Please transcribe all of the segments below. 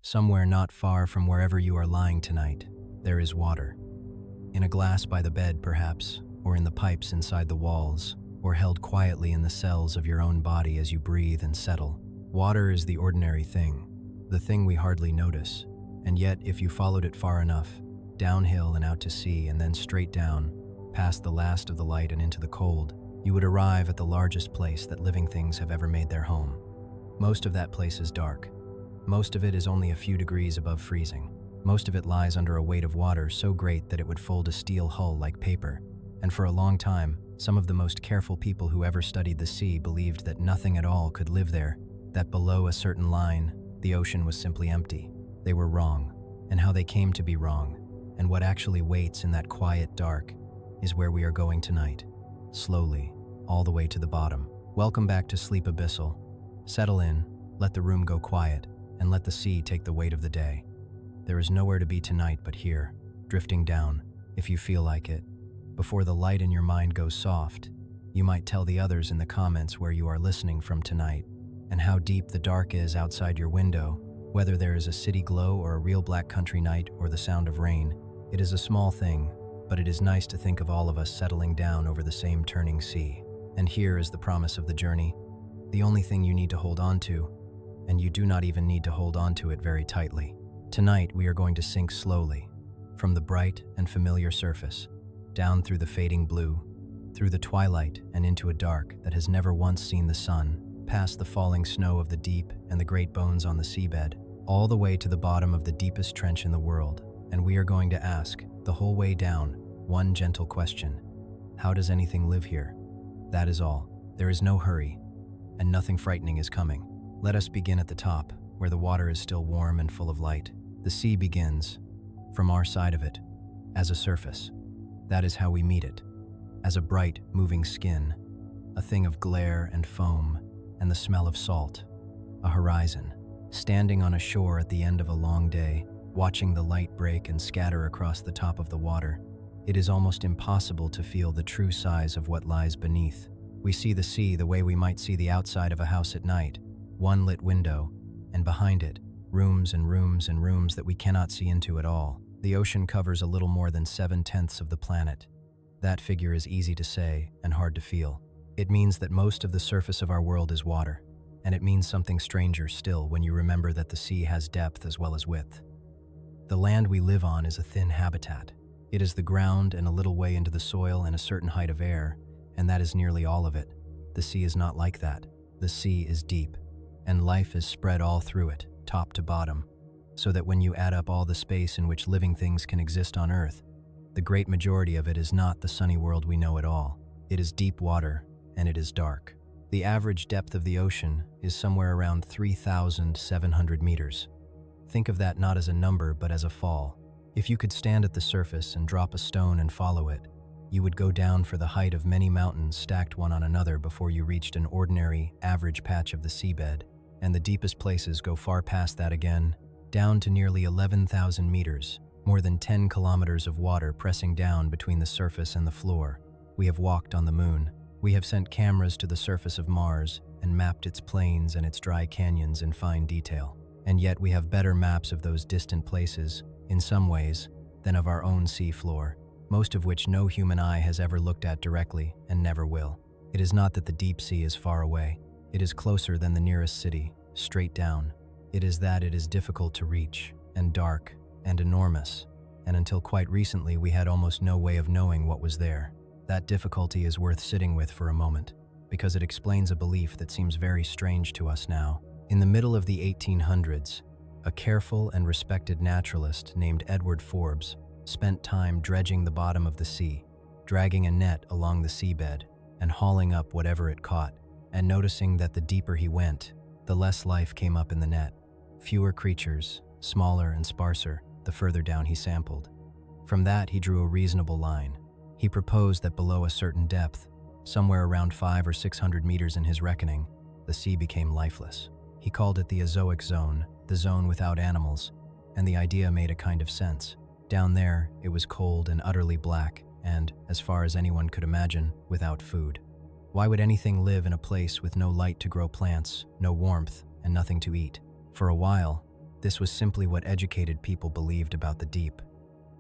Somewhere not far from wherever you are lying tonight, there is water. In a glass by the bed, perhaps, or in the pipes inside the walls, or held quietly in the cells of your own body as you breathe and settle. Water is the ordinary thing, the thing we hardly notice, and yet if you followed it far enough, downhill and out to sea and then straight down, past the last of the light and into the cold, you would arrive at the largest place that living things have ever made their home. Most of that place is dark. Most of it is only a few degrees above freezing. Most of it lies under a weight of water so great that it would fold a steel hull like paper. And for a long time, some of the most careful people who ever studied the sea believed that nothing at all could live there, that below a certain line, the ocean was simply empty. They were wrong, and how they came to be wrong, and what actually waits in that quiet dark is where we are going tonight, slowly, all the way to the bottom. Welcome back to Sleep Abyssal. Settle in, let the room go quiet, and let the sea take the weight of the day. There is nowhere to be tonight but here, drifting down, if you feel like it. Before the light in your mind goes soft, you might tell the others in the comments where you are listening from tonight, and how deep the dark is outside your window, whether there is a city glow or a real black country night or the sound of rain. It is a small thing, but it is nice to think of all of us settling down over the same turning sea. And here is the promise of the journey, the only thing you need to hold on to, and you do not even need to hold on to it very tightly. Tonight we are going to sink slowly, from the bright and familiar surface, down through the fading blue, through the twilight and into a dark that has never once seen the sun, past the falling snow of the deep and the great bones on the seabed, all the way to the bottom of the deepest trench in the world. And we are going to ask, the whole way down, one gentle question. How does anything live here? That is all. There is no hurry, and nothing frightening is coming. Let us begin at the top, where the water is still warm and full of light. The sea begins, from our side of it, as a surface. That is how we meet it, as a bright, moving skin, a thing of glare and foam, and the smell of salt. A horizon, standing on a shore at the end of a long day, watching the light break and scatter across the top of the water. It is almost impossible to feel the true size of what lies beneath. We see the sea the way we might see the outside of a house at night, one lit window, and behind it, rooms and rooms and rooms that we cannot see into at all. The ocean covers a little more than 7/10 of the planet. That figure is easy to say and hard to feel. It means that most of the surface of our world is water, and it means something stranger still when you remember that the sea has depth as well as width. The land we live on is a thin habitat. It is the ground and a little way into the soil and a certain height of air, and that is nearly all of it. The sea is not like that. The sea is deep, and life is spread all through it, top to bottom, so that when you add up all the space in which living things can exist on Earth, the great majority of it is not the sunny world we know at all. It is deep water, and it is dark. The average depth of the ocean is somewhere around 3,700 meters. Think of that not as a number, but as a fall. If you could stand at the surface and drop a stone and follow it, you would go down for the height of many mountains stacked one on another before you reached an ordinary, average patch of the seabed, and the deepest places go far past that again, down to nearly 11,000 meters, more than 10 kilometers of water pressing down between the surface and the floor. We have walked on the moon. We have sent cameras to the surface of Mars and mapped its plains and its dry canyons in fine detail. And yet we have better maps of those distant places, in some ways, than of our own sea floor, most of which no human eye has ever looked at directly and never will. It is not that the deep sea is far away. It is closer than the nearest city, straight down. It is that it is difficult to reach, and dark, and enormous, and until quite recently we had almost no way of knowing what was there. That difficulty is worth sitting with for a moment, because it explains a belief that seems very strange to us now. In the middle of the 1800s, a careful and respected naturalist named Edward Forbes spent time dredging the bottom of the sea, dragging a net along the seabed, and hauling up whatever it caught, and noticing that the deeper he went, the less life came up in the net. Fewer creatures, smaller and sparser, the further down he sampled. From that he drew a reasonable line. He proposed that below a certain depth, somewhere around 500 or 600 meters in his reckoning, the sea became lifeless. He called it the azoic zone, the zone without animals, and the idea made a kind of sense. Down there, it was cold and utterly black, and, as far as anyone could imagine, without food. Why would anything live in a place with no light to grow plants, no warmth, and nothing to eat? For a while, This was simply what educated people believed about the deep.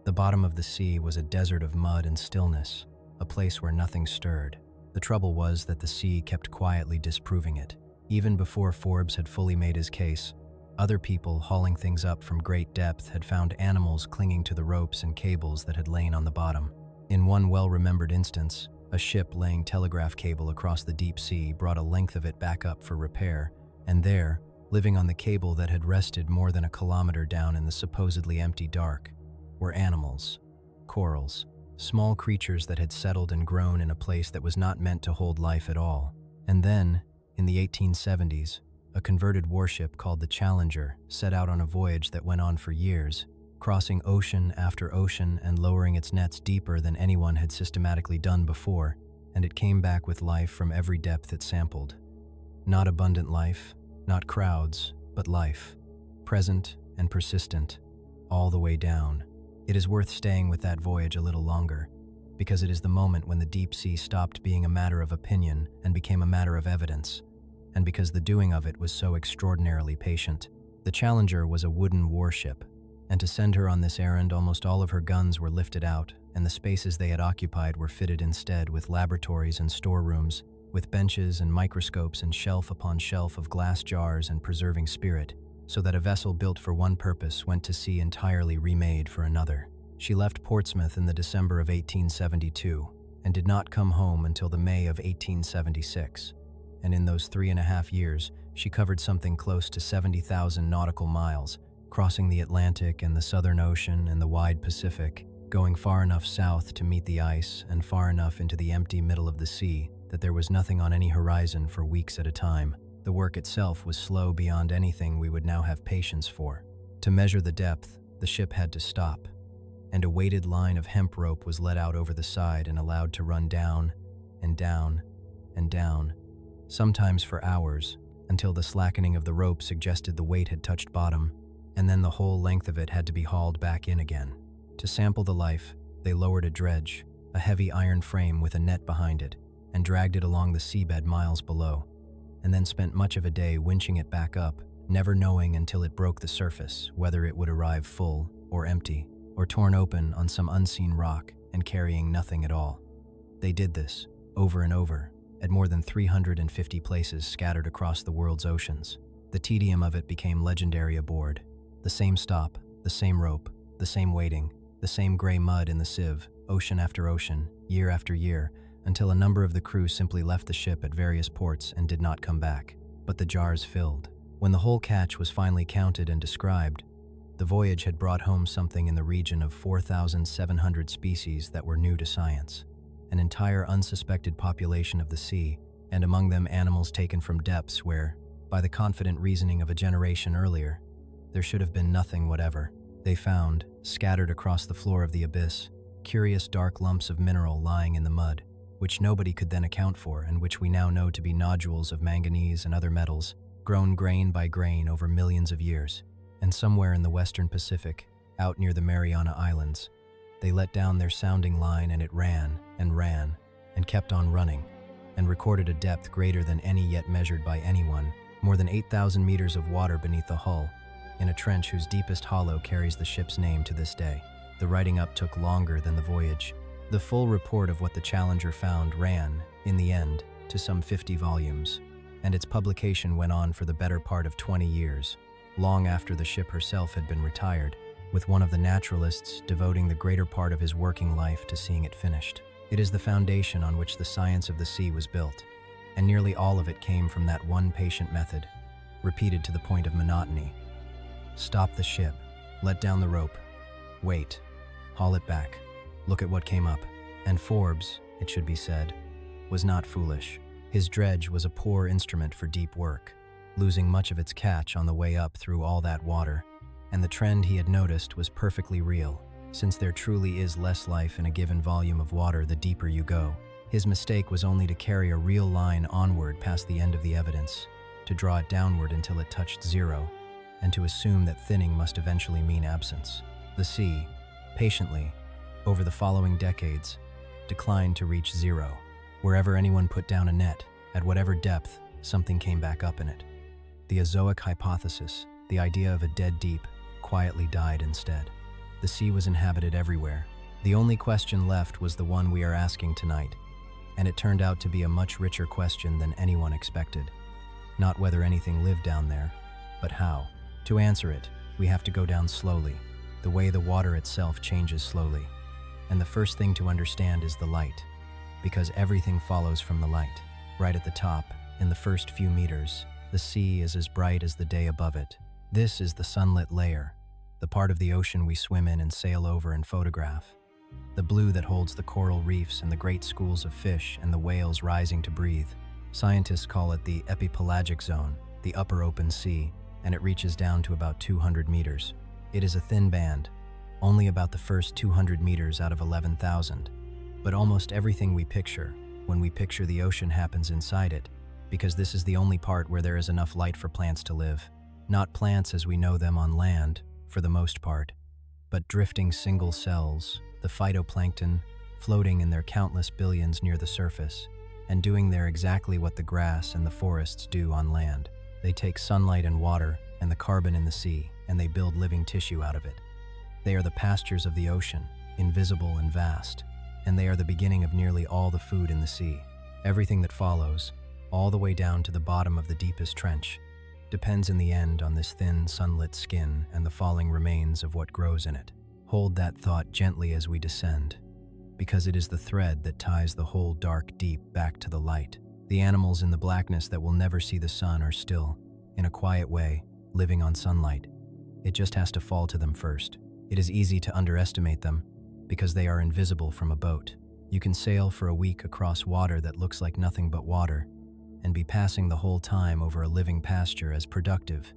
The bottom of the sea was a desert of mud and stillness, a place where nothing stirred. The trouble was that the sea kept quietly disproving it. Even before Forbes had fully made his case, other people hauling things up from great depth had found animals clinging to the ropes and cables that had lain on the bottom. In one well-remembered instance, a ship laying telegraph cable across the deep sea brought a length of it back up for repair, and there, living on the cable that had rested more than a kilometer down in the supposedly empty dark, were animals, corals, small creatures that had settled and grown in a place that was not meant to hold life at all. And then, in the 1870s, a converted warship called the Challenger set out on a voyage that went on for years, crossing ocean after ocean and lowering its nets deeper than anyone had systematically done before, and it came back with life from every depth it sampled. Not abundant life, not crowds, but life, present and persistent, all the way down. It is worth staying with that voyage a little longer, because it is the moment when the deep sea stopped being a matter of opinion and became a matter of evidence, and because the doing of it was so extraordinarily patient. The Challenger was a wooden warship, and to send her on this errand, almost all of her guns were lifted out, and the spaces they had occupied were fitted instead with laboratories and storerooms, with benches and microscopes and shelf upon shelf of glass jars and preserving spirit, so that a vessel built for one purpose went to sea entirely remade for another. She left Portsmouth in the December of 1872, and did not come home until the May of 1876. And in those 3.5 years, she covered something close to 70,000 nautical miles, crossing the Atlantic and the Southern Ocean and the wide Pacific, going far enough south to meet the ice and far enough into the empty middle of the sea that there was nothing on any horizon for weeks at a time. The work itself was slow beyond anything we would now have patience for. To measure the depth, the ship had to stop, and a weighted line of hemp rope was let out over the side and allowed to run down and down and down, sometimes for hours, until the slackening of the rope suggested the weight had touched bottom, and then the whole length of it had to be hauled back in again. To sample the life, they lowered a dredge, a heavy iron frame with a net behind it, and dragged it along the seabed miles below, and then spent much of a day winching it back up, never knowing until it broke the surface whether it would arrive full or empty, or torn open on some unseen rock and carrying nothing at all. They did this, over and over, at more than 350 places scattered across the world's oceans. The tedium of it became legendary aboard. The same stop, the same rope, the same waiting, the same gray mud in the sieve, ocean after ocean, year after year, until a number of the crew simply left the ship at various ports and did not come back. But the jars filled. When the whole catch was finally counted and described, the voyage had brought home something in the region of 4,700 species that were new to science. An entire unsuspected population of the sea, and among them animals taken from depths where, by the confident reasoning of a generation earlier, there should have been nothing whatever. They found, scattered across the floor of the abyss, curious dark lumps of mineral lying in the mud, which nobody could then account for and which we now know to be nodules of manganese and other metals, grown grain by grain over millions of years. And somewhere in the western Pacific, out near the Mariana Islands, they let down their sounding line and it ran and kept on running, and recorded a depth greater than any yet measured by anyone, more than 8,000 meters of water beneath the hull, in a trench whose deepest hollow carries the ship's name to this day. The writing up took longer than the voyage. The full report of what the Challenger found ran, in the end, to some 50 volumes, and its publication went on for the better part of 20 years, long after the ship herself had been retired, with one of the naturalists devoting the greater part of his working life to seeing it finished. It is the foundation on which the science of the sea was built, and nearly all of it came from that one patient method, repeated to the point of monotony. Stop the ship, let down the rope, wait, haul it back, look at what came up. And Forbes, it should be said, was not foolish. His dredge was a poor instrument for deep work, losing much of its catch on the way up through all that water, and the trend he had noticed was perfectly real, since there truly is less life in a given volume of water the deeper you go. His mistake was only to carry a real line onward past the end of the evidence, to draw it downward until it touched zero, and to assume that thinning must eventually mean absence. The sea, patiently, over the following decades, declined to reach zero. Wherever anyone put down a net, at whatever depth, something came back up in it. The azoic hypothesis, The idea of a dead deep quietly died instead. The sea was inhabited everywhere. The only question left was the one we are asking tonight, and it turned out to be a much richer question than anyone expected. Not whether anything lived down there, but how. To answer it, we have to go down slowly, the way the water itself changes slowly. And the first thing to understand is the light, because everything follows from the light. Right at the top, in the first few meters, the sea is as bright as the day above it. This is the sunlit layer, the part of the ocean we swim in and sail over and photograph. The blue that holds the coral reefs and the great schools of fish and the whales rising to breathe. Scientists call it the epipelagic zone, the upper open sea, and it reaches down to about 200 meters. It is a thin band, only about the first 200 meters out of 11,000. But almost everything we picture, when we picture the ocean, happens inside it, because this is the only part where there is enough light for plants to live. Not plants as we know them on land, for the most part, but drifting single cells, the phytoplankton, floating in their countless billions near the surface, and doing there exactly what the grass and the forests do on land. They take sunlight and water and the carbon in the sea, and they build living tissue out of it. They are the pastures of the ocean, invisible and vast, and they are the beginning of nearly all the food in the sea. Everything that follows, all the way down to the bottom of the deepest trench, depends in the end on this thin, sunlit skin and the falling remains of what grows in it. Hold that thought gently as we descend, because it is the thread that ties the whole dark deep back to the light. The animals in the blackness that will never see the sun are still, in a quiet way, living on sunlight. It just has to fall to them first. It is easy to underestimate them, because they are invisible from a boat. You can sail for a week across water that looks like nothing but water, and be passing the whole time over a living pasture as productive,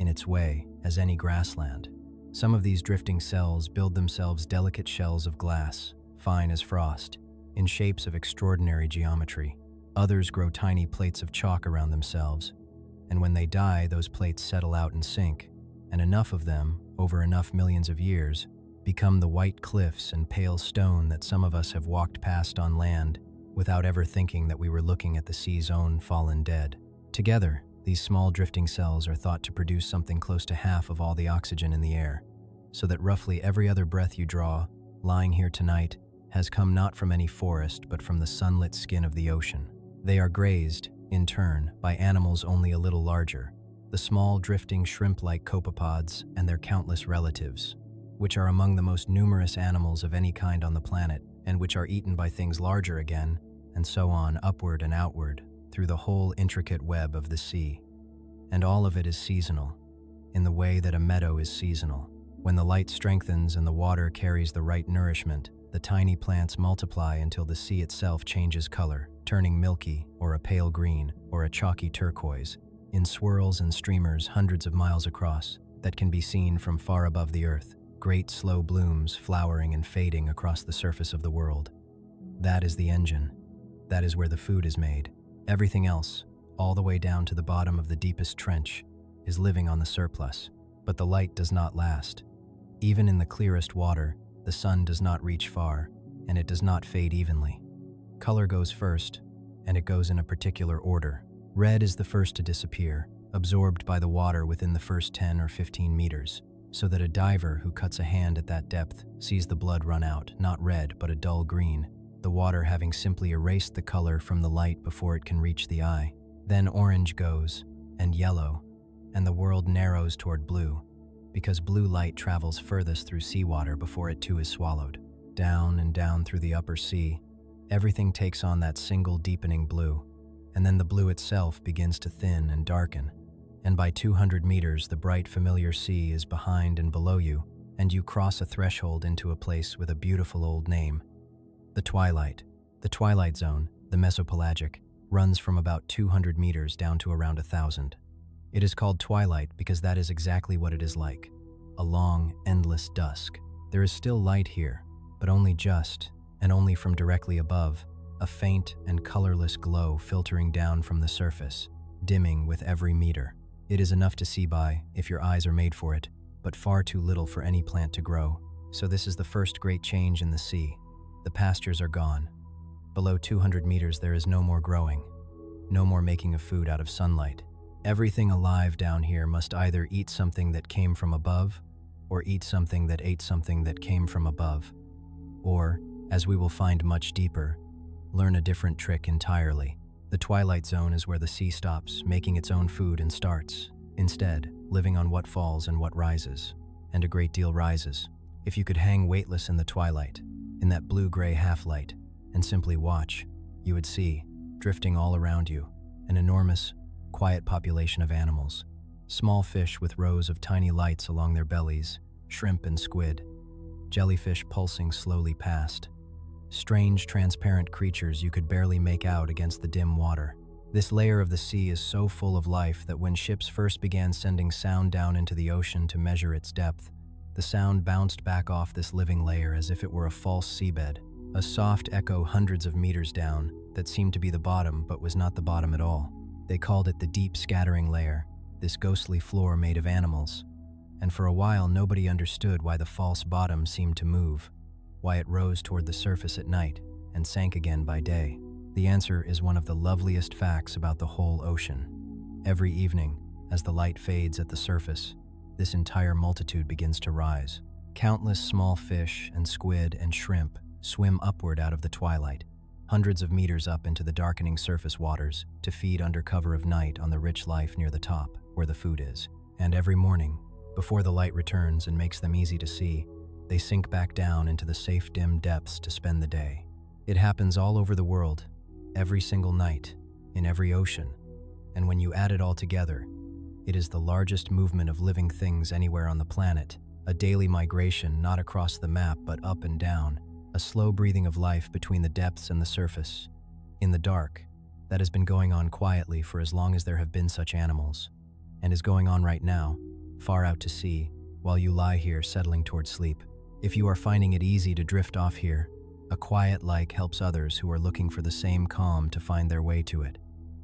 in its way, as any grassland. Some of these drifting cells build themselves delicate shells of glass, fine as frost, in shapes of extraordinary geometry. Others grow tiny plates of chalk around themselves, and when they die, those plates settle out and sink, and enough of them, over enough millions of years, become the white cliffs and pale stone that some of us have walked past on land without ever thinking that we were looking at the sea's own fallen dead. Together, these small drifting cells are thought to produce something close to half of all the oxygen in the air, so that roughly every other breath you draw, lying here tonight, has come not from any forest but from the sunlit skin of the ocean. They are grazed, in turn, by animals only a little larger, the small drifting shrimp-like copepods and their countless relatives, which are among the most numerous animals of any kind on the planet, and which are eaten by things larger again, and so on upward and outward, through the whole intricate web of the sea. And all of it is seasonal, in the way that a meadow is seasonal. When the light strengthens and the water carries the right nourishment, the tiny plants multiply until the sea itself changes color, turning milky, or a pale green, or a chalky turquoise, in swirls and streamers hundreds of miles across, that can be seen from far above the earth, great slow blooms flowering and fading across the surface of the world. That is the engine. That is where the food is made. Everything else, all the way down to the bottom of the deepest trench, is living on the surplus. But the light does not last. Even in the clearest water, the sun does not reach far, and it does not fade evenly. Color goes first, and it goes in a particular order. Red is the first to disappear, absorbed by the water within the first 10 or 15 meters, so that a diver who cuts a hand at that depth sees the blood run out, not red, but a dull green, the water having simply erased the color from the light before it can reach the eye. Then orange goes, and yellow, and the world narrows toward blue, because blue light travels furthest through seawater before it too is swallowed. Down and down through the upper sea, everything takes on that single deepening blue, and then the blue itself begins to thin and darken, and by 200 meters the bright familiar sea is behind and below you, and you cross a threshold into a place with a beautiful old name. The Twilight Zone, the mesopelagic, runs from about 200 meters down to around 1,000. It is called twilight because that is exactly what it is like, a long, endless dusk. There is still light here, but only just, and only from directly above, a faint and colorless glow filtering down from the surface, dimming with every meter. It is enough to see by, if your eyes are made for it, but far too little for any plant to grow. So this is the first great change in the sea. The pastures are gone. Below 200 meters there is no more growing, no more making of food out of sunlight. Everything alive down here must either eat something that came from above, or eat something that ate something that came from above, or, as we will find much deeper, learn a different trick entirely. The Twilight Zone is where the sea stops making its own food and starts, instead, living on what falls and what rises. And a great deal rises. If you could hang weightless in the twilight, in that blue-gray half-light, and simply watch, you would see, drifting all around you, an enormous, quiet population of animals. Small fish with rows of tiny lights along their bellies, shrimp and squid, jellyfish pulsing slowly past. Strange, transparent creatures you could barely make out against the dim water. This layer of the sea is so full of life that when ships first began sending sound down into the ocean to measure its depth, the sound bounced back off this living layer as if it were a false seabed, a soft echo hundreds of meters down that seemed to be the bottom but was not the bottom at all. They called it the deep scattering layer, this ghostly floor made of animals. And for a while nobody understood why the false bottom seemed to move, why it rose toward the surface at night and sank again by day. The answer is one of the loveliest facts about the whole ocean. Every evening, as the light fades at the surface, this entire multitude begins to rise. Countless small fish and squid and shrimp swim upward out of the twilight, hundreds of meters up into the darkening surface waters to feed under cover of night on the rich life near the top, where the food is. And every morning, before the light returns and makes them easy to see, they sink back down into the safe dim depths to spend the day. It happens all over the world, every single night, in every ocean, and when you add it all together, it is the largest movement of living things anywhere on the planet, a daily migration not across the map but up and down, a slow breathing of life between the depths and the surface, in the dark, that has been going on quietly for as long as there have been such animals, and is going on right now, far out to sea, while you lie here settling toward sleep. If you are finding it easy to drift off here, a quiet like helps others who are looking for the same calm to find their way to it.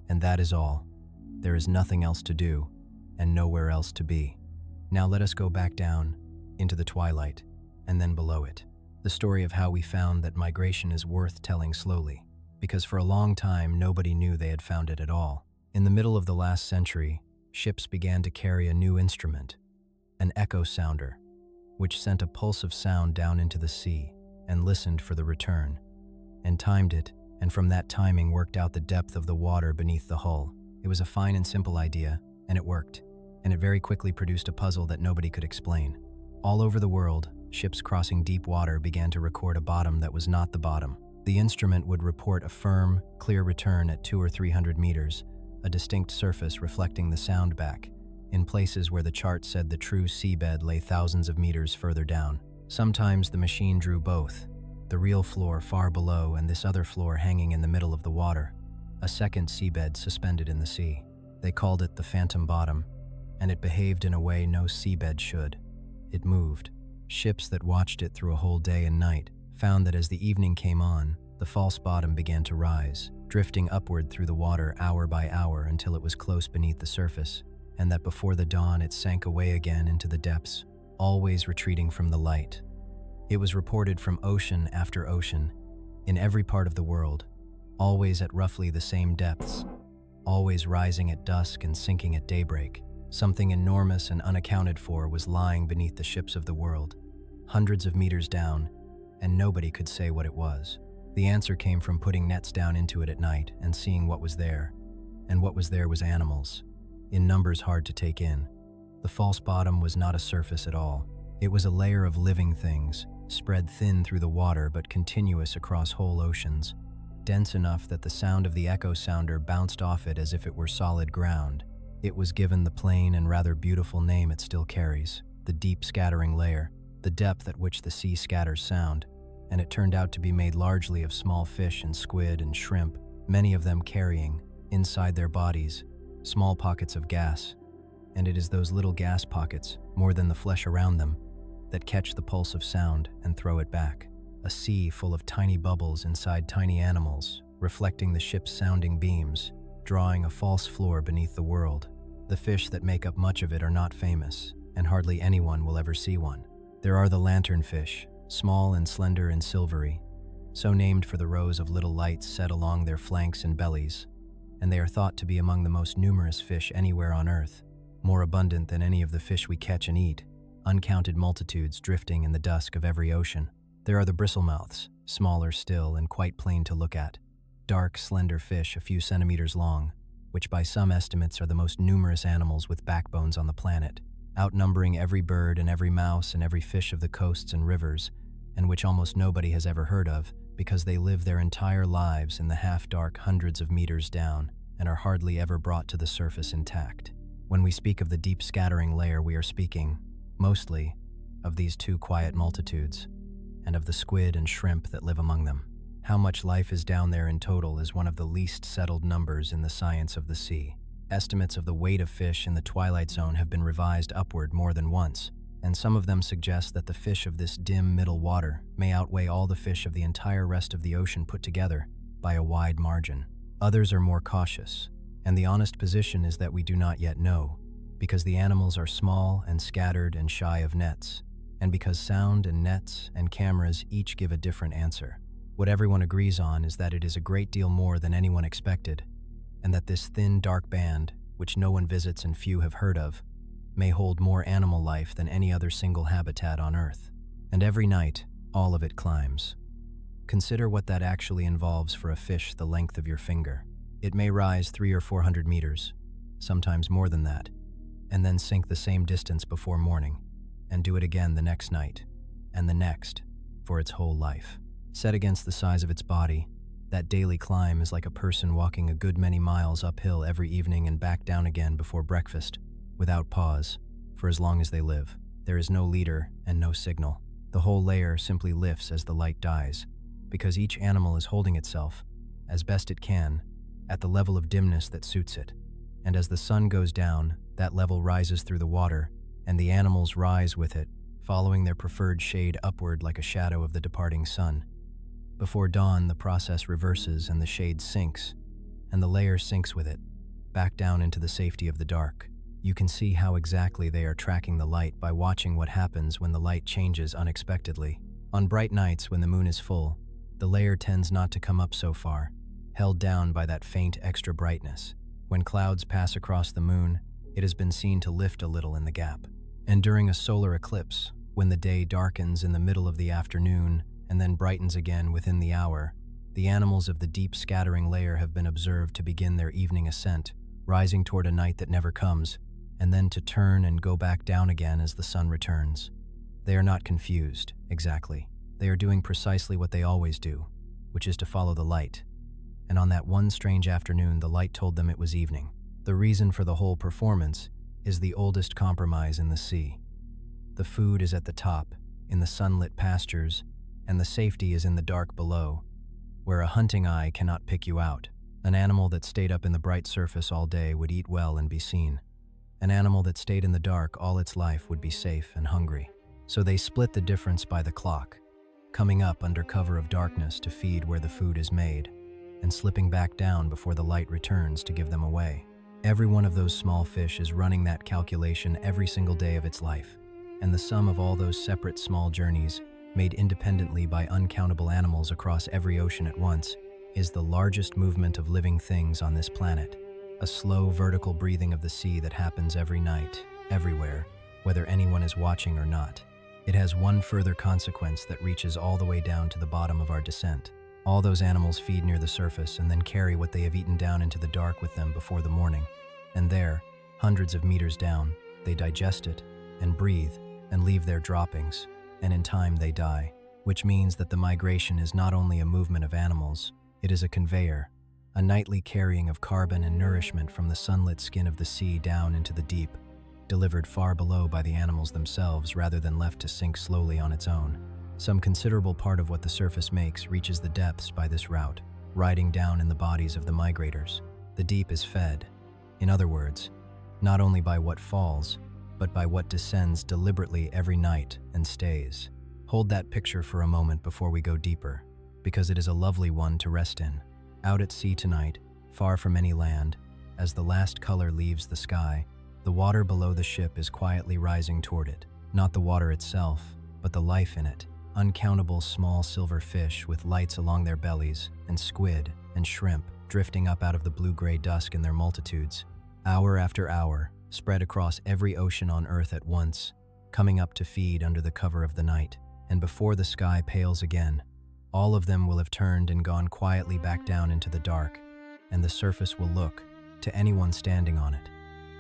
And that is all. There is nothing else to do, and nowhere else to be. Now let us go back down, into the twilight, and then below it. The story of how we found that migration is worth telling slowly, because for a long time nobody knew they had found it at all. In the middle of the last century, ships began to carry a new instrument, an echo sounder, which sent a pulse of sound down into the sea and listened for the return, and timed it, and from that timing worked out the depth of the water beneath the hull. It was a fine and simple idea, and it worked, and it very quickly produced a puzzle that nobody could explain. All over the world, ships crossing deep water began to record a bottom that was not the bottom. The instrument would report a firm, clear return at 200 or 300 meters, a distinct surface reflecting the sound back, in places where the chart said the true seabed lay thousands of meters further down. Sometimes the machine drew both, the real floor far below and this other floor hanging in the middle of the water, a second seabed suspended in the sea. They called it the phantom bottom, and it behaved in a way no seabed should. It moved. Ships that watched it through a whole day and night found that as the evening came on, the false bottom began to rise, drifting upward through the water hour by hour until it was close beneath the surface, and that before the dawn it sank away again into the depths, always retreating from the light. It was reported from ocean after ocean, in every part of the world, always at roughly the same depths, always rising at dusk and sinking at daybreak. Something enormous and unaccounted for was lying beneath the ships of the world, hundreds of meters down, and nobody could say what it was. The answer came from putting nets down into it at night and seeing what was there. And what was there was animals, in numbers hard to take in. The false bottom was not a surface at all. It was a layer of living things, spread thin through the water but continuous across whole oceans, dense enough that the sound of the echo sounder bounced off it as if it were solid ground. It was given the plain and rather beautiful name it still carries, the deep scattering layer, the depth at which the sea scatters sound, and it turned out to be made largely of small fish and squid and shrimp, many of them carrying, inside their bodies, small pockets of gas. And it is those little gas pockets, more than the flesh around them, that catch the pulse of sound and throw it back. A sea full of tiny bubbles inside tiny animals, reflecting the ship's sounding beams, drawing a false floor beneath the world. The fish that make up much of it are not famous, and hardly anyone will ever see one. There are the lanternfish, small and slender and silvery, so named for the rows of little lights set along their flanks and bellies. and they are thought to be among the most numerous fish anywhere on Earth, more abundant than any of the fish we catch and eat, uncounted multitudes drifting in the dusk of every ocean. There are the bristlemouths, smaller still and quite plain to look at, dark, slender fish a few centimeters long, which by some estimates are the most numerous animals with backbones on the planet, outnumbering every bird and every mouse and every fish of the coasts and rivers, and which almost nobody has ever heard of because they live their entire lives in the half-dark hundreds of meters down and are hardly ever brought to the surface intact. When we speak of the deep scattering layer, we are speaking, mostly, of these two quiet multitudes, and of the squid and shrimp that live among them. How much life is down there in total is one of the least settled numbers in the science of the sea. Estimates of the weight of fish in the Twilight Zone have been revised upward more than once, and some of them suggest that the fish of this dim middle water may outweigh all the fish of the entire rest of the ocean put together by a wide margin. Others are more cautious, and the honest position is that we do not yet know, because the animals are small and scattered and shy of nets, and because sound and nets and cameras each give a different answer. What everyone agrees on is that it is a great deal more than anyone expected, and that this thin, dark band, which no one visits and few have heard of, may hold more animal life than any other single habitat on Earth. And every night, all of it climbs. Consider what that actually involves for a fish the length of your finger. It may rise 300 or 400 meters, sometimes more than that, and then sink the same distance before morning, and do it again the next night, and the next, for its whole life. Set against the size of its body, that daily climb is like a person walking a good many miles uphill every evening and back down again before breakfast, without pause, for as long as they live. There is no leader and no signal. The whole layer simply lifts as the light dies, because each animal is holding itself, as best it can, at the level of dimness that suits it. And as the sun goes down, that level rises through the water, and the animals rise with it, following their preferred shade upward like a shadow of the departing sun. Before dawn, the process reverses and the shade sinks, and the layer sinks with it, back down into the safety of the dark. You can see how exactly they are tracking the light by watching what happens when the light changes unexpectedly. On bright nights when the moon is full, the layer tends not to come up so far, held down by that faint extra brightness. When clouds pass across the moon, it has been seen to lift a little in the gap. And during a solar eclipse, when the day darkens in the middle of the afternoon and then brightens again within the hour, the animals of the deep scattering layer have been observed to begin their evening ascent, rising toward a night that never comes, and then to turn and go back down again as the sun returns. They are not confused, exactly. They are doing precisely what they always do, which is to follow the light. And on that one strange afternoon, the light told them it was evening. The reason for the whole performance is the oldest compromise in the sea. The food is at the top, in the sunlit pastures, and the safety is in the dark below, where a hunting eye cannot pick you out. An animal that stayed up in the bright surface all day would eat well and be seen. An animal that stayed in the dark all its life would be safe and hungry. So they split the difference by the clock, coming up under cover of darkness to feed where the food is made, and slipping back down before the light returns to give them away. Every one of those small fish is running that calculation every single day of its life, and the sum of all those separate small journeys, made independently by uncountable animals across every ocean at once, is the largest movement of living things on this planet. A slow vertical breathing of the sea that happens every night, everywhere, whether anyone is watching or not. It has one further consequence that reaches all the way down to the bottom of our descent. All those animals feed near the surface and then carry what they have eaten down into the dark with them before the morning. And there, hundreds of meters down, they digest it and breathe and leave their droppings, and in time they die, which means that the migration is not only a movement of animals, it is a conveyor, a nightly carrying of carbon and nourishment from the sunlit skin of the sea down into the deep, delivered far below by the animals themselves rather than left to sink slowly on its own. Some considerable part of what the surface makes reaches the depths by this route, riding down in the bodies of the migrators. The deep is fed, in other words, not only by what falls, but by what descends deliberately every night and stays. Hold that picture for a moment before we go deeper, because it is a lovely one to rest in. Out at sea tonight, far from any land, as the last color leaves the sky, the water below the ship is quietly rising toward it. Not the water itself, but the life in it. Uncountable small silver fish with lights along their bellies, and squid and shrimp drifting up out of the blue-gray dusk in their multitudes, hour after hour, spread across every ocean on Earth at once, coming up to feed under the cover of the night. And before the sky pales again, all of them will have turned and gone quietly back down into the dark, and the surface will look, to anyone standing on it,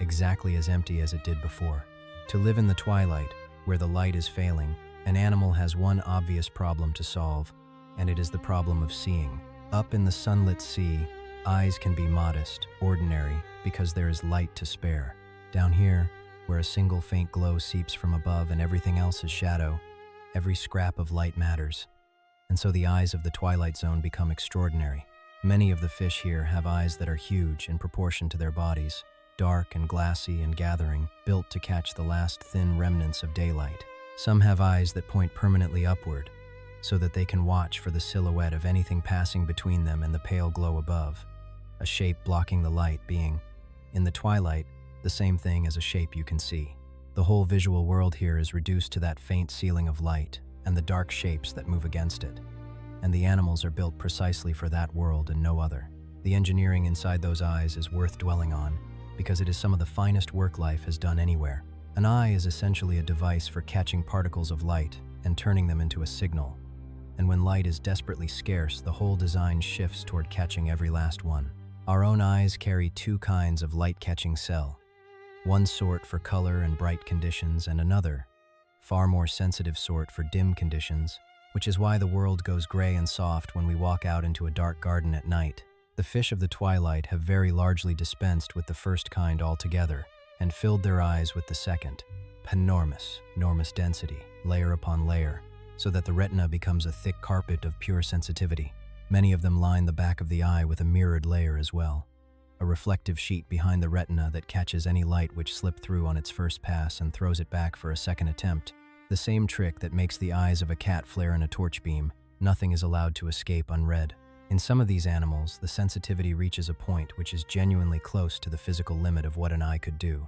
exactly as empty as it did before. To live in the twilight, where the light is failing, an animal has one obvious problem to solve, and it is the problem of seeing. Up in the sunlit sea, eyes can be modest, ordinary, because there is light to spare. Down here, where a single faint glow seeps from above and everything else is shadow, every scrap of light matters. And so the eyes of the Twilight Zone become extraordinary. Many of the fish here have eyes that are huge in proportion to their bodies, dark and glassy and gathering, built to catch the last thin remnants of daylight. Some have eyes that point permanently upward, so that they can watch for the silhouette of anything passing between them and the pale glow above, a shape blocking the light being, in the twilight, the same thing as a shape you can see. The whole visual world here is reduced to that faint ceiling of light and the dark shapes that move against it. And the animals are built precisely for that world and no other. The engineering inside those eyes is worth dwelling on, because it is some of the finest work life has done anywhere. An eye is essentially a device for catching particles of light and turning them into a signal. And when light is desperately scarce, the whole design shifts toward catching every last one. Our own eyes carry two kinds of light-catching cell. One sort for color and bright conditions, and another, far more sensitive sort for dim conditions, which is why the world goes gray and soft when we walk out into a dark garden at night. The fish of the twilight have very largely dispensed with the first kind altogether, and filled their eyes with the second, enormous density, layer upon layer, so that the retina becomes a thick carpet of pure sensitivity. Many of them line the back of the eye with a mirrored layer as well, a reflective sheet behind the retina that catches any light which slipped through on its first pass and throws it back for a second attempt. The same trick that makes the eyes of a cat flare in a torch beam. Nothing is allowed to escape unread. In some of these animals, the sensitivity reaches a point which is genuinely close to the physical limit of what an eye could do,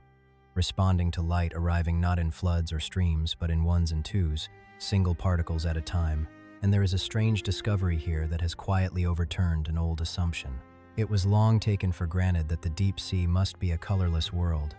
responding to light arriving not in floods or streams, but in ones and twos, single particles at a time. And there is a strange discovery here that has quietly overturned an old assumption. It was long taken for granted that the deep sea must be a colorless world,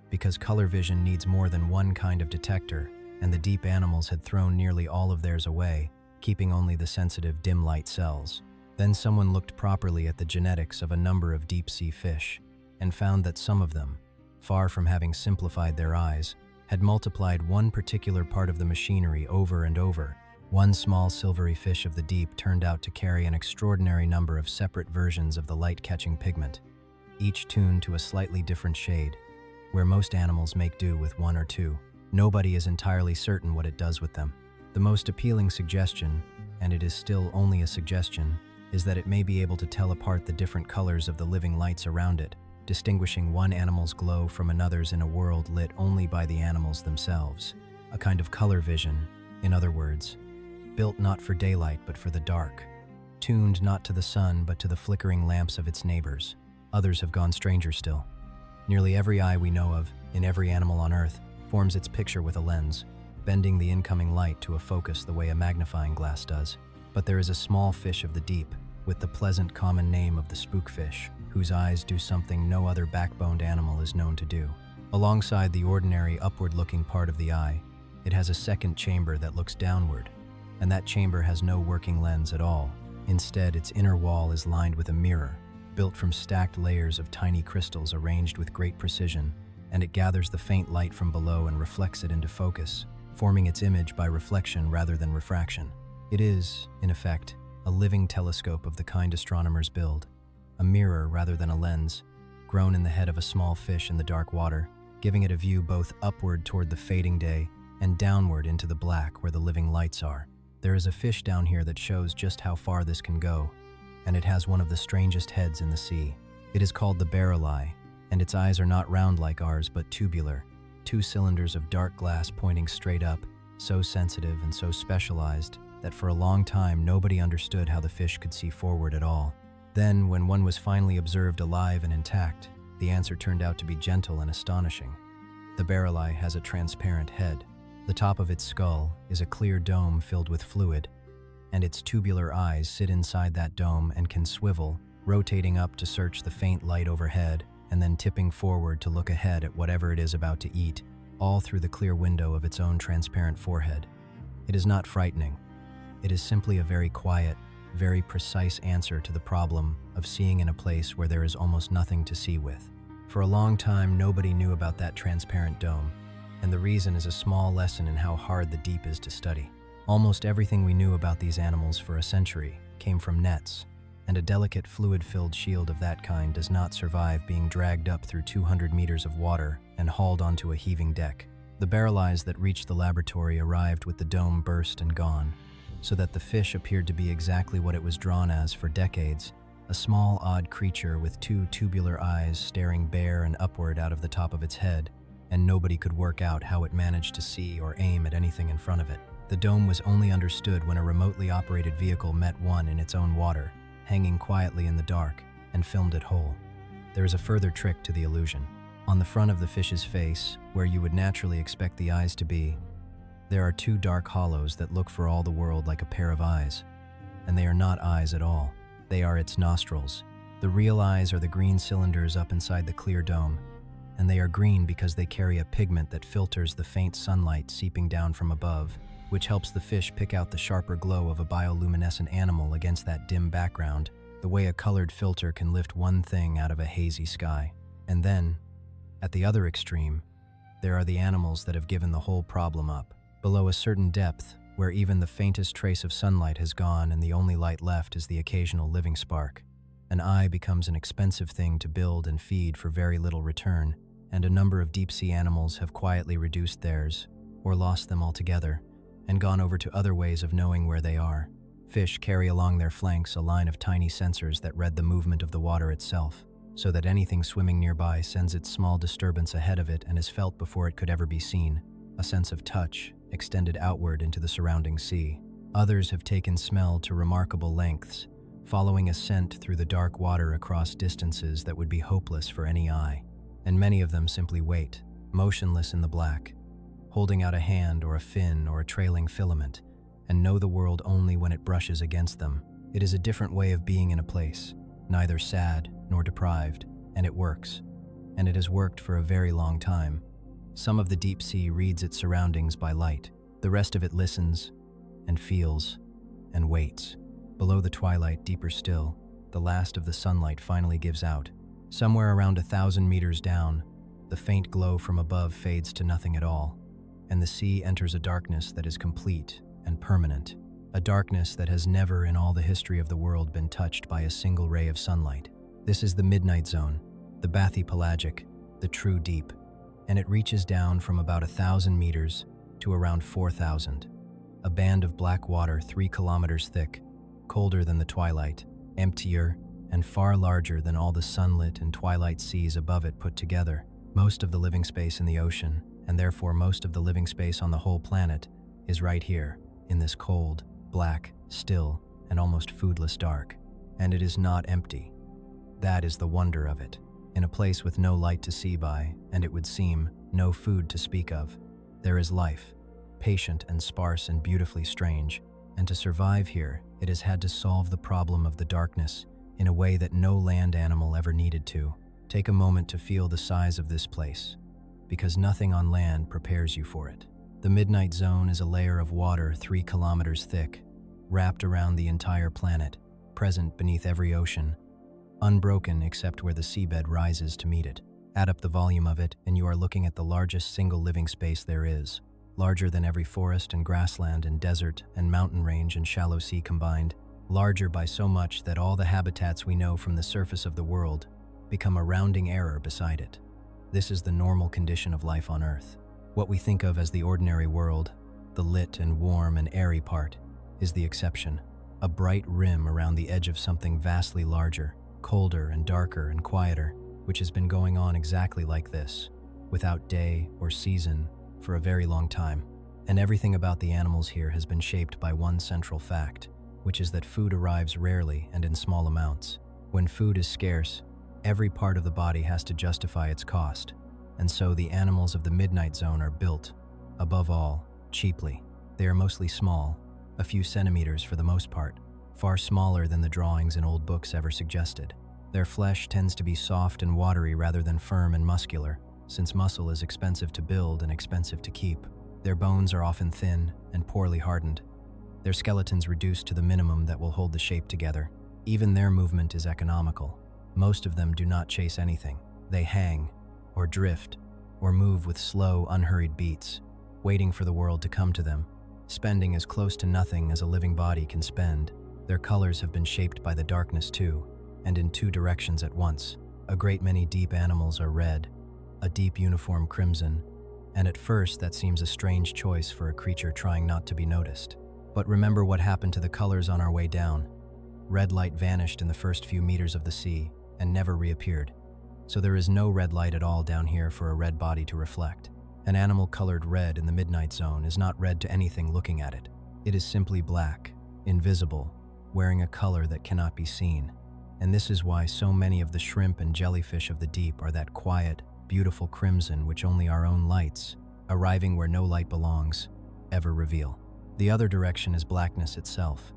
because color vision needs more than one kind of detector, and the deep animals had thrown nearly all of theirs away, keeping only the sensitive dim light cells. Then someone looked properly at the genetics of a number of deep-sea fish, and found that some of them, far from having simplified their eyes, had multiplied one particular part of the machinery over and over. One small silvery fish of the deep turned out to carry an extraordinary number of separate versions of the light-catching pigment, each tuned to a slightly different shade, where most animals make do with one or two. Nobody is entirely certain what it does with them. The most appealing suggestion, and it is still only a suggestion, is that it may be able to tell apart the different colors of the living lights around it, distinguishing one animal's glow from another's in a world lit only by the animals themselves. A kind of color vision, in other words, built not for daylight but for the dark, tuned not to the sun but to the flickering lamps of its neighbors. Others have gone stranger still. Nearly every eye we know of, in every animal on Earth, forms its picture with a lens, bending the incoming light to a focus the way a magnifying glass does. But there is a small fish of the deep, with the pleasant common name of the spookfish, whose eyes do something no other backboned animal is known to do. Alongside the ordinary upward-looking part of the eye, it has a second chamber that looks downward, and that chamber has no working lens at all. Instead, its inner wall is lined with a mirror, built from stacked layers of tiny crystals arranged with great precision, and it gathers the faint light from below and reflects it into focus, forming its image by reflection rather than refraction. It is, in effect, a living telescope of the kind astronomers build, a mirror rather than a lens, grown in the head of a small fish in the dark water, giving it a view both upward toward the fading day and downward into the black where the living lights are. There is a fish down here that shows just how far this can go, and it has one of the strangest heads in the sea. It is called the barrel eye, and its eyes are not round like ours but tubular, two cylinders of dark glass pointing straight up, so sensitive and so specialized that for a long time nobody understood how the fish could see forward at all. Then, when one was finally observed alive and intact, the answer turned out to be gentle and astonishing. The barrel eye has a transparent head. The top of its skull is a clear dome filled with fluid, and its tubular eyes sit inside that dome and can swivel, rotating up to search the faint light overhead, and then tipping forward to look ahead at whatever it is about to eat, all through the clear window of its own transparent forehead. It is not frightening. It is simply a very quiet, very precise answer to the problem of seeing in a place where there is almost nothing to see with. For a long time, nobody knew about that transparent dome, and the reason is a small lesson in how hard the deep is to study. Almost everything we knew about these animals for a century came from nets, and a delicate fluid-filled shield of that kind does not survive being dragged up through 200 meters of water and hauled onto a heaving deck. The barrel eyes that reached the laboratory arrived with the dome burst and gone, so that the fish appeared to be exactly what it was drawn as for decades, a small, odd creature with two tubular eyes staring bare and upward out of the top of its head, and nobody could work out how it managed to see or aim at anything in front of it. The dome was only understood when a remotely operated vehicle met one in its own water, hanging quietly in the dark, and filmed it whole. There is a further trick to the illusion. On the front of the fish's face, where you would naturally expect the eyes to be, there are two dark hollows that look for all the world like a pair of eyes. And they are not eyes at all. They are its nostrils. The real eyes are the green cylinders up inside the clear dome, and they are green because they carry a pigment that filters the faint sunlight seeping down from above, which helps the fish pick out the sharper glow of a bioluminescent animal against that dim background, the way a colored filter can lift one thing out of a hazy sky. And then, at the other extreme, there are the animals that have given the whole problem up. Below a certain depth, where even the faintest trace of sunlight has gone and the only light left is the occasional living spark, an eye becomes an expensive thing to build and feed for very little return, and a number of deep-sea animals have quietly reduced theirs, or lost them altogether, and gone over to other ways of knowing where they are. Fish carry along their flanks a line of tiny sensors that read the movement of the water itself, so that anything swimming nearby sends its small disturbance ahead of it and is felt before it could ever be seen, a sense of touch, extended outward into the surrounding sea. Others have taken smell to remarkable lengths, following a scent through the dark water across distances that would be hopeless for any eye. And many of them simply wait, motionless in the black, holding out a hand or a fin or a trailing filament, and know the world only when it brushes against them. It is a different way of being in a place, neither sad nor deprived, and it works. And it has worked for a very long time. Some of the deep sea reads its surroundings by light. The rest of it listens and feels and waits. Below the twilight, deeper still, the last of the sunlight finally gives out. Somewhere around 1,000 meters down, the faint glow from above fades to nothing at all, and the sea enters a darkness that is complete and permanent, a darkness that has never in all the history of the world been touched by a single ray of sunlight. This is the midnight zone, the bathypelagic, the true deep, and it reaches down from about 1,000 meters to around 4,000, a band of black water 3 kilometers thick, colder than the twilight, emptier, and far larger than all the sunlit and twilight seas above it put together. Most of the living space in the ocean, and therefore most of the living space on the whole planet, is right here, in this cold, black, still, and almost foodless dark. And it is not empty. That is the wonder of it. In a place with no light to see by, and it would seem, no food to speak of, there is life, patient and sparse and beautifully strange, and to survive here, it has had to solve the problem of the darkness in a way that no land animal ever needed to. Take a moment to feel the size of this place, because nothing on land prepares you for it. The midnight zone is a layer of water 3 kilometers thick, wrapped around the entire planet, present beneath every ocean, unbroken except where the seabed rises to meet it. Add up the volume of it, and you are looking at the largest single living space there is, larger than every forest and grassland and desert and mountain range and shallow sea combined, larger by so much that all the habitats we know from the surface of the world become a rounding error beside it. This is the normal condition of life on Earth. What we think of as the ordinary world, the lit and warm and airy part, is the exception, a bright rim around the edge of something vastly larger, colder and darker and quieter, which has been going on exactly like this, without day or season, for a very long time. And everything about the animals here has been shaped by one central fact, which is that food arrives rarely and in small amounts. When food is scarce, every part of the body has to justify its cost, and so the animals of the midnight zone are built, above all, cheaply. They are mostly small, a few centimeters for the most part, far smaller than the drawings in old books ever suggested. Their flesh tends to be soft and watery rather than firm and muscular, since muscle is expensive to build and expensive to keep. Their bones are often thin and poorly hardened, their skeletons reduced to the minimum that will hold the shape together. Even their movement is economical. Most of them do not chase anything. They hang, or drift, or move with slow, unhurried beats, waiting for the world to come to them, spending as close to nothing as a living body can spend. Their colors have been shaped by the darkness too, and in two directions at once. A great many deep animals are red, a deep uniform crimson, and at first that seems a strange choice for a creature trying not to be noticed. But remember what happened to the colors on our way down. Red light vanished in the first few meters of the sea and never reappeared. So there is no red light at all down here for a red body to reflect. An animal colored red in the midnight zone is not red to anything looking at it. It is simply black, invisible, wearing a color that cannot be seen. And this is why so many of the shrimp and jellyfish of the deep are that quiet, beautiful crimson which only our own lights, arriving where no light belongs, ever reveal. The other direction is blackness itself,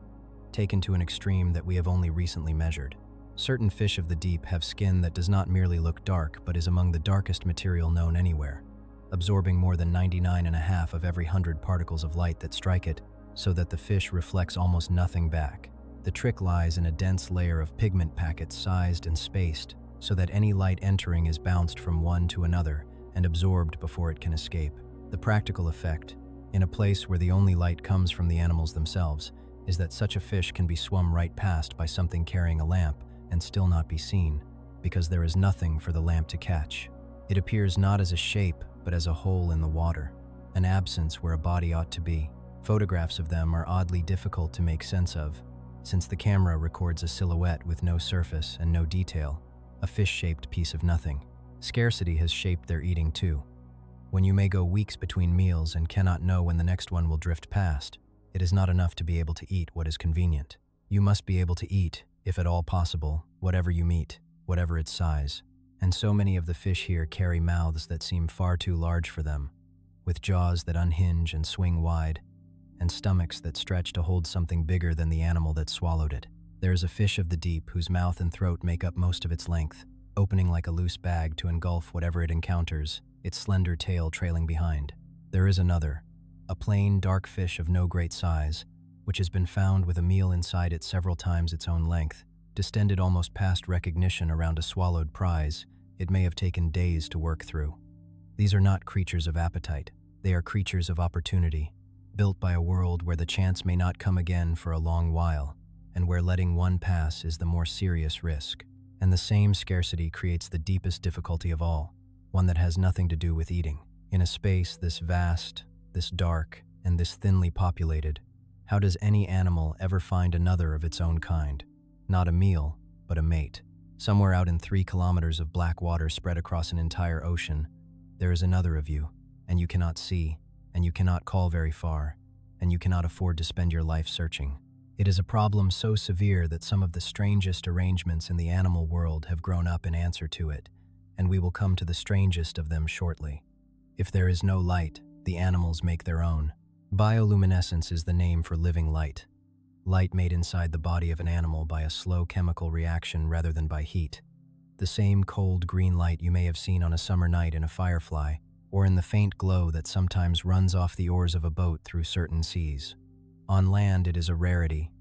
taken to an extreme that we have only recently measured. Certain fish of the deep have skin that does not merely look dark but is among the darkest material known anywhere, absorbing more than 99.5 of every 100 particles of light that strike it, so that the fish reflects almost nothing back. The trick lies in a dense layer of pigment packets sized and spaced, so that any light entering is bounced from one to another and absorbed before it can escape. The practical effect, in a place where the only light comes from the animals themselves, is that such a fish can be swum right past by something carrying a lamp and still not be seen, because there is nothing for the lamp to catch. It appears not as a shape, but as a hole in the water, an absence where a body ought to be. Photographs of them are oddly difficult to make sense of, since the camera records a silhouette with no surface and no detail, a fish-shaped piece of nothing. Scarcity has shaped their eating too. When you may go weeks between meals and cannot know when the next one will drift past, it is not enough to be able to eat what is convenient. You must be able to eat, if at all possible, whatever you meet, whatever its size. And so many of the fish here carry mouths that seem far too large for them, with jaws that unhinge and swing wide, and stomachs that stretch to hold something bigger than the animal that swallowed it. There is a fish of the deep whose mouth and throat make up most of its length, opening like a loose bag to engulf whatever it encounters, its slender tail trailing behind. There is another, a plain, dark fish of no great size, which has been found with a meal inside it several times its own length, distended almost past recognition around a swallowed prize it may have taken days to work through. These are not creatures of appetite. They are creatures of opportunity, built by a world where the chance may not come again for a long while, and where letting one pass is the more serious risk. And the same scarcity creates the deepest difficulty of all, one that has nothing to do with eating. In a space this vast, this dark, and this thinly populated, how does any animal ever find another of its own kind? Not a meal, but a mate. Somewhere out in 3 kilometers of black water spread across an entire ocean, there is another of you, and you cannot see, and you cannot call very far, and you cannot afford to spend your life searching. It is a problem so severe that some of the strangest arrangements in the animal world have grown up in answer to it, and we will come to the strangest of them shortly. If there is no light, the animals make their own. Bioluminescence is the name for living light. Light made inside the body of an animal by a slow chemical reaction rather than by heat. The same cold green light you may have seen on a summer night in a firefly, or in the faint glow that sometimes runs off the oars of a boat through certain seas. On land it is a rarity,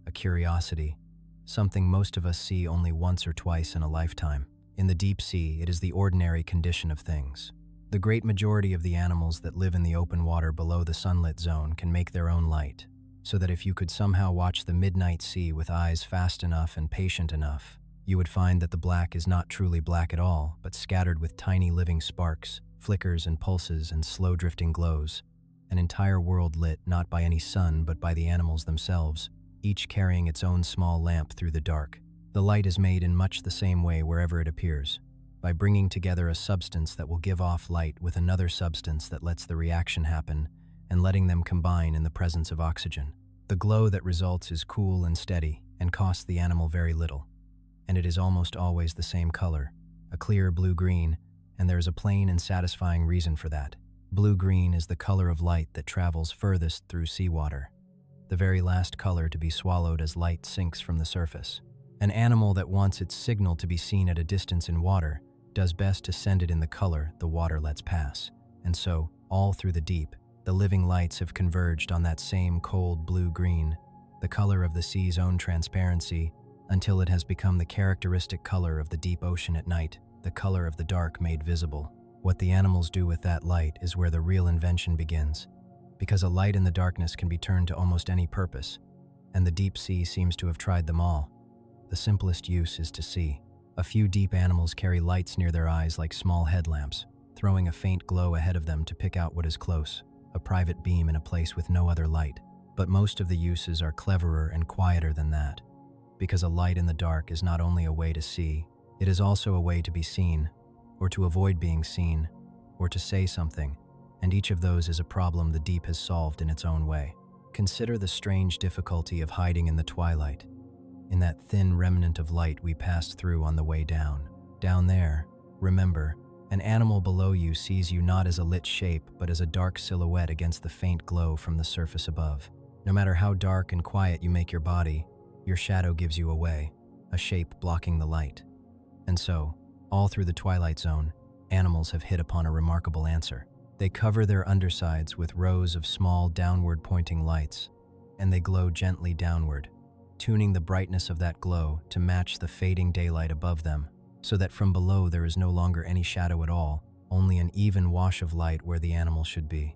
a curiosity, something most of us see only once or twice in a lifetime. In the deep sea, it is the ordinary condition of things. The great majority of the animals that live in the open water below the sunlit zone can make their own light, so that if you could somehow watch the midnight sea with eyes fast enough and patient enough, you would find that the black is not truly black at all, but scattered with tiny living sparks, flickers and pulses and slow drifting glows, an entire world lit not by any sun but by the animals themselves, each carrying its own small lamp through the dark. The light is made in much the same way wherever it appears, by bringing together a substance that will give off light with another substance that lets the reaction happen, and letting them combine in the presence of oxygen. The glow that results is cool and steady and costs the animal very little, and it is almost always the same color, a clear blue-green, and there is a plain and satisfying reason for that. Blue-green is the color of light that travels furthest through seawater. the very last color to be swallowed as light sinks from the surface. An animal that wants its signal to be seen at a distance in water does best to send it in the color the water lets pass. And so, all through the deep, the living lights have converged on that same cold blue-green, the color of the sea's own transparency, until it has become the characteristic color of the deep ocean at night, the color of the dark made visible. What the animals do with that light is where the real invention begins, because a light in the darkness can be turned to almost any purpose, and the deep sea seems to have tried them all. The simplest use is to see. A few deep animals carry lights near their eyes like small headlamps, throwing a faint glow ahead of them to pick out what is close, a private beam in a place with no other light. But most of the uses are cleverer and quieter than that, because a light in the dark is not only a way to see, it is also a way to be seen, or to avoid being seen, or to say something, and each of those is a problem the deep has solved in its own way. Consider the strange difficulty of hiding in the twilight, in that thin remnant of light we passed through on the way down. Down there, remember, an animal below you sees you not as a lit shape, but as a dark silhouette against the faint glow from the surface above. No matter how dark and quiet you make your body, your shadow gives you away, a shape blocking the light. And so, all through the Twilight Zone, animals have hit upon a remarkable answer. They cover their undersides with rows of small downward-pointing lights, and they glow gently downward, tuning the brightness of that glow to match the fading daylight above them, so that from below there is no longer any shadow at all, only an even wash of light where the animal should be.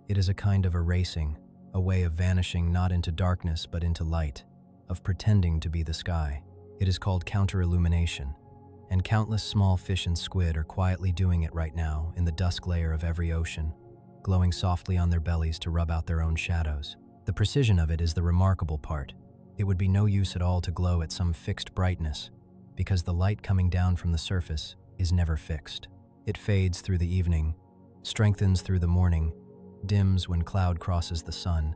It is a kind of erasing, a way of vanishing not into darkness but into light, of pretending to be the sky. It is called counter-illumination, and countless small fish and squid are quietly doing it right now in the dusk layer of every ocean, glowing softly on their bellies to rub out their own shadows. The precision of it is the remarkable part. It would be no use at all to glow at some fixed brightness, because the light coming down from the surface is never fixed. It fades through the evening, strengthens through the morning, dims when cloud crosses the sun,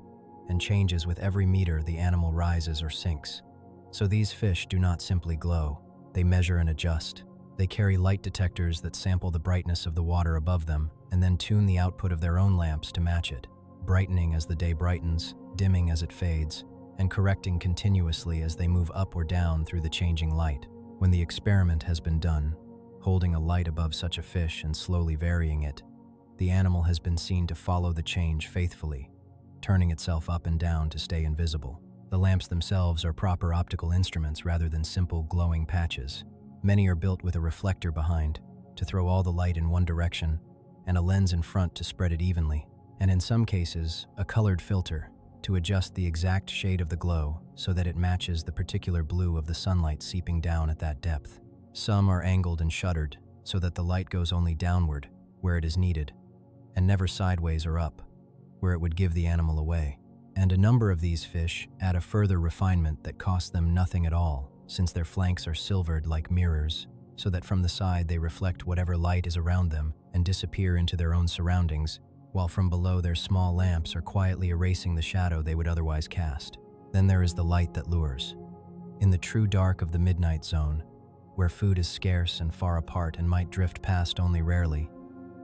and changes with every meter the animal rises or sinks. So these fish do not simply glow, they measure and adjust. They carry light detectors that sample the brightness of the water above them and then tune the output of their own lamps to match it, brightening as the day brightens, dimming as it fades, and correcting continuously as they move up or down through the changing light. When the experiment has been done, holding a light above such a fish and slowly varying it, the animal has been seen to follow the change faithfully, turning itself up and down to stay invisible. The lamps themselves are proper optical instruments rather than simple glowing patches. Many are built with a reflector behind, to throw all the light in one direction, and a lens in front to spread it evenly, and in some cases, a colored filter, to adjust the exact shade of the glow so that it matches the particular blue of the sunlight seeping down at that depth. Some are angled and shuttered so that the light goes only downward, where it is needed, and never sideways or up, where it would give the animal away. And a number of these fish add a further refinement that costs them nothing at all, since their flanks are silvered like mirrors, so that from the side they reflect whatever light is around them and disappear into their own surroundings, while from below their small lamps are quietly erasing the shadow they would otherwise cast. Then there is the light that lures. In the true dark of the midnight zone, where food is scarce and far apart and might drift past only rarely,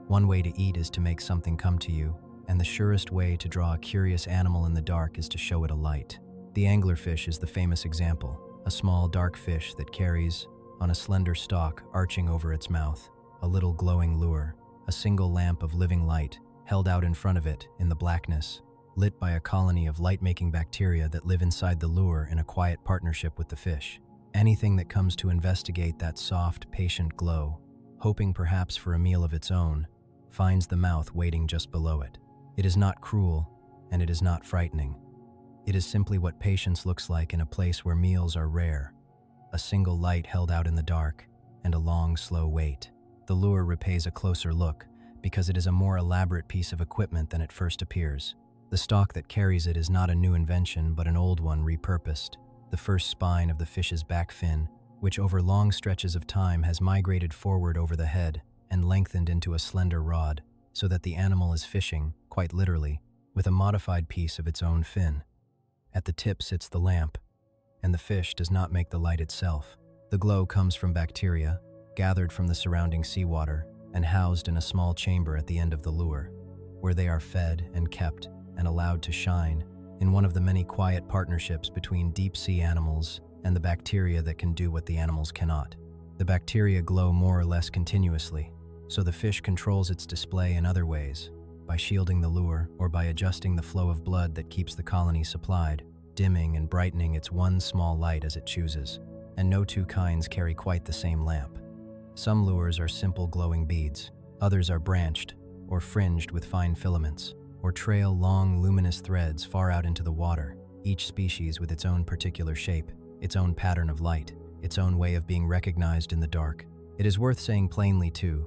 one way to eat is to make something come to you, and the surest way to draw a curious animal in the dark is to show it a light. The anglerfish is the famous example, a small dark fish that carries, on a slender stalk arching over its mouth, a little glowing lure, a single lamp of living light, held out in front of it in the blackness, lit by a colony of light-making bacteria that live inside the lure in a quiet partnership with the fish. Anything that comes to investigate that soft, patient glow, hoping perhaps for a meal of its own, finds the mouth waiting just below it. It is not cruel, and it is not frightening. It is simply what patience looks like in a place where meals are rare, a single light held out in the dark, and a long, slow wait. The lure repays a closer look, because it is a more elaborate piece of equipment than it first appears. The stalk that carries it is not a new invention, but an old one repurposed, the first spine of the fish's back fin, which over long stretches of time has migrated forward over the head and lengthened into a slender rod, so that the animal is fishing, quite literally, with a modified piece of its own fin. At the tip sits the lamp, and the fish does not make the light itself. The glow comes from bacteria, gathered from the surrounding seawater, and housed in a small chamber at the end of the lure, where they are fed and kept and allowed to shine in one of the many quiet partnerships between deep-sea animals and the bacteria that can do what the animals cannot. The bacteria glow more or less continuously, so the fish controls its display in other ways, by shielding the lure or by adjusting the flow of blood that keeps the colony supplied, dimming and brightening its one small light as it chooses. And no two kinds carry quite the same lamp. Some lures are simple glowing beads, others are branched or fringed with fine filaments, or trail long luminous threads far out into the water, each species with its own particular shape, its own pattern of light, its own way of being recognized in the dark. It is worth saying plainly, too,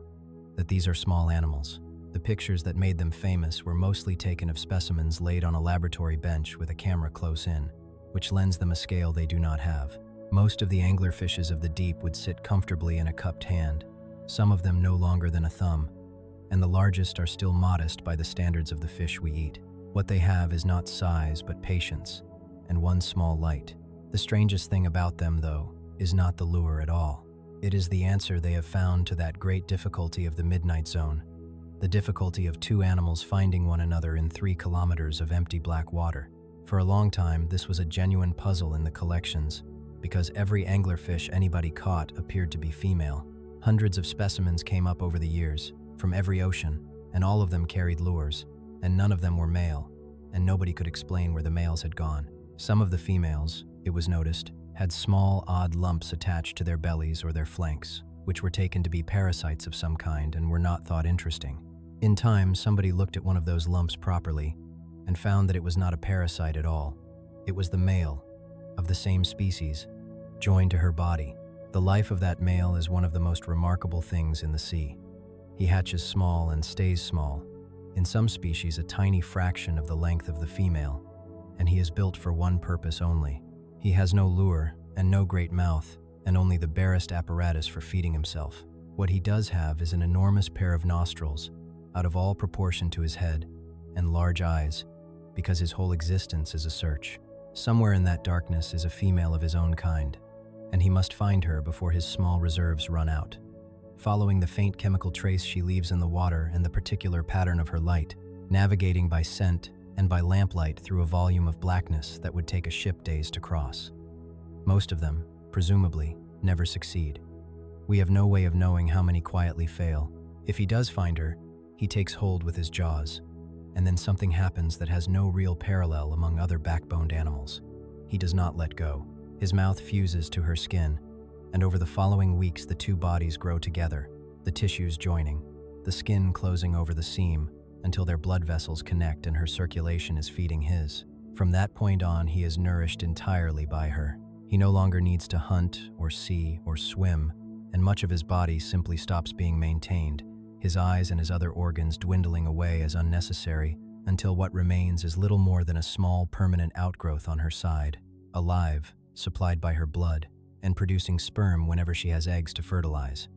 that these are small animals. The pictures that made them famous were mostly taken of specimens laid on a laboratory bench with a camera close in, which lends them a scale they do not have. Most of the anglerfishes of the deep would sit comfortably in a cupped hand, some of them no longer than a thumb, and the largest are still modest by the standards of the fish we eat. What they have is not size but patience, and one small light. The strangest thing about them, though, is not the lure at all. It is the answer they have found to that great difficulty of the midnight zone, the difficulty of two animals finding one another in 3 kilometers of empty black water. For a long time, this was a genuine puzzle in the collections, because every anglerfish anybody caught appeared to be female. Hundreds of specimens came up over the years, from every ocean, and all of them carried lures, and none of them were male, and nobody could explain where the males had gone. Some of the females, it was noticed, had small, odd lumps attached to their bellies or their flanks, which were taken to be parasites of some kind and were not thought interesting. In time, somebody looked at one of those lumps properly and found that it was not a parasite at all. It was the male, of the same species, joined to her body. The life of that male is one of the most remarkable things in the sea. He hatches small and stays small, in some species a tiny fraction of the length of the female, and he is built for one purpose only. He has no lure and no great mouth, and only the barest apparatus for feeding himself. What he does have is an enormous pair of nostrils, out of all proportion to his head, and large eyes, because his whole existence is a search. Somewhere in that darkness is a female of his own kind, and he must find her before his small reserves run out. Following the faint chemical trace she leaves in the water and the particular pattern of her light, navigating by scent and by lamplight through a volume of blackness that would take a ship days to cross. Most of them, presumably, never succeed. We have no way of knowing how many quietly fail. If he does find her, he takes hold with his jaws, and then something happens that has no real parallel among other backboned animals. He does not let go. His mouth fuses to her skin, and over the following weeks the two bodies grow together, the tissues joining, the skin closing over the seam until their blood vessels connect and her circulation is feeding his. From that point on, he is nourished entirely by her. He no longer needs to hunt or see or swim, and much of his body simply stops being maintained, his eyes and his other organs dwindling away as unnecessary until what remains is little more than a small permanent outgrowth on her side, alive, supplied by her blood, and producing sperm whenever she has eggs to fertilize.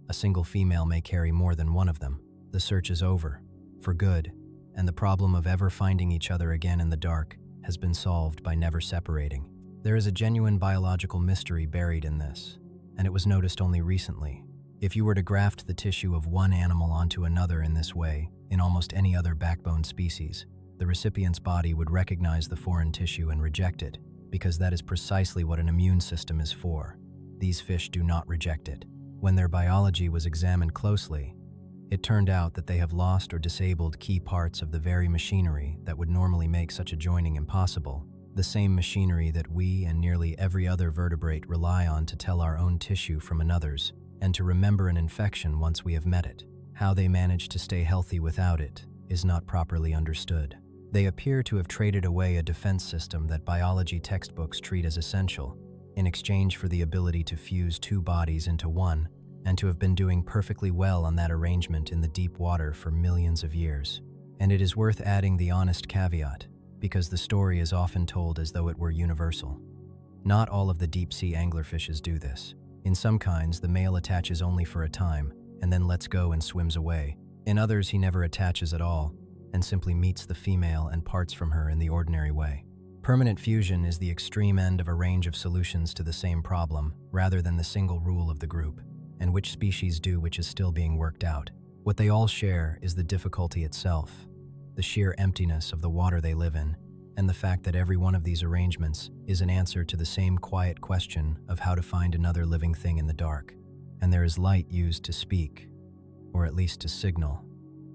A single female may carry more than one of them. The search is over, for good, and the problem of ever finding each other again in the dark has been solved by never separating. There is a genuine biological mystery buried in this, and it was noticed only recently. If you were to graft the tissue of one animal onto another in this way, in almost any other backbone species, the recipient's body would recognize the foreign tissue and reject it, because that is precisely what an immune system is for. These fish do not reject it. When their biology was examined closely, it turned out that they have lost or disabled key parts of the very machinery that would normally make such a joining impossible, the same machinery that we and nearly every other vertebrate rely on to tell our own tissue from another's, and to remember an infection once we have met it. How they manage to stay healthy without it is not properly understood. They appear to have traded away a defense system that biology textbooks treat as essential, in exchange for the ability to fuse two bodies into one, and to have been doing perfectly well on that arrangement in the deep water for millions of years. And it is worth adding the honest caveat, because the story is often told as though it were universal. Not all of the deep-sea anglerfishes do this. In some kinds, the male attaches only for a time, and then lets go and swims away. In others, he never attaches at all, and simply meets the female and parts from her in the ordinary way. Permanent fusion is the extreme end of a range of solutions to the same problem, rather than the single rule of the group, and which species do which is still being worked out. What they all share is the difficulty itself, the sheer emptiness of the water they live in, and the fact that every one of these arrangements is an answer to the same quiet question of how to find another living thing in the dark. And there is light used to speak, or at least to signal.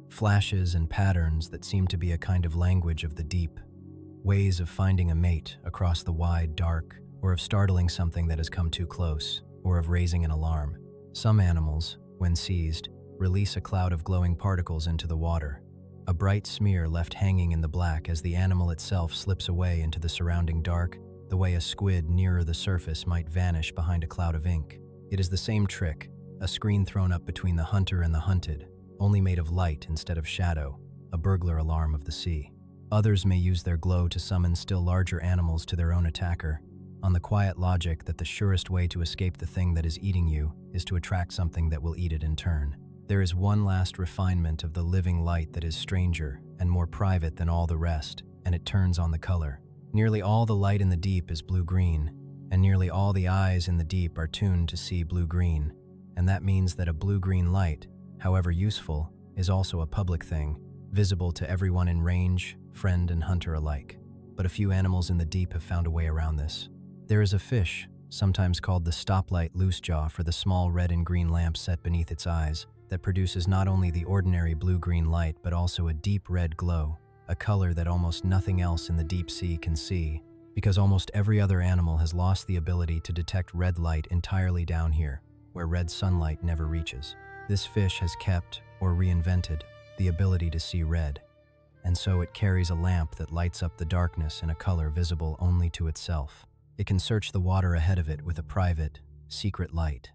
Flashes and patterns that seem to be a kind of language of the deep. Ways of finding a mate across the wide dark, or of startling something that has come too close, or of raising an alarm. Some animals, when seized, release a cloud of glowing particles into the water, a bright smear left hanging in the black as the animal itself slips away into the surrounding dark, the way a squid nearer the surface might vanish behind a cloud of ink. It is the same trick, a screen thrown up between the hunter and the hunted, only made of light instead of shadow, a burglar alarm of the sea. Others may use their glow to summon still larger animals to their own attacker, on the quiet logic that the surest way to escape the thing that is eating you is to attract something that will eat it in turn. There is one last refinement of the living light that is stranger and more private than all the rest, and it turns on the color. Nearly all the light in the deep is blue-green, and nearly all the eyes in the deep are tuned to see blue-green, and that means that a blue-green light, however useful, is also a public thing, visible to everyone in range, friend and hunter alike. But a few animals in the deep have found a way around this. There is a fish, sometimes called the stoplight loosejaw for the small red and green lamp set beneath its eyes, that produces not only the ordinary blue-green light but also a deep red glow, a color that almost nothing else in the deep sea can see, because almost every other animal has lost the ability to detect red light entirely down here, where red sunlight never reaches. This fish has kept, or reinvented, the ability to see red, and so it carries a lamp that lights up the darkness in a color visible only to itself. It can search the water ahead of it with a private, secret light,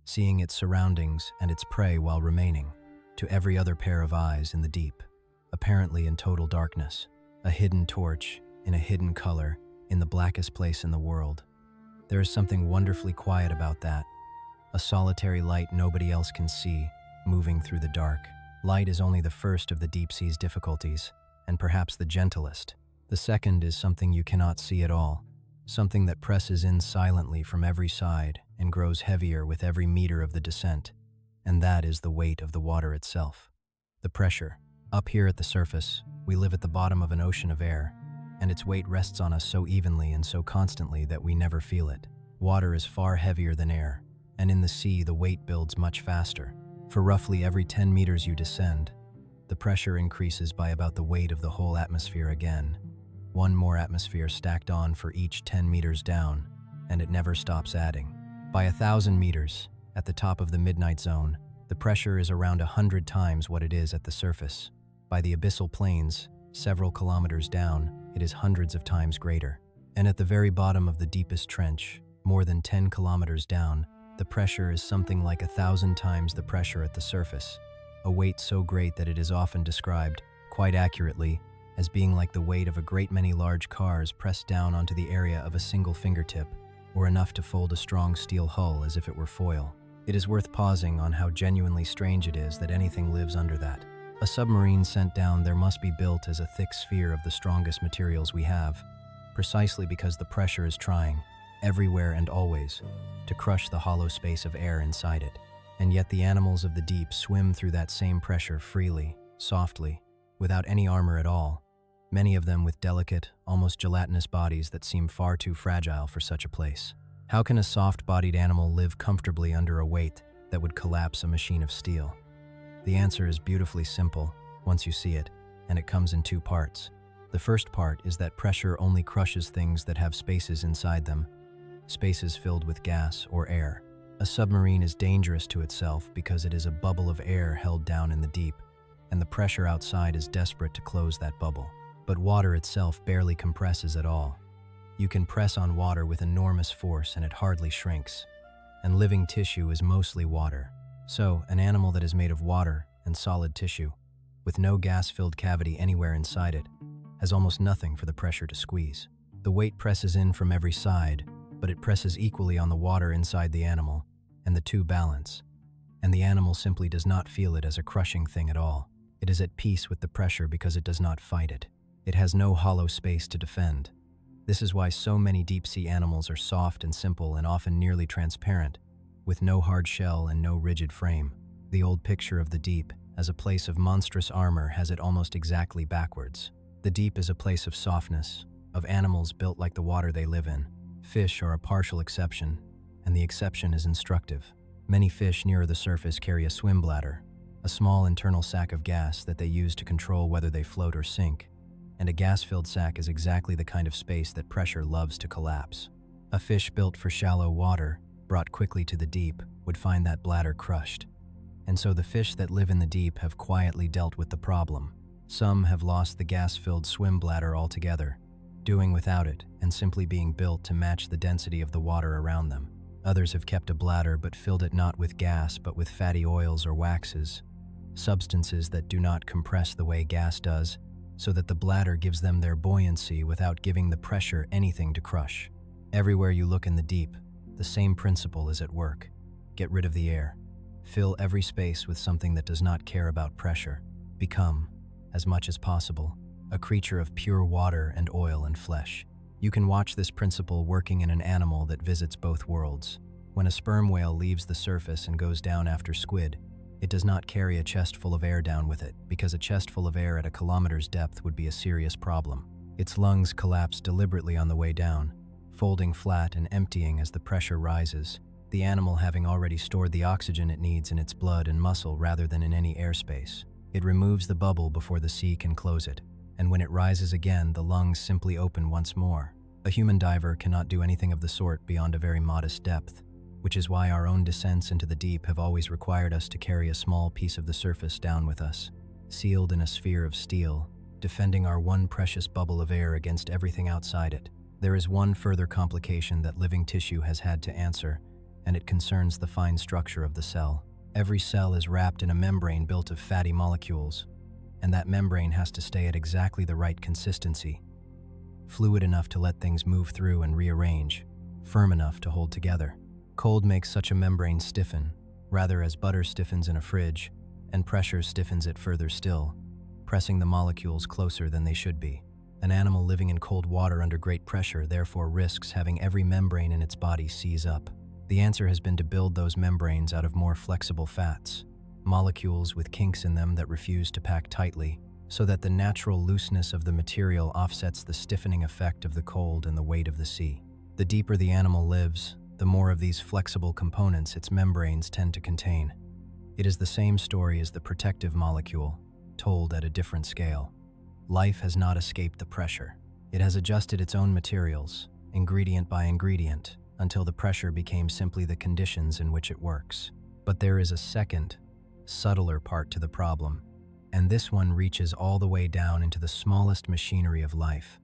seeing its surroundings and its prey while remaining, to every other pair of eyes in the deep, apparently in total darkness, a hidden torch, in a hidden color, in the blackest place in the world. There is something wonderfully quiet about that, a solitary light nobody else can see, moving through the dark. Light is only the first of the deep sea's difficulties, and perhaps the gentlest. The second is something you cannot see at all, something that presses in silently from every side and grows heavier with every meter of the descent, and that is the weight of the water itself. The pressure. Up here at the surface, we live at the bottom of an ocean of air, and its weight rests on us so evenly and so constantly that we never feel it. Water is far heavier than air, and in the sea the weight builds much faster. For roughly every 10 meters you descend, the pressure increases by about the weight of the whole atmosphere again. One more atmosphere stacked on for each 10 meters down, and it never stops adding. By 1,000 meters, at the top of the midnight zone, the pressure is around 100 times what it is at the surface. By the Abyssal Plains, several kilometers down, it is hundreds of times greater. And at the very bottom of the deepest trench, more than 10 kilometers down, the pressure is something like 1,000 times the pressure at the surface, a weight so great that it is often described, quite accurately, as being like the weight of a great many large cars pressed down onto the area of a single fingertip, or enough to fold a strong steel hull as if it were foil. It is worth pausing on how genuinely strange it is that anything lives under that. A submarine sent down there must be built as a thick sphere of the strongest materials we have, precisely because the pressure is trying, everywhere and always, to crush the hollow space of air inside it. And yet the animals of the deep swim through that same pressure freely, softly, without any armor at all, many of them with delicate, almost gelatinous bodies that seem far too fragile for such a place. How can a soft-bodied animal live comfortably under a weight that would collapse a machine of steel? The answer is beautifully simple once you see it, and it comes in two parts. The first part is that pressure only crushes things that have spaces inside them, spaces filled with gas or air. A submarine is dangerous to itself because it is a bubble of air held down in the deep, and the pressure outside is desperate to close that bubble. But water itself barely compresses at all. You can press on water with enormous force and it hardly shrinks. And living tissue is mostly water. So, an animal that is made of water and solid tissue, with no gas-filled cavity anywhere inside it, has almost nothing for the pressure to squeeze. The weight presses in from every side, but it presses equally on the water inside the animal, and the two balance. And the animal simply does not feel it as a crushing thing at all. It is at peace with the pressure because it does not fight it. It has no hollow space to defend. This is why so many deep-sea animals are soft and simple and often nearly transparent, with no hard shell and no rigid frame. The old picture of the deep as a place of monstrous armor has it almost exactly backwards. The deep is a place of softness, of animals built like the water they live in. Fish are a partial exception, and the exception is instructive. Many fish nearer the surface carry a swim bladder, a small internal sac of gas that they use to control whether they float or sink. And a gas-filled sac is exactly the kind of space that pressure loves to collapse. A fish built for shallow water, brought quickly to the deep, would find that bladder crushed. And so the fish that live in the deep have quietly dealt with the problem. Some have lost the gas-filled swim bladder altogether, doing without it and simply being built to match the density of the water around them. Others have kept a bladder but filled it not with gas but with fatty oils or waxes, substances that do not compress the way gas does, so that the bladder gives them their buoyancy without giving the pressure anything to crush. Everywhere you look in the deep, the same principle is at work. Get rid of the air. Fill every space with something that does not care about pressure. Become, as much as possible, a creature of pure water and oil and flesh. You can watch this principle working in an animal that visits both worlds. When a sperm whale leaves the surface and goes down after squid, it does not carry a chest full of air down with it, because a chest full of air at a kilometer's depth would be a serious problem. Its lungs collapse deliberately on the way down, folding flat and emptying as the pressure rises, the animal having already stored the oxygen it needs in its blood and muscle rather than in any airspace. It removes the bubble before the sea can close it, and when it rises again, the lungs simply open once more. A human diver cannot do anything of the sort beyond a very modest depth, which is why our own descents into the deep have always required us to carry a small piece of the surface down with us, sealed in a sphere of steel, defending our one precious bubble of air against everything outside it. There is one further complication that living tissue has had to answer, and it concerns the fine structure of the cell. Every cell is wrapped in a membrane built of fatty molecules, and that membrane has to stay at exactly the right consistency, fluid enough to let things move through and rearrange, firm enough to hold together. Cold makes such a membrane stiffen, rather as butter stiffens in a fridge, and pressure stiffens it further still, pressing the molecules closer than they should be. An animal living in cold water under great pressure therefore risks having every membrane in its body seize up. The answer has been to build those membranes out of more flexible fats, molecules with kinks in them that refuse to pack tightly, so that the natural looseness of the material offsets the stiffening effect of the cold and the weight of the sea. The deeper the animal lives, the more of these flexible components its membranes tend to contain. It is the same story as the protective molecule, told at a different scale. Life has not escaped the pressure. It has adjusted its own materials, ingredient by ingredient, until the pressure became simply the conditions in which it works. But there is a second, subtler part to the problem, and this one reaches all the way down into the smallest machinery of life,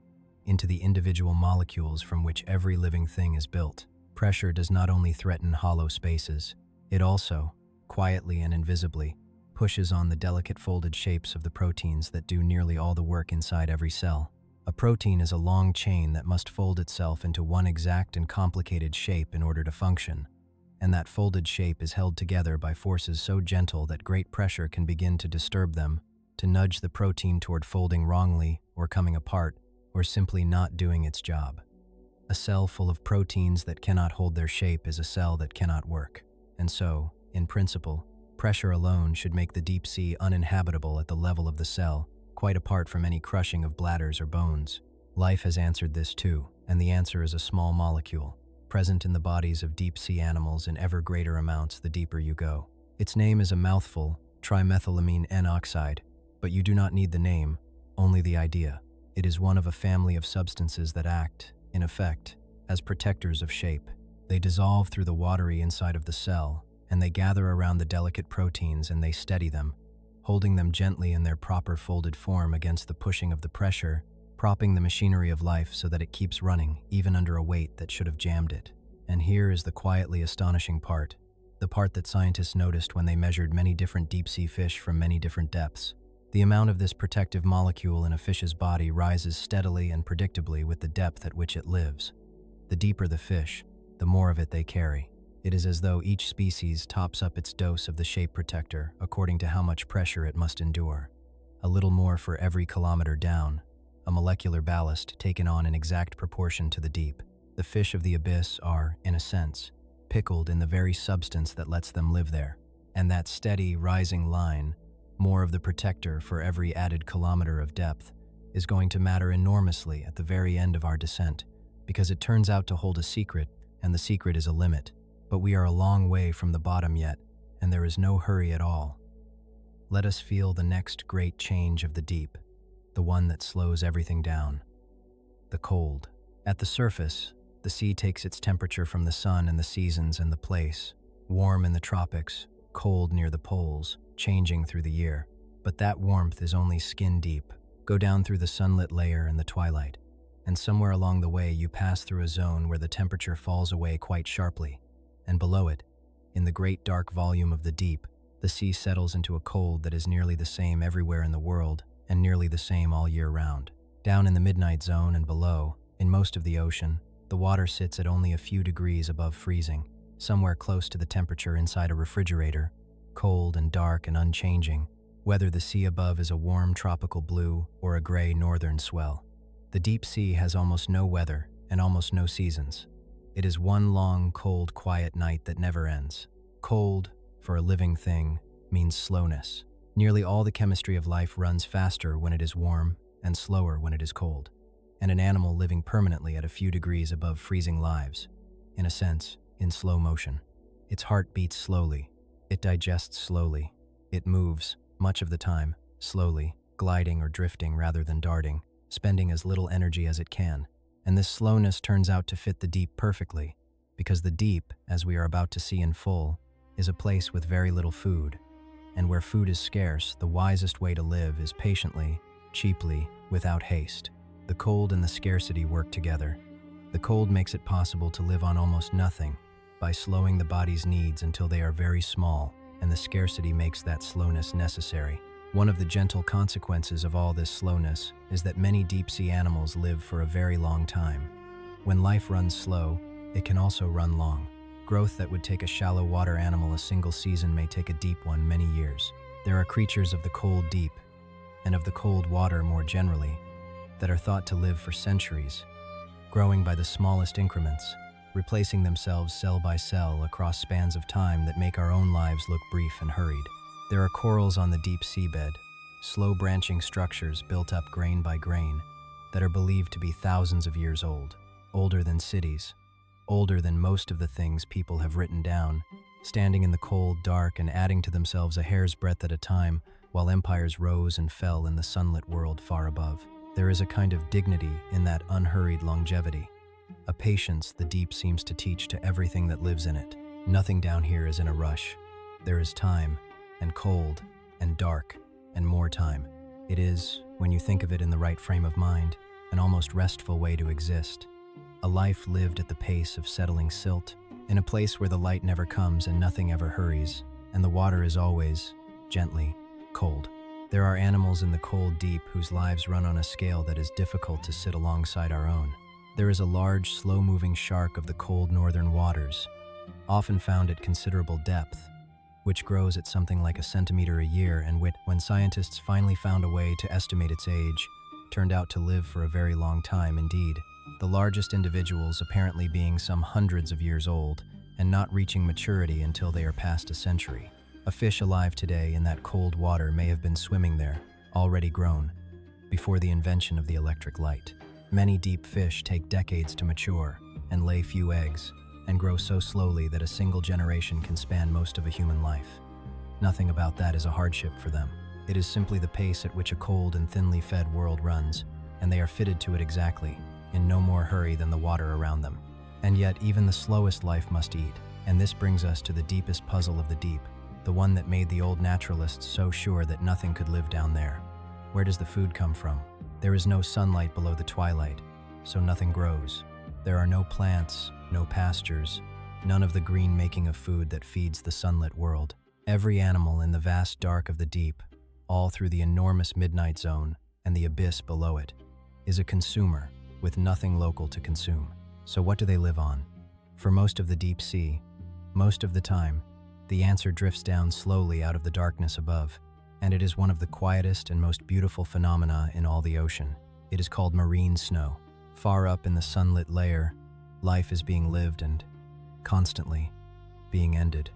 into the individual molecules from which every living thing is built. Pressure does not only threaten hollow spaces, it also, quietly and invisibly, pushes on the delicate folded shapes of the proteins that do nearly all the work inside every cell. A protein is a long chain that must fold itself into one exact and complicated shape in order to function, and that folded shape is held together by forces so gentle that great pressure can begin to disturb them, to nudge the protein toward folding wrongly or coming apart, or simply not doing its job. A cell full of proteins that cannot hold their shape is a cell that cannot work. And so, in principle, pressure alone should make the deep sea uninhabitable at the level of the cell, quite apart from any crushing of bladders or bones. Life has answered this too, and the answer is a small molecule, present in the bodies of deep-sea animals in ever greater amounts the deeper you go. Its name is a mouthful, trimethylamine N-oxide, but you do not need the name, only the idea. It is one of a family of substances that act, in effect, as protectors of shape. They dissolve through the watery inside of the cell, and they gather around the delicate proteins and they steady them, holding them gently in their proper folded form against the pushing of the pressure, propping the machinery of life so that it keeps running, even under a weight that should have jammed it. And here is the quietly astonishing part, the part that scientists noticed when they measured many different deep-sea fish from many different depths. The amount of this protective molecule in a fish's body rises steadily and predictably with the depth at which it lives. The deeper the fish, the more of it they carry. It is as though each species tops up its dose of the shape protector according to how much pressure it must endure. A little more for every kilometer down, a molecular ballast taken on in exact proportion to the deep. The fish of the abyss are, in a sense, pickled in the very substance that lets them live there, and that steady, rising line, more of the protector for every added kilometer of depth, is going to matter enormously at the very end of our descent, because it turns out to hold a secret, and the secret is a limit. But we are a long way from the bottom yet, and there is no hurry at all. Let us feel the next great change of the deep, the one that slows everything down. The cold. At the surface, the sea takes its temperature from the sun and the seasons and the place, warm in the tropics, cold near the poles, changing through the year. But that warmth is only skin deep. Go down through the sunlit layer and the twilight, and somewhere along the way you pass through a zone where the temperature falls away quite sharply, and below it, in the great dark volume of the deep, the sea settles into a cold that is nearly the same everywhere in the world and nearly the same all year round. Down in the midnight zone and below, in most of the ocean, the water sits at only a few degrees above freezing, somewhere close to the temperature inside a refrigerator, cold and dark and unchanging, whether the sea above is a warm tropical blue or a gray northern swell. The deep sea has almost no weather and almost no seasons. It is one long, cold, quiet night that never ends. Cold, for a living thing, means slowness. Nearly all the chemistry of life runs faster when it is warm and slower when it is cold. And an animal living permanently at a few degrees above freezing lives, in a sense, in slow motion. Its heart beats slowly. It digests slowly. It moves, much of the time, slowly, gliding or drifting rather than darting, spending as little energy as it can. And this slowness turns out to fit the deep perfectly, because the deep, as we are about to see in full, is a place with very little food. And where food is scarce, the wisest way to live is patiently, cheaply, without haste. The cold and the scarcity work together. The cold makes it possible to live on almost nothing, by slowing the body's needs until they are very small, and the scarcity makes that slowness necessary. One of the gentle consequences of all this slowness is that many deep-sea animals live for a very long time. When life runs slow, it can also run long. Growth that would take a shallow water animal a single season may take a deep one many years. There are creatures of the cold deep, and of the cold water more generally, that are thought to live for centuries, growing by the smallest increments, replacing themselves cell by cell across spans of time that make our own lives look brief and hurried. There are corals on the deep seabed, slow branching structures built up grain by grain, that are believed to be thousands of years old, older than cities, older than most of the things people have written down, standing in the cold dark and adding to themselves a hair's breadth at a time while empires rose and fell in the sunlit world far above. There is a kind of dignity in that unhurried longevity, a patience the deep seems to teach to everything that lives in it. Nothing down here is in a rush. There is time, and cold, and dark, and more time. It is, when you think of it in the right frame of mind, an almost restful way to exist. A life lived at the pace of settling silt, in a place where the light never comes and nothing ever hurries, and the water is always, gently, cold. There are animals in the cold deep whose lives run on a scale that is difficult to sit alongside our own. There is a large, slow-moving shark of the cold northern waters, often found at considerable depth, which grows at something like a centimeter a year and when scientists finally found a way to estimate its age, turned out to live for a very long time indeed, the largest individuals apparently being some hundreds of years old and not reaching maturity until they are past a century. A fish alive today in that cold water may have been swimming there, already grown, before the invention of the electric light. Many deep fish take decades to mature and lay few eggs, and grow so slowly that a single generation can span most of a human life. Nothing about that is a hardship for them. It is simply the pace at which a cold and thinly fed world runs, and they are fitted to it exactly, in no more hurry than the water around them. And yet even the slowest life must eat, and this brings us to the deepest puzzle of the deep, the one that made the old naturalists so sure that nothing could live down there. Where does the food come from? There is no sunlight below the twilight, so nothing grows. There are no plants, no pastures, none of the green making of food that feeds the sunlit world. Every animal in the vast dark of the deep, all through the enormous midnight zone and the abyss below it, is a consumer with nothing local to consume. So what do they live on? For most of the deep sea, most of the time, the answer drifts down slowly out of the darkness above, and it is one of the quietest and most beautiful phenomena in all the ocean. It is called marine snow. Far up in the sunlit layer, life is being lived and, constantly, being ended.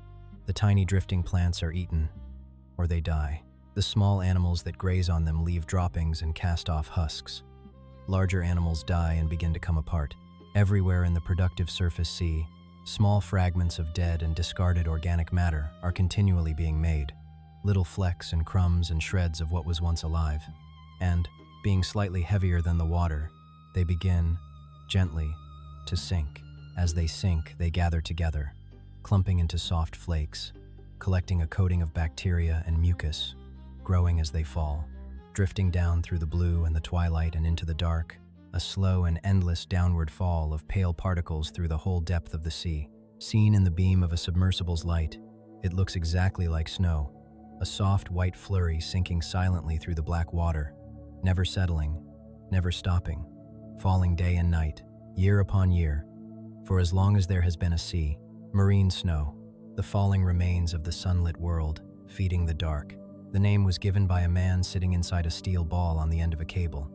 The tiny drifting plants are eaten, or they die. The The small animals that graze on them leave droppings and cast off husks. Larger animals die and begin to come apart. Everywhere in the productive surface sea, small fragments of dead and discarded organic matter are continually being made, little flecks and crumbs and shreds of what was once alive. And, being slightly heavier than the water, they begin, gently, to sink. As they sink, they gather together, clumping into soft flakes, collecting a coating of bacteria and mucus, growing as they fall, drifting down through the blue and the twilight and into the dark, a slow and endless downward fall of pale particles through the whole depth of the sea. Seen in the beam of a submersible's light, it looks exactly like snow, a soft white flurry sinking silently through the black water, never settling, never stopping, falling day and night, year upon year. For as long as there has been a sea, marine snow, the falling remains of the sunlit world, feeding the dark. The name was given by a man sitting inside a steel ball on the end of a cable.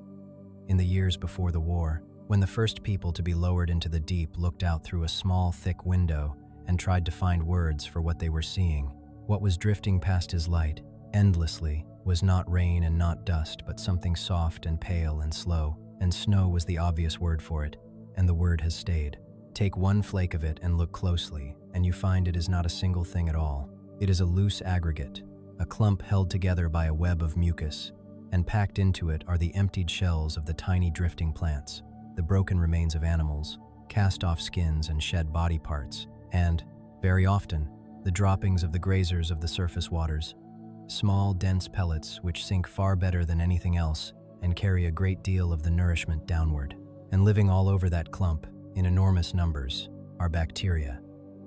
In the years before the war, when the first people to be lowered into the deep looked out through a small, thick window and tried to find words for what they were seeing, what was drifting past his light, endlessly, was not rain and not dust, but something soft and pale and slow, and snow was the obvious word for it, and the word has stayed. Take one flake of it and look closely, and you find it is not a single thing at all. It is a loose aggregate, a clump held together by a web of mucus, and packed into it are the emptied shells of the tiny drifting plants, the broken remains of animals, cast-off skins and shed body parts, and, very often, the droppings of the grazers of the surface waters, small, dense pellets which sink far better than anything else and carry a great deal of the nourishment downward. And living all over that clump, in enormous numbers, are bacteria,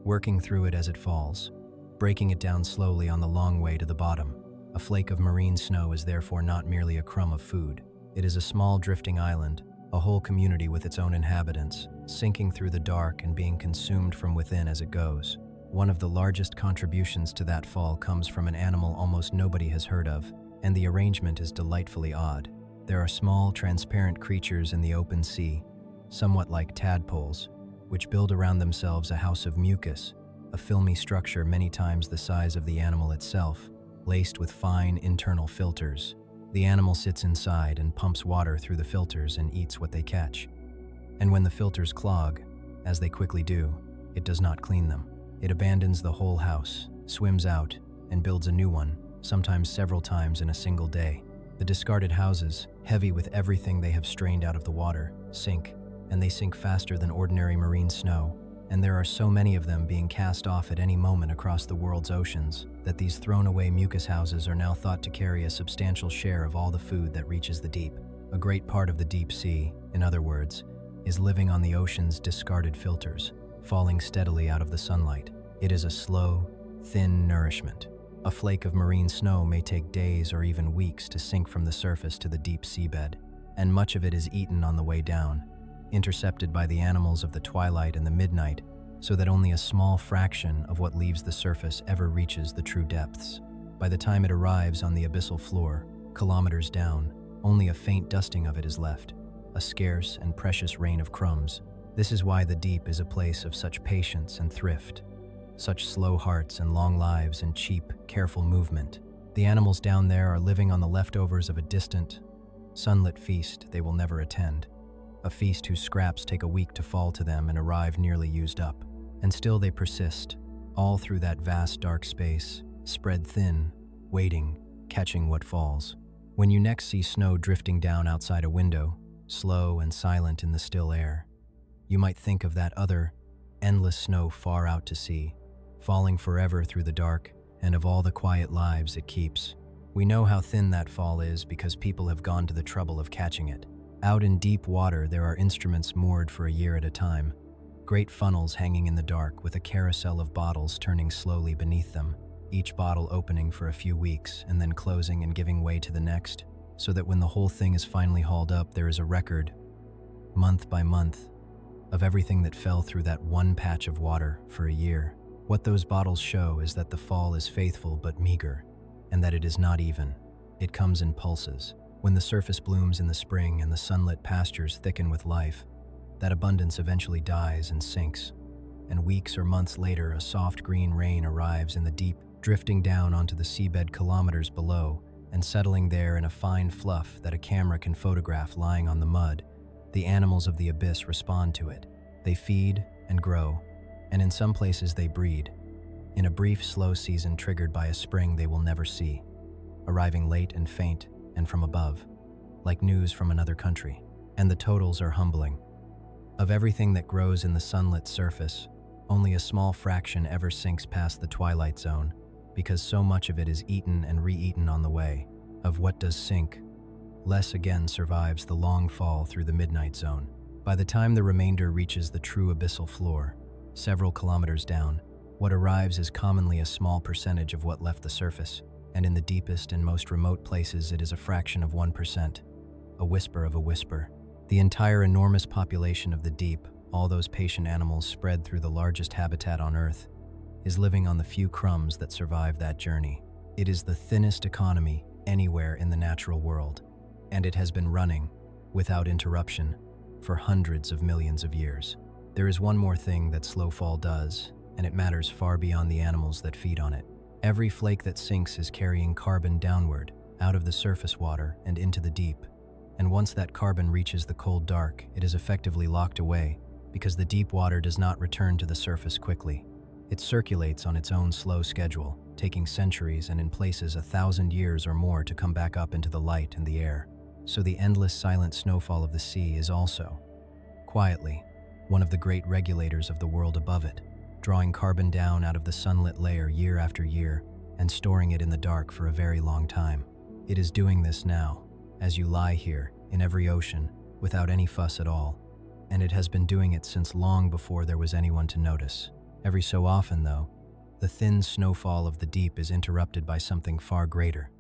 working through it as it falls, breaking it down slowly on the long way to the bottom. A flake of marine snow is therefore not merely a crumb of food. It is a small drifting island, a whole community with its own inhabitants, sinking through the dark and being consumed from within as it goes. One of the largest contributions to that fall comes from an animal almost nobody has heard of, and the arrangement is delightfully odd. There are small, transparent creatures in the open sea, somewhat like tadpoles, which build around themselves a house of mucus, a filmy structure many times the size of the animal itself, laced with fine internal filters. The animal sits inside and pumps water through the filters and eats what they catch. And when the filters clog, as they quickly do, it does not clean them. It abandons the whole house, swims out, and builds a new one, sometimes several times in a single day. The discarded houses, heavy with everything they have strained out of the water, sink, and they sink faster than ordinary marine snow, and there are so many of them being cast off at any moment across the world's oceans that these thrown-away mucus houses are now thought to carry a substantial share of all the food that reaches the deep. A great part of the deep sea, in other words, is living on the ocean's discarded filters, falling steadily out of the sunlight. It is a slow, thin nourishment. A flake of marine snow may take days or even weeks to sink from the surface to the deep seabed, and much of it is eaten on the way down, intercepted by the animals of the twilight and the midnight, so that only a small fraction of what leaves the surface ever reaches the true depths. By the time it arrives on the abyssal floor, kilometers down, only a faint dusting of it is left, a scarce and precious rain of crumbs. This is why the deep is a place of such patience and thrift, such slow hearts and long lives and cheap, careful movement. The animals down there are living on the leftovers of a distant, sunlit feast they will never attend, a feast whose scraps take a week to fall to them and arrive nearly used up. And still they persist, all through that vast dark space, spread thin, waiting, catching what falls. When you next see snow drifting down outside a window, slow and silent in the still air, you might think of that other, endless snow far out to sea, falling forever through the dark, and of all the quiet lives it keeps. We know how thin that fall is because people have gone to the trouble of catching it. Out in deep water there are instruments moored for a year at a time, great funnels hanging in the dark with a carousel of bottles turning slowly beneath them, each bottle opening for a few weeks and then closing and giving way to the next, so that when the whole thing is finally hauled up there is a record, month by month, of everything that fell through that one patch of water for a year. What those bottles show is that the fall is faithful but meager, and that it is not even. It comes in pulses. When the surface blooms in the spring and the sunlit pastures thicken with life, that abundance eventually dies and sinks, and weeks or months later a soft green rain arrives in the deep, drifting down onto the seabed kilometers below, and settling there in a fine fluff that a camera can photograph lying on the mud, the animals of the abyss respond to it. They feed and grow, and in some places they breed, in a brief, slow season triggered by a spring they will never see, arriving late and faint and from above, like news from another country. And the totals are humbling. Of everything that grows in the sunlit surface, only a small fraction ever sinks past the Twilight Zone, because so much of it is eaten and re-eaten on the way. Of what does sink, less again survives the long fall through the midnight zone. By the time the remainder reaches the true abyssal floor, several kilometers down, what arrives is commonly a small percentage of what left the surface, and in the deepest and most remote places it is a fraction of 1%, a whisper of a whisper. The entire enormous population of the deep, all those patient animals spread through the largest habitat on Earth, is living on the few crumbs that survive that journey. It is the thinnest economy anywhere in the natural world, and it has been running, without interruption, for hundreds of millions of years. There is one more thing that slow fall does, and it matters far beyond the animals that feed on it. Every flake that sinks is carrying carbon downward, out of the surface water and into the deep. And once that carbon reaches the cold dark, it is effectively locked away, because the deep water does not return to the surface quickly. It circulates on its own slow schedule, taking centuries and in places 1,000 years or more to come back up into the light and the air. So the endless silent snowfall of the sea is also, quietly, one of the great regulators of the world above it, drawing carbon down out of the sunlit layer year after year and storing it in the dark for a very long time. It is doing this now, as you lie here, in every ocean, without any fuss at all, and it has been doing it since long before there was anyone to notice. Every so often, though, the thin snowfall of the deep is interrupted by something far greater,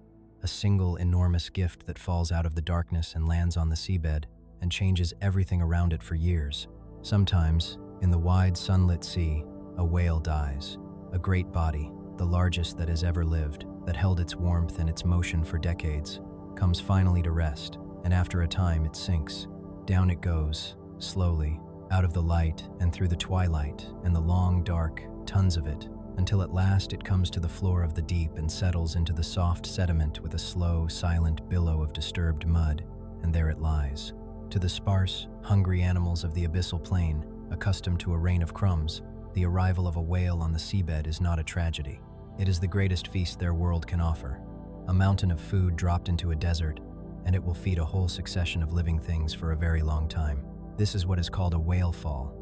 a single enormous gift that falls out of the darkness and lands on the seabed and changes everything around it for years. Sometimes, in the wide sunlit sea, a whale dies, a great body, the largest that has ever lived, that held its warmth and its motion for decades, comes finally to rest, and after a time it sinks. Down it goes, slowly, out of the light and through the twilight and the long, dark, tons of it, until at last it comes to the floor of the deep and settles into the soft sediment with a slow, silent billow of disturbed mud, and there it lies. To the sparse, hungry animals of the Abyssal Plain, accustomed to a rain of crumbs, the arrival of a whale on the seabed is not a tragedy. It is the greatest feast their world can offer. A mountain of food dropped into a desert, and it will feed a whole succession of living things for a very long time. This is what is called a whale fall,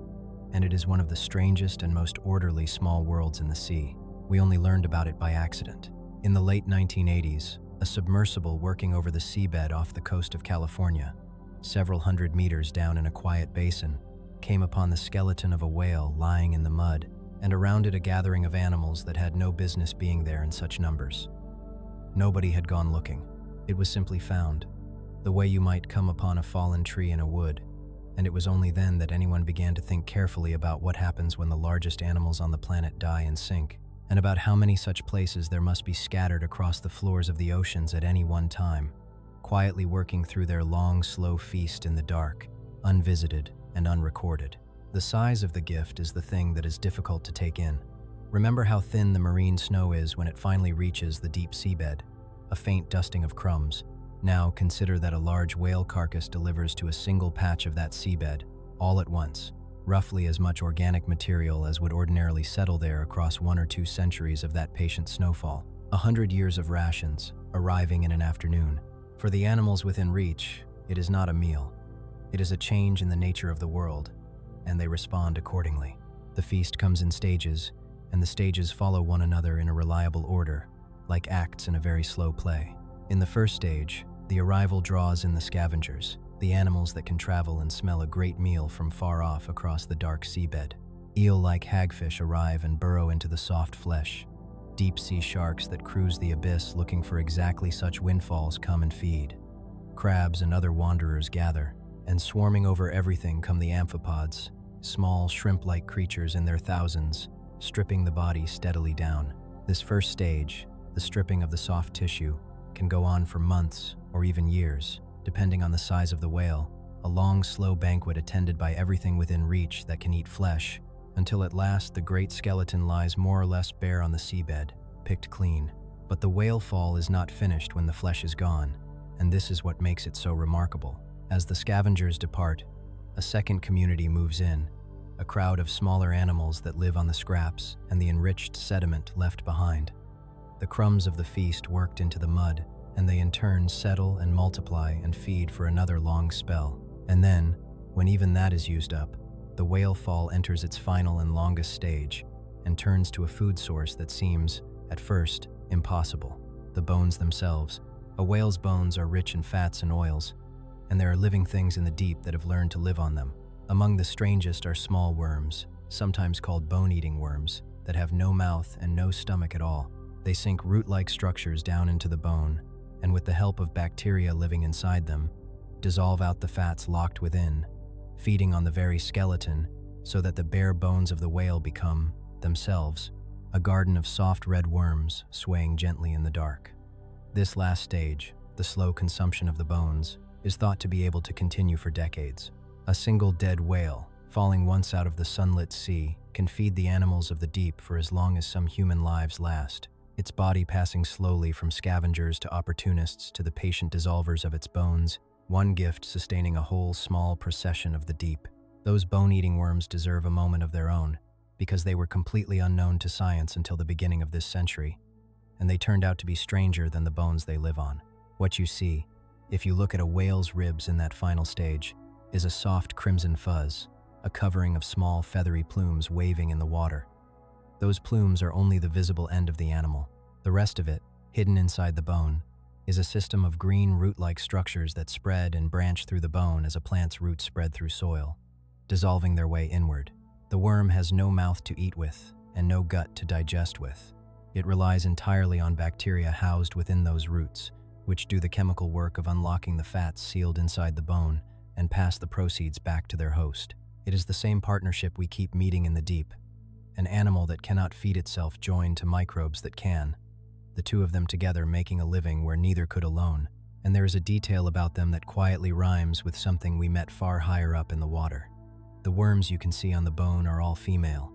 and it is one of the strangest and most orderly small worlds in the sea. We only learned about it by accident. In the late 1980s, a submersible working over the seabed off the coast of California, several hundred meters down in a quiet basin, came upon the skeleton of a whale lying in the mud, and around it a gathering of animals that had no business being there in such numbers. Nobody had gone looking. It was simply found, the way you might come upon a fallen tree in a wood, and it was only then that anyone began to think carefully about what happens when the largest animals on the planet die and sink, and about how many such places there must be scattered across the floors of the oceans at any one time, quietly working through their long, slow feast in the dark, unvisited and unrecorded. The size of the gift is the thing that is difficult to take in. Remember how thin the marine snow is when it finally reaches the deep seabed, a faint dusting of crumbs. Now consider that a large whale carcass delivers to a single patch of that seabed, all at once, roughly as much organic material as would ordinarily settle there across 1 or 2 centuries of that patient snowfall. 100 years of rations, arriving in an afternoon. For the animals within reach, it is not a meal. It is a change in the nature of the world, and they respond accordingly. The feast comes in stages, and the stages follow one another in a reliable order, like acts in a very slow play. In the first stage, the arrival draws in the scavengers, the animals that can travel and smell a great meal from far off across the dark seabed. Eel-like hagfish arrive and burrow into the soft flesh. Deep-sea sharks that cruise the abyss looking for exactly such windfalls come and feed. Crabs and other wanderers gather, and swarming over everything come the amphipods, small shrimp-like creatures in their thousands, stripping the body steadily down. This first stage, the stripping of the soft tissue, can go on for months or even years, depending on the size of the whale, a long, slow banquet attended by everything within reach that can eat flesh, until at last the great skeleton lies more or less bare on the seabed, picked clean, But the whale fall is not finished when the flesh is gone, and this is what makes it so remarkable. As the scavengers depart, a second community moves in, a crowd of smaller animals that live on the scraps and the enriched sediment left behind. The crumbs of the feast worked into the mud, and they in turn settle and multiply and feed for another long spell. And then, when even that is used up, the whale fall enters its final and longest stage and turns to a food source that seems, at first, impossible. The bones themselves. A whale's bones are rich in fats and oils, and there are living things in the deep that have learned to live on them. Among the strangest are small worms, sometimes called bone-eating worms, that have no mouth and no stomach at all. They sink root-like structures down into the bone, and with the help of bacteria living inside them, dissolve out the fats locked within, feeding on the very skeleton so that the bare bones of the whale become, themselves, a garden of soft red worms swaying gently in the dark. This last stage, the slow consumption of the bones, is thought to be able to continue for decades. A single dead whale, falling once out of the sunlit sea, can feed the animals of the deep for as long as some human lives last, its body passing slowly from scavengers to opportunists to the patient dissolvers of its bones, one gift sustaining a whole small procession of the deep. Those bone-eating worms deserve a moment of their own, because they were completely unknown to science until the beginning of this century, and they turned out to be stranger than the bones they live on. What you see, if you look at a whale's ribs in that final stage, is a soft crimson fuzz, a covering of small feathery plumes waving in the water. Those plumes are only the visible end of the animal. The rest of it, hidden inside the bone, is a system of green root-like structures that spread and branch through the bone as a plant's roots spread through soil, dissolving their way inward. The worm has no mouth to eat with and no gut to digest with. It relies entirely on bacteria housed within those roots, which do the chemical work of unlocking the fats sealed inside the bone and pass the proceeds back to their host. It is the same partnership we keep meeting in the deep. An animal that cannot feed itself joined to microbes that can, the two of them together making a living where neither could alone. And there is a detail about them that quietly rhymes with something we met far higher up in the water. The worms you can see on the bone are all female.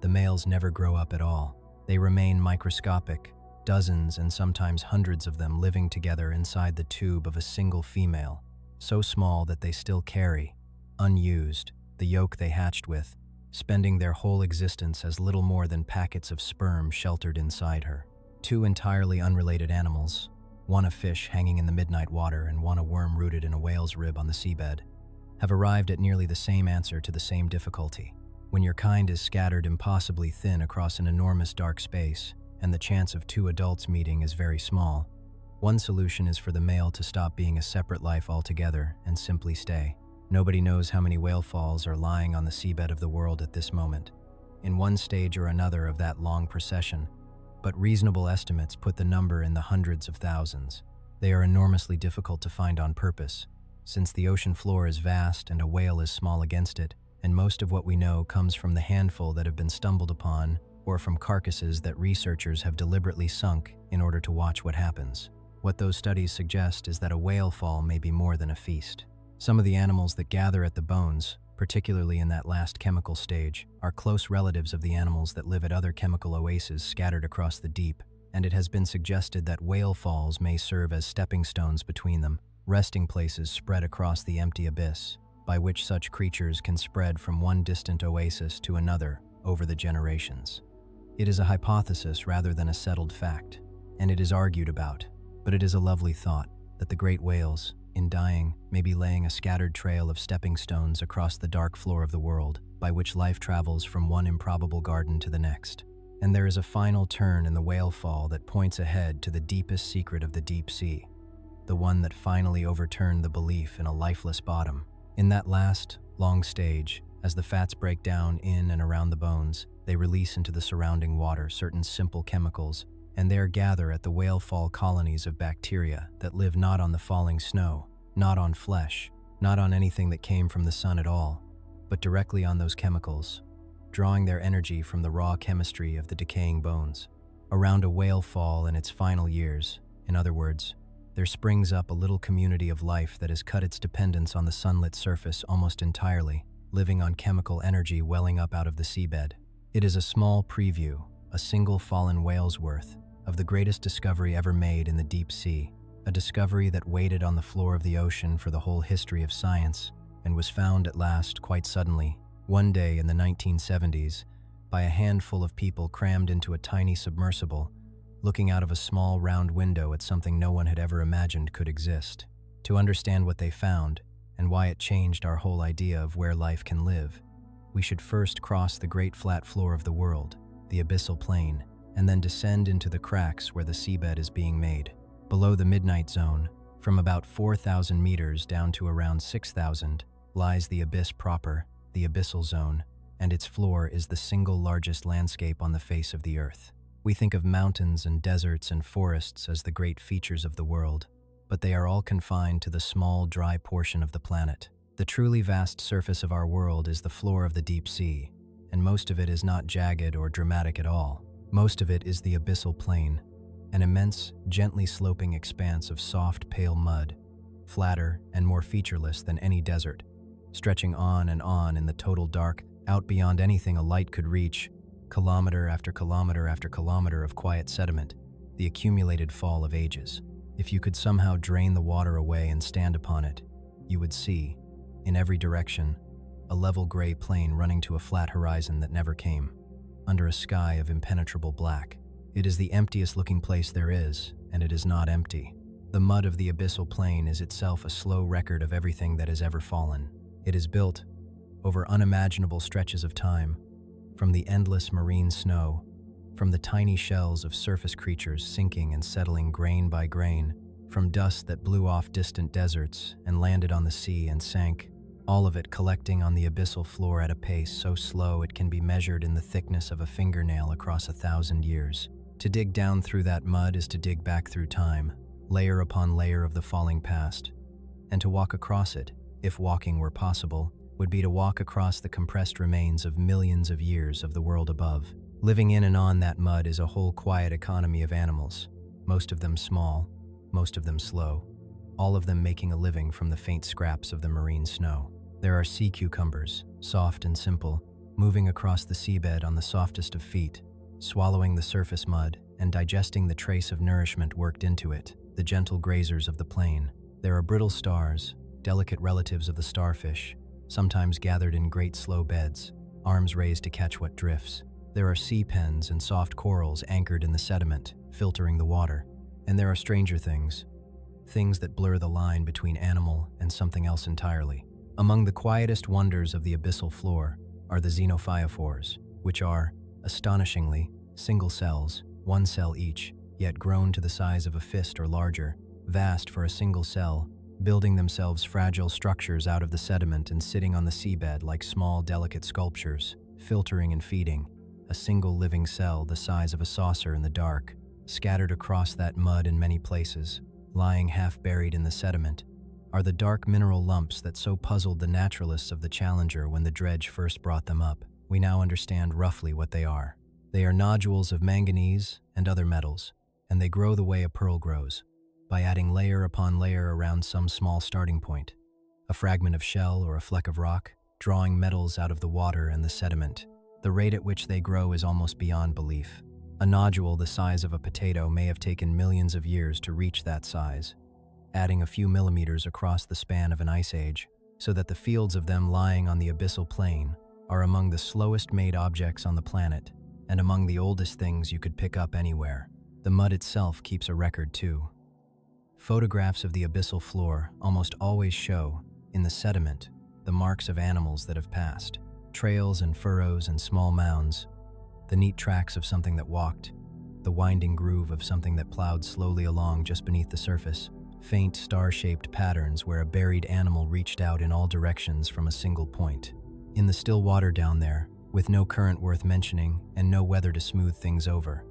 The males never grow up at all. They remain microscopic, dozens and sometimes hundreds of them living together inside the tube of a single female, so small that they still carry, unused, the yolk they hatched with, spending their whole existence as little more than packets of sperm sheltered inside her. Two entirely unrelated animals, one a fish hanging in the midnight water and one a worm rooted in a whale's rib on the seabed, have arrived at nearly the same answer to the same difficulty. When your kind is scattered impossibly thin across an enormous dark space, and the chance of two adults meeting is very small, one solution is for the male to stop being a separate life altogether and simply stay. Nobody knows how many whale falls are lying on the seabed of the world at this moment, in one stage or another of that long procession, but reasonable estimates put the number in the hundreds of thousands. They are enormously difficult to find on purpose, since the ocean floor is vast and a whale is small against it, and most of what we know comes from the handful that have been stumbled upon or from carcasses that researchers have deliberately sunk in order to watch what happens. What those studies suggest is that a whale fall may be more than a feast. Some of the animals that gather at the bones, particularly in that last chemical stage, are close relatives of the animals that live at other chemical oases scattered across the deep, and it has been suggested that whale falls may serve as stepping stones between them, resting places spread across the empty abyss, by which such creatures can spread from one distant oasis to another over the generations. It is a hypothesis rather than a settled fact, and it is argued about, but it is a lovely thought that the great whales, in dying, may be laying a scattered trail of stepping stones across the dark floor of the world, by which life travels from one improbable garden to the next. And there is a final turn in the whale fall that points ahead to the deepest secret of the deep sea, the one that finally overturned the belief in a lifeless bottom. In that last, long stage, as the fats break down in and around the bones, they release into the surrounding water certain simple chemicals, and there gather at the whale fall colonies of bacteria that live not on the falling snow, not on flesh, not on anything that came from the sun at all, but directly on those chemicals, drawing their energy from the raw chemistry of the decaying bones. Around a whale fall in its final years, in other words, there springs up a little community of life that has cut its dependence on the sunlit surface almost entirely, living on chemical energy welling up out of the seabed. It is a small preview, a single fallen whale's worth, of the greatest discovery ever made in the deep sea, a discovery that waited on the floor of the ocean for the whole history of science and was found at last quite suddenly, one day in the 1970s, by a handful of people crammed into a tiny submersible, looking out of a small round window at something no one had ever imagined could exist. To understand what they found and why it changed our whole idea of where life can live, we should first cross the great flat floor of the world, the Abyssal Plain, and then descend into the cracks where the seabed is being made. Below the midnight zone, from about 4,000 meters down to around 6,000, lies the abyss proper, the Abyssal Zone, and its floor is the single largest landscape on the face of the earth. We think of mountains and deserts and forests as the great features of the world, but they are all confined to the small, dry portion of the planet. The truly vast surface of our world is the floor of the deep sea, and most of it is not jagged or dramatic at all. Most of it is the Abyssal Plain, an immense, gently sloping expanse of soft, pale mud, flatter and more featureless than any desert, stretching on and on in the total dark, out beyond anything a light could reach, kilometer after kilometer after kilometer of quiet sediment, the accumulated fall of ages. If you could somehow drain the water away and stand upon it, you would see, in every direction, a level gray plain running to a flat horizon that never came, under a sky of impenetrable black. It is the emptiest looking place there is, and it is not empty. The mud of the Abyssal Plain is itself a slow record of everything that has ever fallen. It is built over unimaginable stretches of time, from the endless marine snow, from the tiny shells of surface creatures sinking and settling grain by grain, from dust that blew off distant deserts and landed on the sea and sank, all of it collecting on the abyssal floor at a pace so slow it can be measured in the thickness of a fingernail across 1,000 years. To dig down through that mud is to dig back through time, layer upon layer of the falling past, and to walk across it, if walking were possible, would be to walk across the compressed remains of millions of years of the world above. Living in and on that mud is a whole quiet economy of animals, most of them small, most of them slow, all of them making a living from the faint scraps of the marine snow. There are sea cucumbers, soft and simple, moving across the seabed on the softest of feet, swallowing the surface mud and digesting the trace of nourishment worked into it, the gentle grazers of the plain. There are brittle stars, delicate relatives of the starfish, sometimes gathered in great slow beds, arms raised to catch what drifts. There are sea pens and soft corals anchored in the sediment, filtering the water. And there are stranger things, things that blur the line between animal and something else entirely. Among the quietest wonders of the abyssal floor are the xenophyophores, which are, astonishingly, single cells, one cell each, yet grown to the size of a fist or larger, vast for a single cell, building themselves fragile structures out of the sediment and sitting on the seabed like small, delicate sculptures, filtering and feeding, a single living cell the size of a saucer in the dark, scattered across that mud in many places, lying half buried in the sediment, are the dark mineral lumps that so puzzled the naturalists of the Challenger when the Dredge first brought them up. We now understand roughly what they are. They are nodules of manganese and other metals, and they grow the way a pearl grows, by adding layer upon layer around some small starting point, a fragment of shell or a fleck of rock, drawing metals out of the water and the sediment. The rate at which they grow is almost beyond belief. A nodule the size of a potato may have taken millions of years to reach that size, adding a few millimeters across the span of an ice age, so that the fields of them lying on the abyssal plain are among the slowest made objects on the planet and among the oldest things you could pick up anywhere. The mud itself keeps a record too. Photographs of the abyssal floor almost always show, in the sediment, the marks of animals that have passed, trails and furrows and small mounds, the neat tracks of something that walked, the winding groove of something that plowed slowly along just beneath the surface, faint star-shaped patterns where a buried animal reached out in all directions from a single point. In the still water down there, with no current worth mentioning and no weather to smooth things over,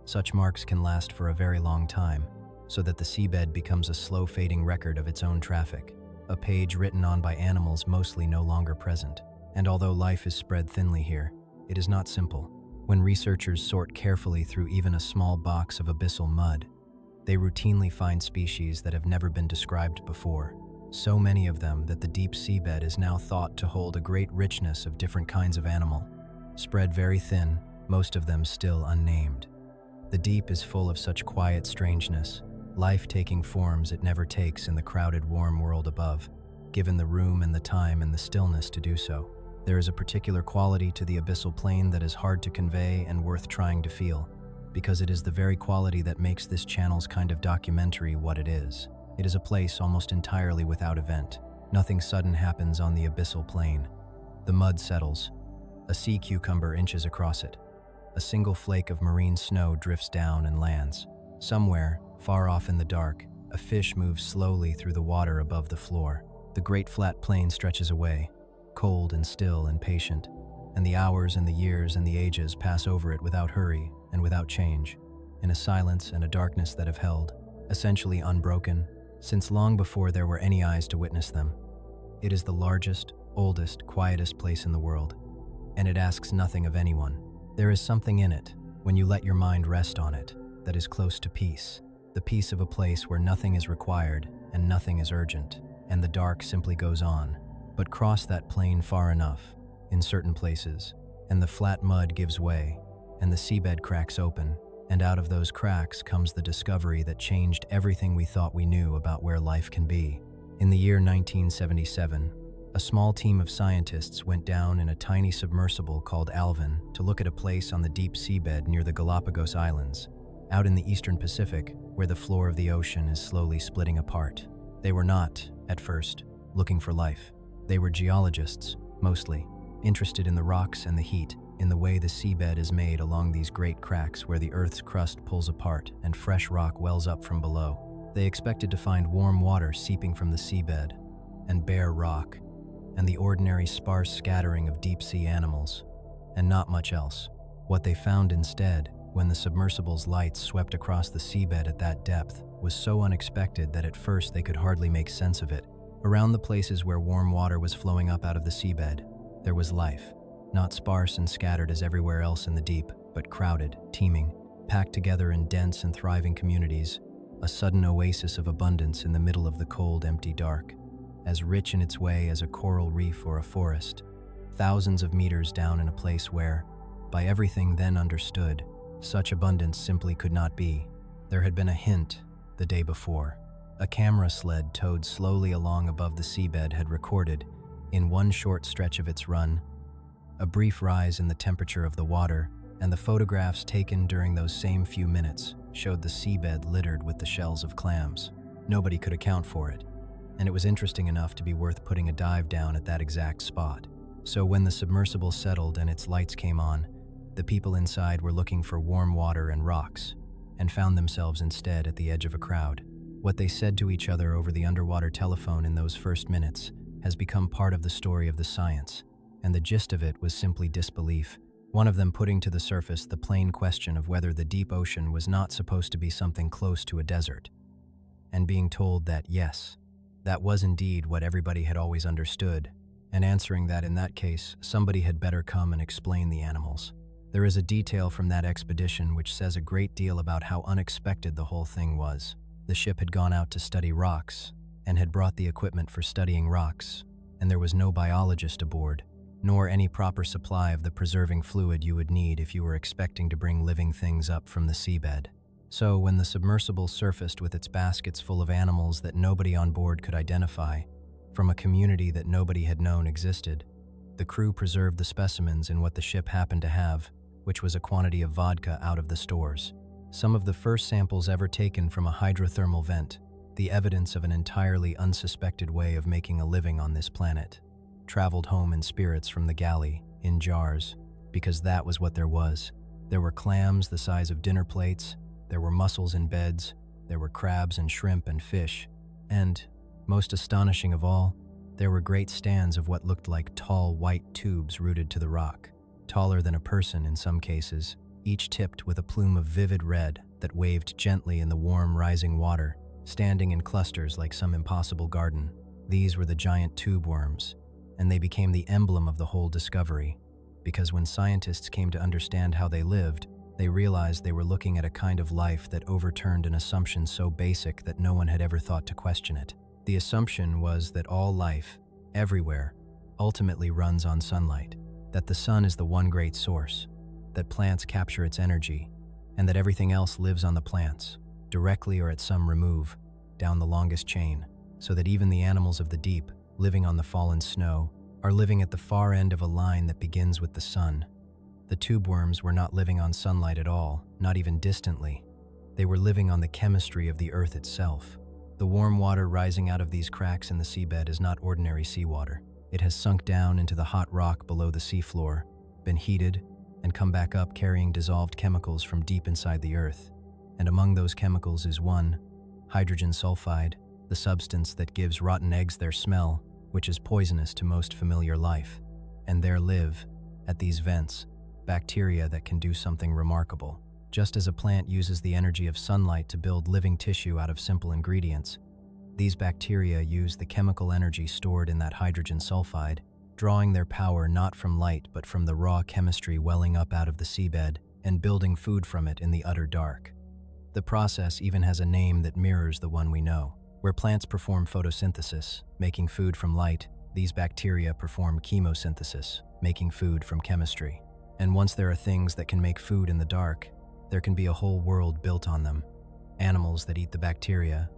such marks can last for a very long time, so that the seabed becomes a slow-fading record of its own traffic, a page written on by animals mostly no longer present. And although life is spread thinly here, it is not simple. When researchers sort carefully through even a small box of abyssal mud, they routinely find species that have never been described before, so many of them that the deep seabed is now thought to hold a great richness of different kinds of animal, spread very thin, most of them still unnamed. The deep is full of such quiet strangeness, life taking forms it never takes in the crowded, warm world above, given the room and the time and the stillness to do so. There is a particular quality to the Abyssal Plain that is hard to convey and worth trying to feel, because it is the very quality that makes this channel's kind of documentary what it is. It is a place almost entirely without event. Nothing sudden happens on the Abyssal Plain. The mud settles. A sea cucumber inches across it. A single flake of marine snow drifts down and lands. Somewhere, far off in the dark, a fish moves slowly through the water above the floor. The great flat plain stretches away, cold and still and patient, and the hours and the years and the ages pass over it without hurry and without change, in a silence and a darkness that have held, essentially unbroken, since long before there were any eyes to witness them. It is the largest, oldest, quietest place in the world, and it asks nothing of anyone. There is something in it, when you let your mind rest on it, that is close to peace, the peace of a place where nothing is required and nothing is urgent, and the dark simply goes on. But cross that plain far enough, in certain places, and the flat mud gives way, and the seabed cracks open, and out of those cracks comes the discovery that changed everything we thought we knew about where life can be. In the year 1977, a small team of scientists went down in a tiny submersible called Alvin to look at a place on the deep seabed near the Galapagos Islands, out in the eastern Pacific, where the floor of the ocean is slowly splitting apart. They were not, at first, looking for life. They were geologists, mostly, interested in the rocks and the heat, in the way the seabed is made along these great cracks where the Earth's crust pulls apart and fresh rock wells up from below. They expected to find warm water seeping from the seabed, and bare rock, and the ordinary sparse scattering of deep-sea animals, and not much else. What they found instead, when the submersible's lights swept across the seabed at that depth, was so unexpected that at first they could hardly make sense of it. Around the places where warm water was flowing up out of the seabed, there was life, not sparse and scattered as everywhere else in the deep, but crowded, teeming, packed together in dense and thriving communities, a sudden oasis of abundance in the middle of the cold, empty dark, as rich in its way as a coral reef or a forest, thousands of meters down in a place where, by everything then understood, such abundance simply could not be. There had been a hint the day before. A camera sled towed slowly along above the seabed had recorded, in one short stretch of its run, a brief rise in the temperature of the water, and the photographs taken during those same few minutes showed the seabed littered with the shells of clams. Nobody could account for it, and it was interesting enough to be worth putting a dive down at that exact spot. So when the submersible settled and its lights came on, the people inside were looking for warm water and rocks, and found themselves instead at the edge of a crowd. What they said to each other over the underwater telephone in those first minutes has become part of the story of the science, and the gist of it was simply disbelief, one of them putting to the surface the plain question of whether the deep ocean was not supposed to be something close to a desert, and being told that yes, that was indeed what everybody had always understood, and answering that in that case, somebody had better come and explain the animals. There is a detail from that expedition which says a great deal about how unexpected the whole thing was. The ship had gone out to study rocks, and had brought the equipment for studying rocks, and there was no biologist aboard, nor any proper supply of the preserving fluid you would need if you were expecting to bring living things up from the seabed. So when the submersible surfaced with its baskets full of animals that nobody on board could identify, from a community that nobody had known existed, the crew preserved the specimens in what the ship happened to have, which was a quantity of vodka out of the stores. Some of the first samples ever taken from a hydrothermal vent, the evidence of an entirely unsuspected way of making a living on this planet, traveled home in spirits from the galley, in jars, because that was what there was. There were clams the size of dinner plates, there were mussels in beds, there were crabs and shrimp and fish, and, most astonishing of all, there were great stands of what looked like tall white tubes rooted to the rock, taller than a person in some cases, each tipped with a plume of vivid red that waved gently in the warm rising water, standing in clusters like some impossible garden. These were the giant tube worms, and they became the emblem of the whole discovery, because when scientists came to understand how they lived, they realized they were looking at a kind of life that overturned an assumption so basic that no one had ever thought to question it. The assumption was that all life, everywhere, ultimately runs on sunlight, that the sun is the one great source, that plants capture its energy, and that everything else lives on the plants, directly or at some remove, down the longest chain, so that even the animals of the deep, living on the fallen snow, are living at the far end of a line that begins with the sun. The tube worms were not living on sunlight at all, not even distantly. They were living on the chemistry of the earth itself. The warm water rising out of these cracks in the seabed is not ordinary seawater. It has sunk down into the hot rock below the seafloor, been heated, and come back up carrying dissolved chemicals from deep inside the earth. And among those chemicals is one, hydrogen sulfide, the substance that gives rotten eggs their smell, which is poisonous to most familiar life. And there live, at these vents, bacteria that can do something remarkable. Just as a plant uses the energy of sunlight to build living tissue out of simple ingredients, these bacteria use the chemical energy stored in that hydrogen sulfide, drawing their power not from light but from the raw chemistry welling up out of the seabed and building food from it in the utter dark. The process even has a name that mirrors the one we know. Where plants perform photosynthesis, making food from light, these bacteria perform chemosynthesis, making food from chemistry. And once there are things that can make food in the dark, there can be a whole world built on them. Animals that eat the bacteria,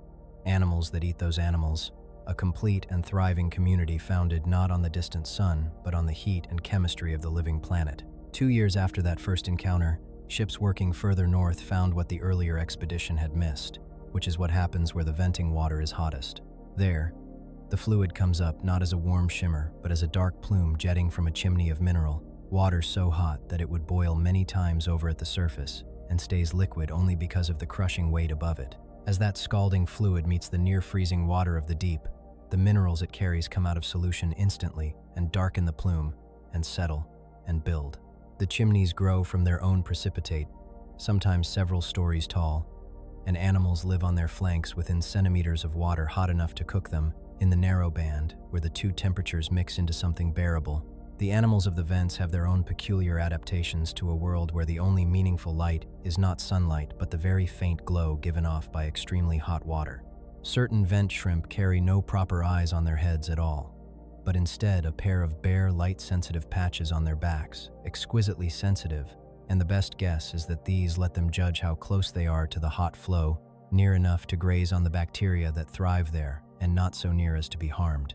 animals that eat those animals, a complete and thriving community founded not on the distant sun, but on the heat and chemistry of the living planet. 2 years after that first encounter, ships working further north found what the earlier expedition had missed, which is what happens where the venting water is hottest. There, the fluid comes up not as a warm shimmer, but as a dark plume jetting from a chimney of mineral, water so hot that it would boil many times over at the surface, and stays liquid only because of the crushing weight above it. As that scalding fluid meets the near-freezing water of the deep, the minerals it carries come out of solution instantly and darken the plume, and settle, and build. The chimneys grow from their own precipitate, sometimes several stories tall, and animals live on their flanks within centimeters of water hot enough to cook them, in the narrow band, where the two temperatures mix into something bearable. The animals of the vents have their own peculiar adaptations to a world where the only meaningful light is not sunlight but the very faint glow given off by extremely hot water. Certain vent shrimp carry no proper eyes on their heads at all, but instead a pair of bare light-sensitive patches on their backs, exquisitely sensitive, and the best guess is that these let them judge how close they are to the hot flow, near enough to graze on the bacteria that thrive there, and not so near as to be harmed.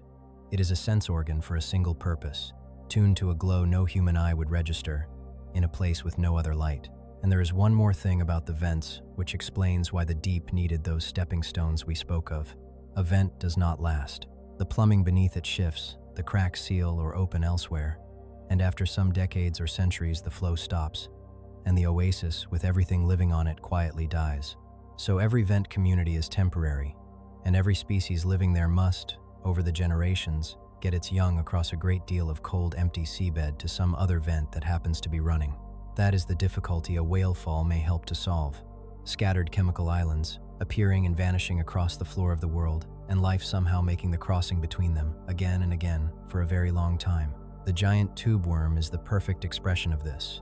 It is a sense organ for a single purpose, tuned to a glow no human eye would register, in a place with no other light. And there is one more thing about the vents, which explains why the deep needed those stepping stones we spoke of. A vent does not last. The plumbing beneath it shifts, the cracks seal or open elsewhere, and after some decades or centuries the flow stops, and the oasis, with everything living on it, quietly dies. So every vent community is temporary, and every species living there must, over the generations, get its young across a great deal of cold, empty seabed to some other vent that happens to be running. That is the difficulty a whale fall may help to solve. Scattered chemical islands, appearing and vanishing across the floor of the world, and life somehow making the crossing between them, again and again, for a very long time. The giant tube worm is the perfect expression of this.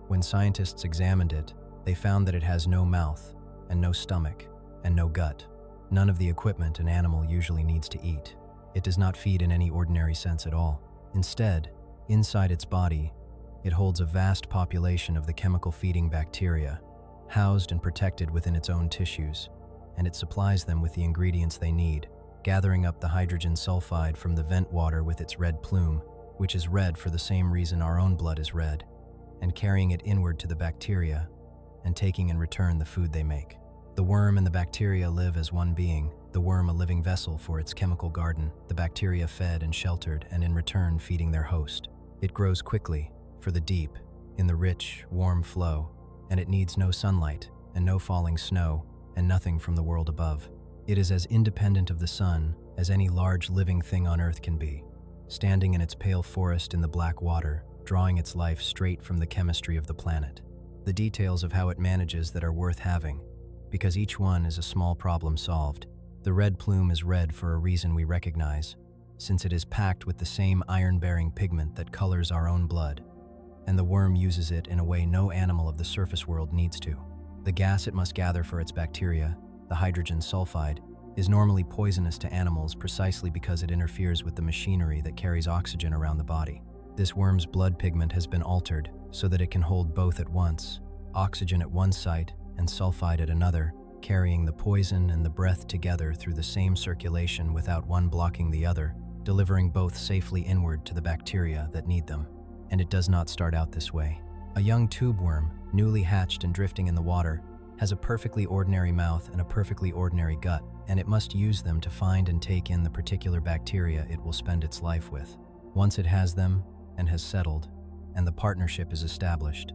When scientists examined it, they found that it has no mouth, and no stomach, and no gut. None of the equipment an animal usually needs to eat. It does not feed in any ordinary sense at all. Instead, inside its body, it holds a vast population of the chemical-feeding bacteria, housed and protected within its own tissues, and it supplies them with the ingredients they need, gathering up the hydrogen sulfide from the vent water with its red plume, which is red for the same reason our own blood is red, and carrying it inward to the bacteria, and taking in return the food they make. The worm and the bacteria live as one being, the worm a living vessel for its chemical garden, the bacteria fed and sheltered and in return feeding their host. It grows quickly, for the deep, in the rich, warm flow, and it needs no sunlight and no falling snow and nothing from the world above. It is as independent of the sun as any large living thing on earth can be, standing in its pale forest in the black water, drawing its life straight from the chemistry of the planet. The details of how it manages that are worth having, because each one is a small problem solved. The red plume is red for a reason we recognize, since it is packed with the same iron-bearing pigment that colors our own blood, and the worm uses it in a way no animal of the surface world needs to. The gas it must gather for its bacteria, the hydrogen sulfide, is normally poisonous to animals precisely because it interferes with the machinery that carries oxygen around the body. This worm's blood pigment has been altered so that it can hold both at once, oxygen at one site and sulfide at another, carrying the poison and the breath together through the same circulation without one blocking the other, delivering both safely inward to the bacteria that need them. And it does not start out this way. A young tube worm, newly hatched and drifting in the water, has a perfectly ordinary mouth and a perfectly ordinary gut, and it must use them to find and take in the particular bacteria it will spend its life with. Once it has them and has settled, and the partnership is established,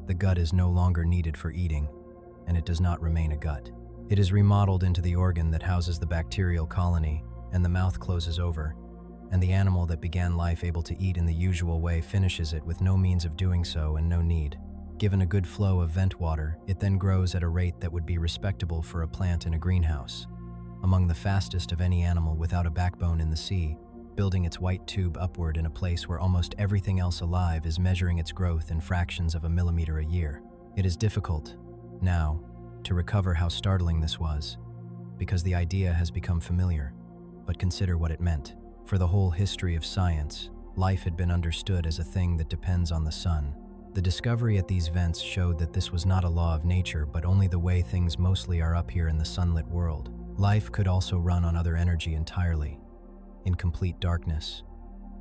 the gut is no longer needed for eating, and it does not remain a gut. It is remodeled into the organ that houses the bacterial colony, and the mouth closes over, and the animal that began life able to eat in the usual way finishes it with no means of doing so and no need. Given a good flow of vent water, it then grows at a rate that would be respectable for a plant in a greenhouse. Among the fastest of any animal without a backbone in the sea, building its white tube upward in a place where almost everything else alive is measuring its growth in fractions of a millimeter a year. It is difficult, now, to recover how startling this was, because the idea has become familiar, but consider what it meant. For the whole history of science, life had been understood as a thing that depends on the sun. The discovery at these vents showed that this was not a law of nature, but only the way things mostly are up here in the sunlit world. Life could also run on other energy entirely, in complete darkness,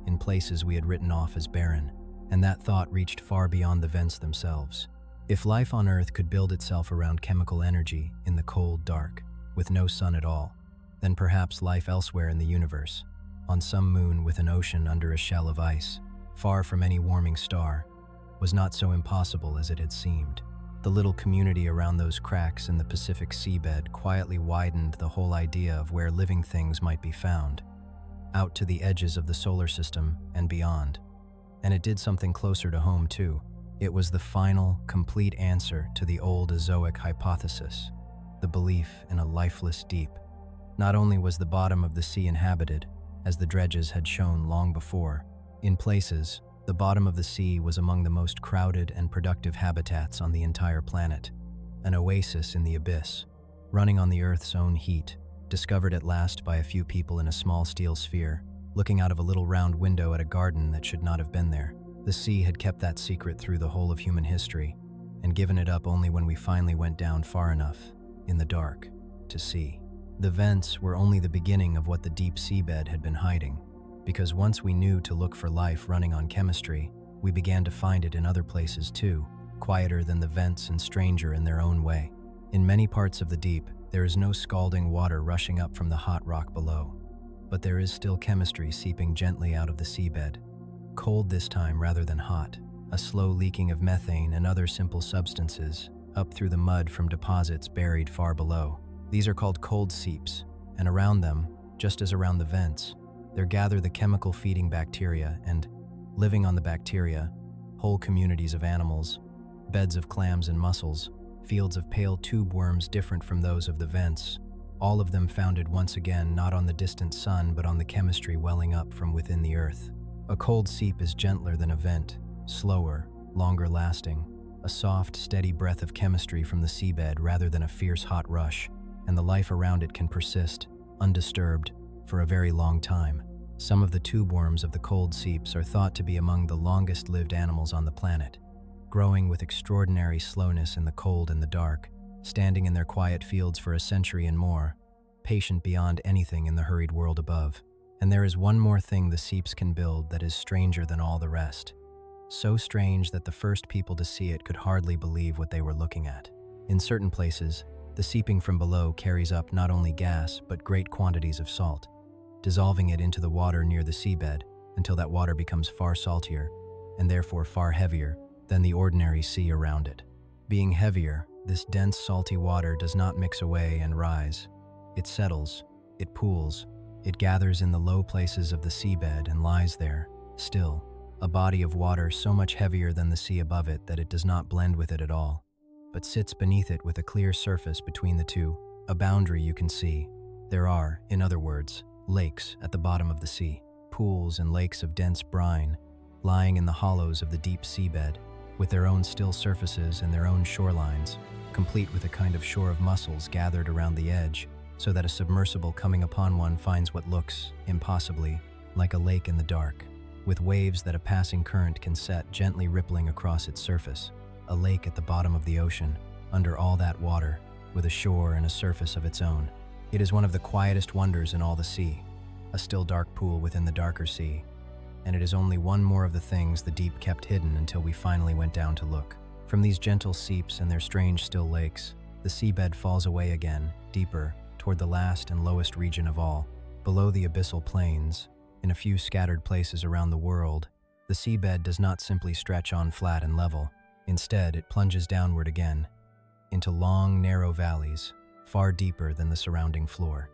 in places we had written off as barren, and that thought reached far beyond the vents themselves. If life on Earth could build itself around chemical energy in the cold dark, with no sun at all, then perhaps life elsewhere in the universe, on some moon with an ocean under a shell of ice, far from any warming star, was not so impossible as it had seemed. The little community around those cracks in the Pacific seabed quietly widened the whole idea of where living things might be found, out to the edges of the solar system and beyond. And it did something closer to home too. It was the final, complete answer to the old azoic hypothesis, the belief in a lifeless deep. Not only was the bottom of the sea inhabited, as the dredges had shown long before, in places, the bottom of the sea was among the most crowded and productive habitats on the entire planet, an oasis in the abyss, running on the Earth's own heat, discovered at last by a few people in a small steel sphere, looking out of a little round window at a garden that should not have been there. The sea had kept that secret through the whole of human history, and given it up only when we finally went down far enough, in the dark, to see. The vents were only the beginning of what the deep seabed had been hiding, because once we knew to look for life running on chemistry, we began to find it in other places too, quieter than the vents and stranger in their own way. In many parts of the deep, there is no scalding water rushing up from the hot rock below, but there is still chemistry seeping gently out of the seabed, cold this time rather than hot, a slow leaking of methane and other simple substances up through the mud from deposits buried far below. These are called cold seeps, and around them, just as around the vents, there gather the chemical-feeding bacteria and, living on the bacteria, whole communities of animals, beds of clams and mussels, fields of pale tube worms different from those of the vents, all of them founded once again not on the distant sun but on the chemistry welling up from within the earth. A cold seep is gentler than a vent, slower, longer lasting, a soft, steady breath of chemistry from the seabed rather than a fierce hot rush, and the life around it can persist, undisturbed, for a very long time. Some of the tube worms of the cold seeps are thought to be among the longest-lived animals on the planet, growing with extraordinary slowness in the cold and the dark, standing in their quiet fields for a century and more, patient beyond anything in the hurried world above. And there is one more thing the seeps can build that is stranger than all the rest. So strange that the first people to see it could hardly believe what they were looking at. In certain places, the seeping from below carries up not only gas but great quantities of salt, dissolving it into the water near the seabed until that water becomes far saltier, and therefore far heavier, than the ordinary sea around it. Being heavier, this dense salty water does not mix away and rise. It settles, it pools, it gathers in the low places of the seabed and lies there, still, a body of water so much heavier than the sea above it that it does not blend with it at all, but sits beneath it with a clear surface between the two, a boundary you can see. There are, in other words, lakes at the bottom of the sea, pools and lakes of dense brine, lying in the hollows of the deep seabed, with their own still surfaces and their own shorelines, complete with a kind of shore of mussels gathered around the edge, so that a submersible coming upon one finds what looks, impossibly, like a lake in the dark, with waves that a passing current can set gently rippling across its surface, a lake at the bottom of the ocean, under all that water, with a shore and a surface of its own. It is one of the quietest wonders in all the sea, a still dark pool within the darker sea, and it is only one more of the things the deep kept hidden until we finally went down to look. From these gentle seeps and their strange still lakes, the seabed falls away again, deeper, toward the last and lowest region of all. Below the abyssal plains, in a few scattered places around the world, the seabed does not simply stretch on flat and level. Instead, it plunges downward again, into long, narrow valleys, far deeper than the surrounding floor.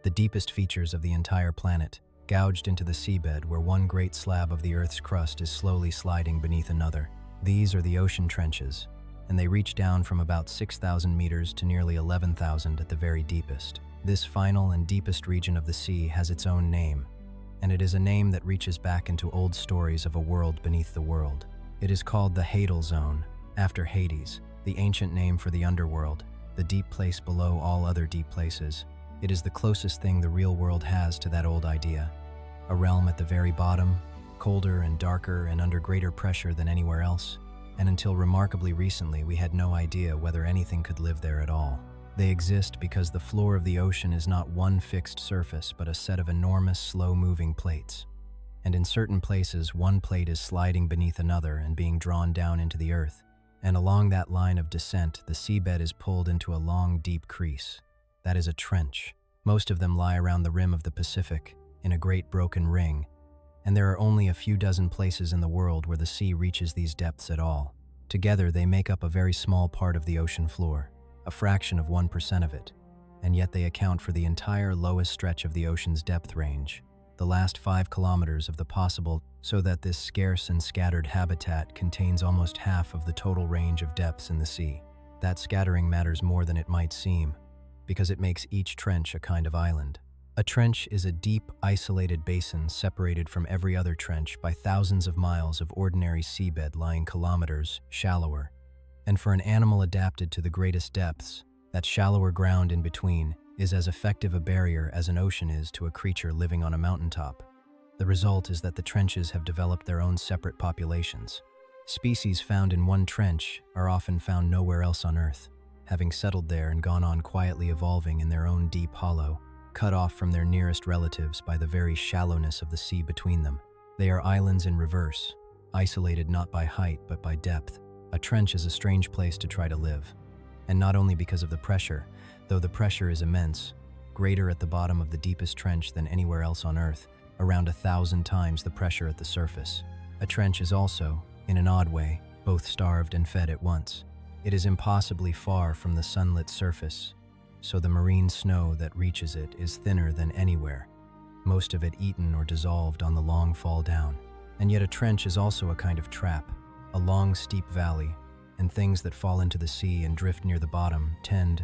The deepest features of the entire planet, gouged into the seabed where one great slab of the Earth's crust is slowly sliding beneath another. These are the ocean trenches, and they reach down from about 6,000 meters to nearly 11,000 at the very deepest. This final and deepest region of the sea has its own name, and it is a name that reaches back into old stories of a world beneath the world. It is called the Hadal Zone, after Hades, the ancient name for the underworld, the deep place below all other deep places. It is the closest thing the real world has to that old idea, a realm at the very bottom, colder and darker and under greater pressure than anywhere else, and until remarkably recently we had no idea whether anything could live there at all. They exist because the floor of the ocean is not one fixed surface but a set of enormous, slow-moving plates. And in certain places, one plate is sliding beneath another and being drawn down into the earth. And along that line of descent, the seabed is pulled into a long, deep crease. That is a trench. Most of them lie around the rim of the Pacific, in a great broken ring, and there are only a few dozen places in the world where the sea reaches these depths at all. Together, they make up a very small part of the ocean floor, a fraction of 1% of it, and yet they account for the entire lowest stretch of the ocean's depth range, the last 5 kilometers of the possible, so that this scarce and scattered habitat contains almost half of the total range of depths in the sea. That scattering matters more than it might seem, because it makes each trench a kind of island. A trench is a deep, isolated basin separated from every other trench by thousands of miles of ordinary seabed lying kilometers shallower. And for an animal adapted to the greatest depths, that shallower ground in between is as effective a barrier as an ocean is to a creature living on a mountaintop. The result is that the trenches have developed their own separate populations. Species found in one trench are often found nowhere else on Earth, having settled there and gone on quietly evolving in their own deep hollow, cut off from their nearest relatives by the very shallowness of the sea between them. They are islands in reverse, isolated not by height but by depth. A trench is a strange place to try to live, and not only because of the pressure, though the pressure is immense, greater at the bottom of the deepest trench than anywhere else on Earth, around 1,000 times the pressure at the surface. A trench is also, in an odd way, both starved and fed at once. It is impossibly far from the sunlit surface, so the marine snow that reaches it is thinner than anywhere, most of it eaten or dissolved on the long fall down. And yet a trench is also a kind of trap, a long steep valley, and things that fall into the sea and drift near the bottom tend,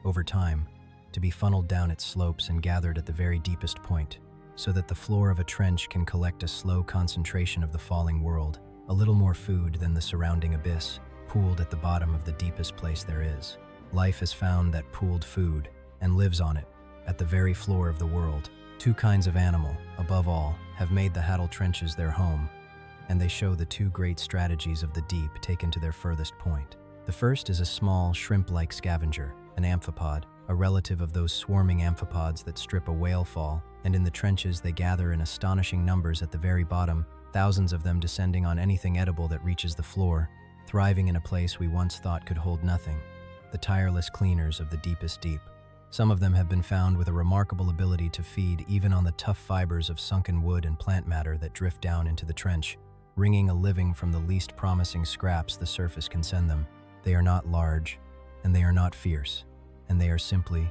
over time, to be funneled down its slopes and gathered at the very deepest point, so that the floor of a trench can collect a slow concentration of the falling world, a little more food than the surrounding abyss, pooled at the bottom of the deepest place there is. Life has found that pooled food and lives on it, at the very floor of the world. Two kinds of animal, above all, have made the Hadal Trenches their home, and they show the two great strategies of the deep taken to their furthest point. The first is a small, shrimp-like scavenger, an amphipod, a relative of those swarming amphipods that strip a whale fall, and in the trenches they gather in astonishing numbers at the very bottom, thousands of them descending on anything edible that reaches the floor, thriving in a place we once thought could hold nothing. The tireless cleaners of the deepest deep. Some of them have been found with a remarkable ability to feed even on the tough fibers of sunken wood and plant matter that drift down into the trench, wringing a living from the least promising scraps the surface can send them. They are not large, and they are not fierce, and they are simply,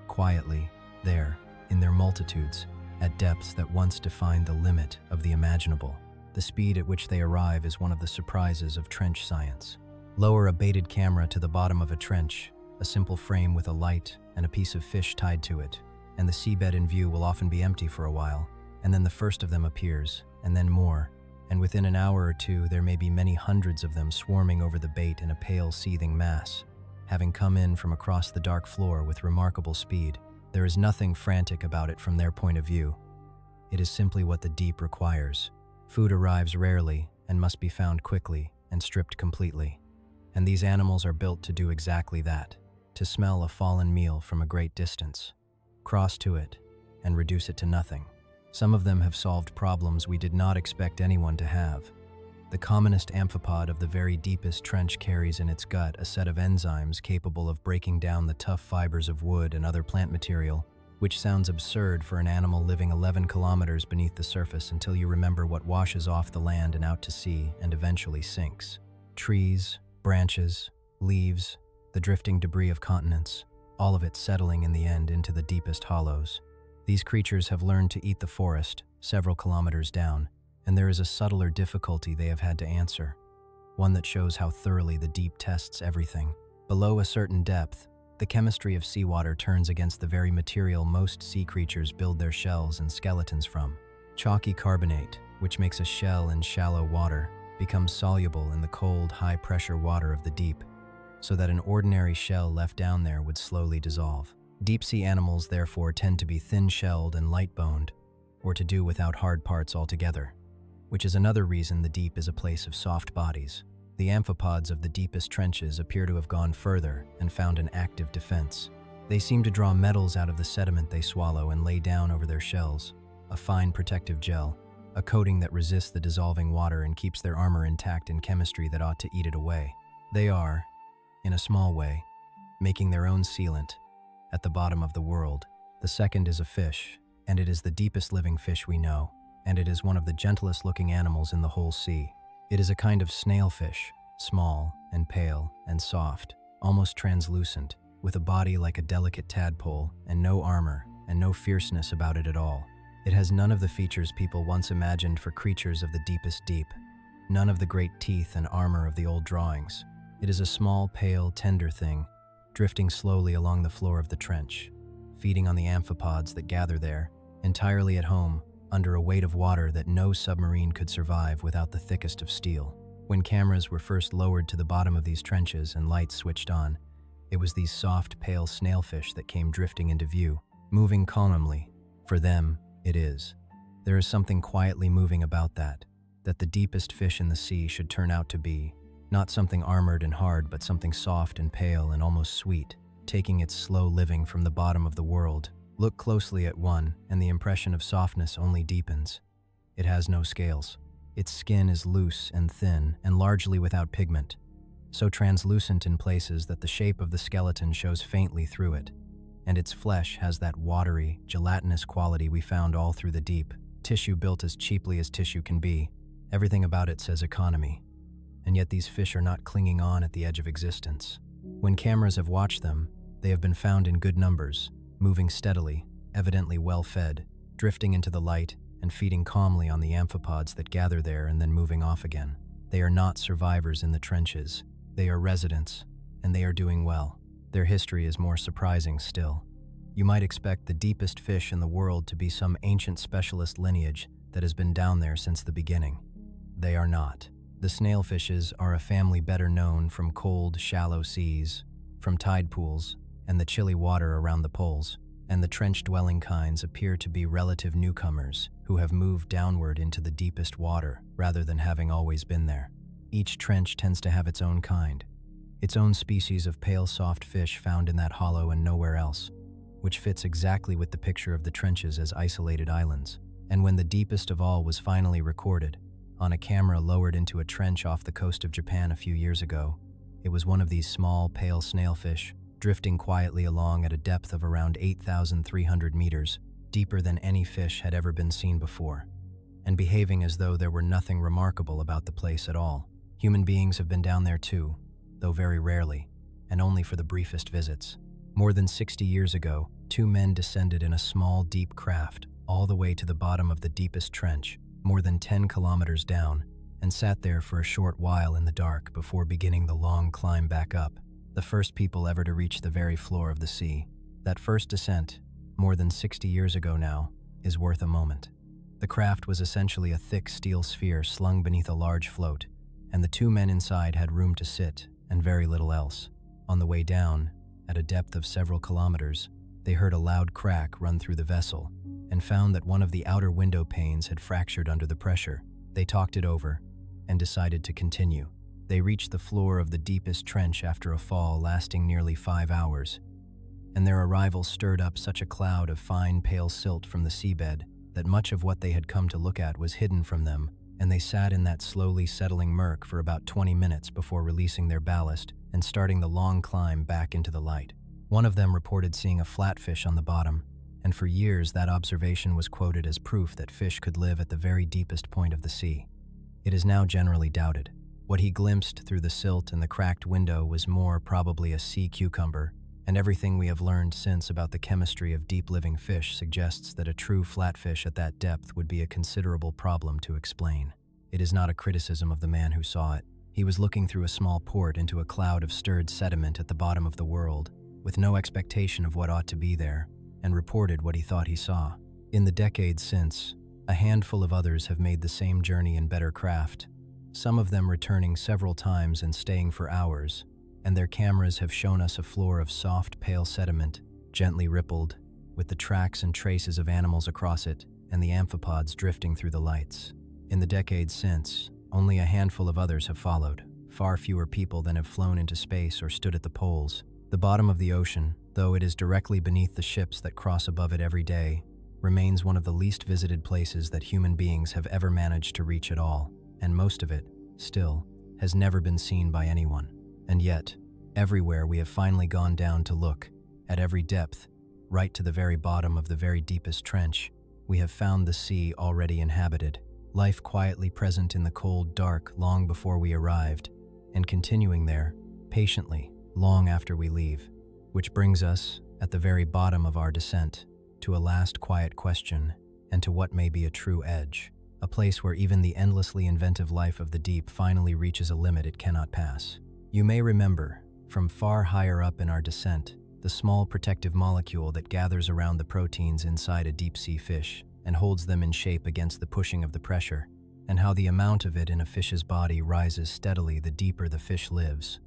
quietly, there, in their multitudes, at depths that once defined the limit of the imaginable. The speed at which they arrive is one of the surprises of trench science. Lower a baited camera to the bottom of a trench, a simple frame with a light and a piece of fish tied to it, and the seabed in view will often be empty for a while, and then the first of them appears, and then more, and within an hour or two there may be many hundreds of them swarming over the bait in a pale, seething mass, having come in from across the dark floor with remarkable speed. There is nothing frantic about it from their point of view. It is simply what the deep requires. Food arrives rarely and must be found quickly and stripped completely. And these animals are built to do exactly that, to smell a fallen meal from a great distance, cross to it, and reduce it to nothing. Some of them have solved problems we did not expect anyone to have. The commonest amphipod of the very deepest trench carries in its gut a set of enzymes capable of breaking down the tough fibers of wood and other plant material, which sounds absurd for an animal living 11 kilometers beneath the surface until you remember what washes off the land and out to sea and eventually sinks. Trees, branches, leaves, the drifting debris of continents, all of it settling in the end into the deepest hollows. These creatures have learned to eat the forest, several kilometers down, and there is a subtler difficulty they have had to answer, one that shows how thoroughly the deep tests everything. Below a certain depth, the chemistry of seawater turns against the very material most sea creatures build their shells and skeletons from. Chalky carbonate, which makes a shell in shallow water, becomes soluble in the cold, high-pressure water of the deep, so that an ordinary shell left down there would slowly dissolve. Deep-sea animals therefore tend to be thin-shelled and light-boned, or to do without hard parts altogether, which is another reason the deep is a place of soft bodies. The amphipods of the deepest trenches appear to have gone further and found an active defense. They seem to draw metals out of the sediment they swallow and lay down over their shells, a fine protective gel, a coating that resists the dissolving water and keeps their armor intact in chemistry that ought to eat it away. They are, in a small way, making their own sealant at the bottom of the world. The second is a fish, and it is the deepest living fish we know, and it is one of the gentlest looking animals in the whole sea. It is a kind of snailfish, small and pale and soft, almost translucent, with a body like a delicate tadpole and no armor and no fierceness about it at all. It has none of the features people once imagined for creatures of the deepest deep, none of the great teeth and armor of the old drawings. It is a small, pale, tender thing, drifting slowly along the floor of the trench, feeding on the amphipods that gather there, entirely at home, under a weight of water that no submarine could survive without the thickest of steel. When cameras were first lowered to the bottom of these trenches and lights switched on, it was these soft, pale snailfish that came drifting into view, moving calmly. For them, it is. There is something quietly moving about that the deepest fish in the sea should turn out to be, not something armored and hard, but something soft and pale and almost sweet, taking its slow living from the bottom of the world. Look closely at one, and the impression of softness only deepens. It has no scales. Its skin is loose and thin, and largely without pigment, so translucent in places that the shape of the skeleton shows faintly through it. And its flesh has that watery, gelatinous quality we found all through the deep, tissue built as cheaply as tissue can be. Everything about it says economy. And yet these fish are not clinging on at the edge of existence. When cameras have watched them, they have been found in good numbers, moving steadily, evidently well-fed, drifting into the light and feeding calmly on the amphipods that gather there and then moving off again. They are not survivors in the trenches. They are residents, and they are doing well. Their history is more surprising still. You might expect the deepest fish in the world to be some ancient specialist lineage that has been down there since the beginning. They are not. The snailfishes are a family better known from cold, shallow seas, from tide pools, and the chilly water around the poles, and the trench-dwelling kinds appear to be relative newcomers who have moved downward into the deepest water rather than having always been there. Each trench tends to have its own kind, its own species of pale soft fish found in that hollow and nowhere else, which fits exactly with the picture of the trenches as isolated islands. And when the deepest of all was finally recorded, on a camera lowered into a trench off the coast of Japan a few years ago, it was one of these small, pale snailfish, drifting quietly along at a depth of around 8,300 meters, deeper than any fish had ever been seen before, and behaving as though there were nothing remarkable about the place at all. Human beings have been down there too, though very rarely, and only for the briefest visits. More than 60 years ago, two men descended in a small, deep craft all the way to the bottom of the deepest trench, more than 10 kilometers down, and sat there for a short while in the dark before beginning the long climb back up. The first people ever to reach the very floor of the sea. That first descent, more than 60 years ago now, is worth a moment. The craft was essentially a thick steel sphere slung beneath a large float, and the two men inside had room to sit and very little else. On the way down, at a depth of several kilometers, they heard a loud crack run through the vessel and found that one of the outer window panes had fractured under the pressure. They talked it over and decided to continue. They reached the floor of the deepest trench after a fall lasting nearly 5 hours, and their arrival stirred up such a cloud of fine, pale silt from the seabed that much of what they had come to look at was hidden from them, and they sat in that slowly settling murk for about 20 minutes before releasing their ballast and starting the long climb back into the light. One of them reported seeing a flatfish on the bottom, and for years that observation was quoted as proof that fish could live at the very deepest point of the sea. It is now generally doubted. What he glimpsed through the silt and the cracked window was more probably a sea cucumber, and everything we have learned since about the chemistry of deep-living fish suggests that a true flatfish at that depth would be a considerable problem to explain. It is not a criticism of the man who saw it. He was looking through a small port into a cloud of stirred sediment at the bottom of the world, with no expectation of what ought to be there, and reported what he thought he saw. In the decades since, a handful of others have made the same journey in better craft, some of them returning several times and staying for hours, and their cameras have shown us a floor of soft, pale sediment, gently rippled, with the tracks and traces of animals across it and the amphipods drifting through the lights. In the decades since, only a handful of others have followed, far fewer people than have flown into space or stood at the poles. The bottom of the ocean, though it is directly beneath the ships that cross above it every day, remains one of the least visited places that human beings have ever managed to reach at all, and most of it, still, has never been seen by anyone. And yet, everywhere we have finally gone down to look, at every depth, right to the very bottom of the very deepest trench, we have found the sea already inhabited, life quietly present in the cold dark long before we arrived, and continuing there, patiently, long after we leave. Which brings us, at the very bottom of our descent, to a last quiet question, and to what may be a true edge, a place where even the endlessly inventive life of the deep finally reaches a limit it cannot pass. You may remember, from far higher up in our descent, the small protective molecule that gathers around the proteins inside a deep-sea fish and holds them in shape against the pushing of the pressure, and how the amount of it in a fish's body rises steadily the deeper the fish lives.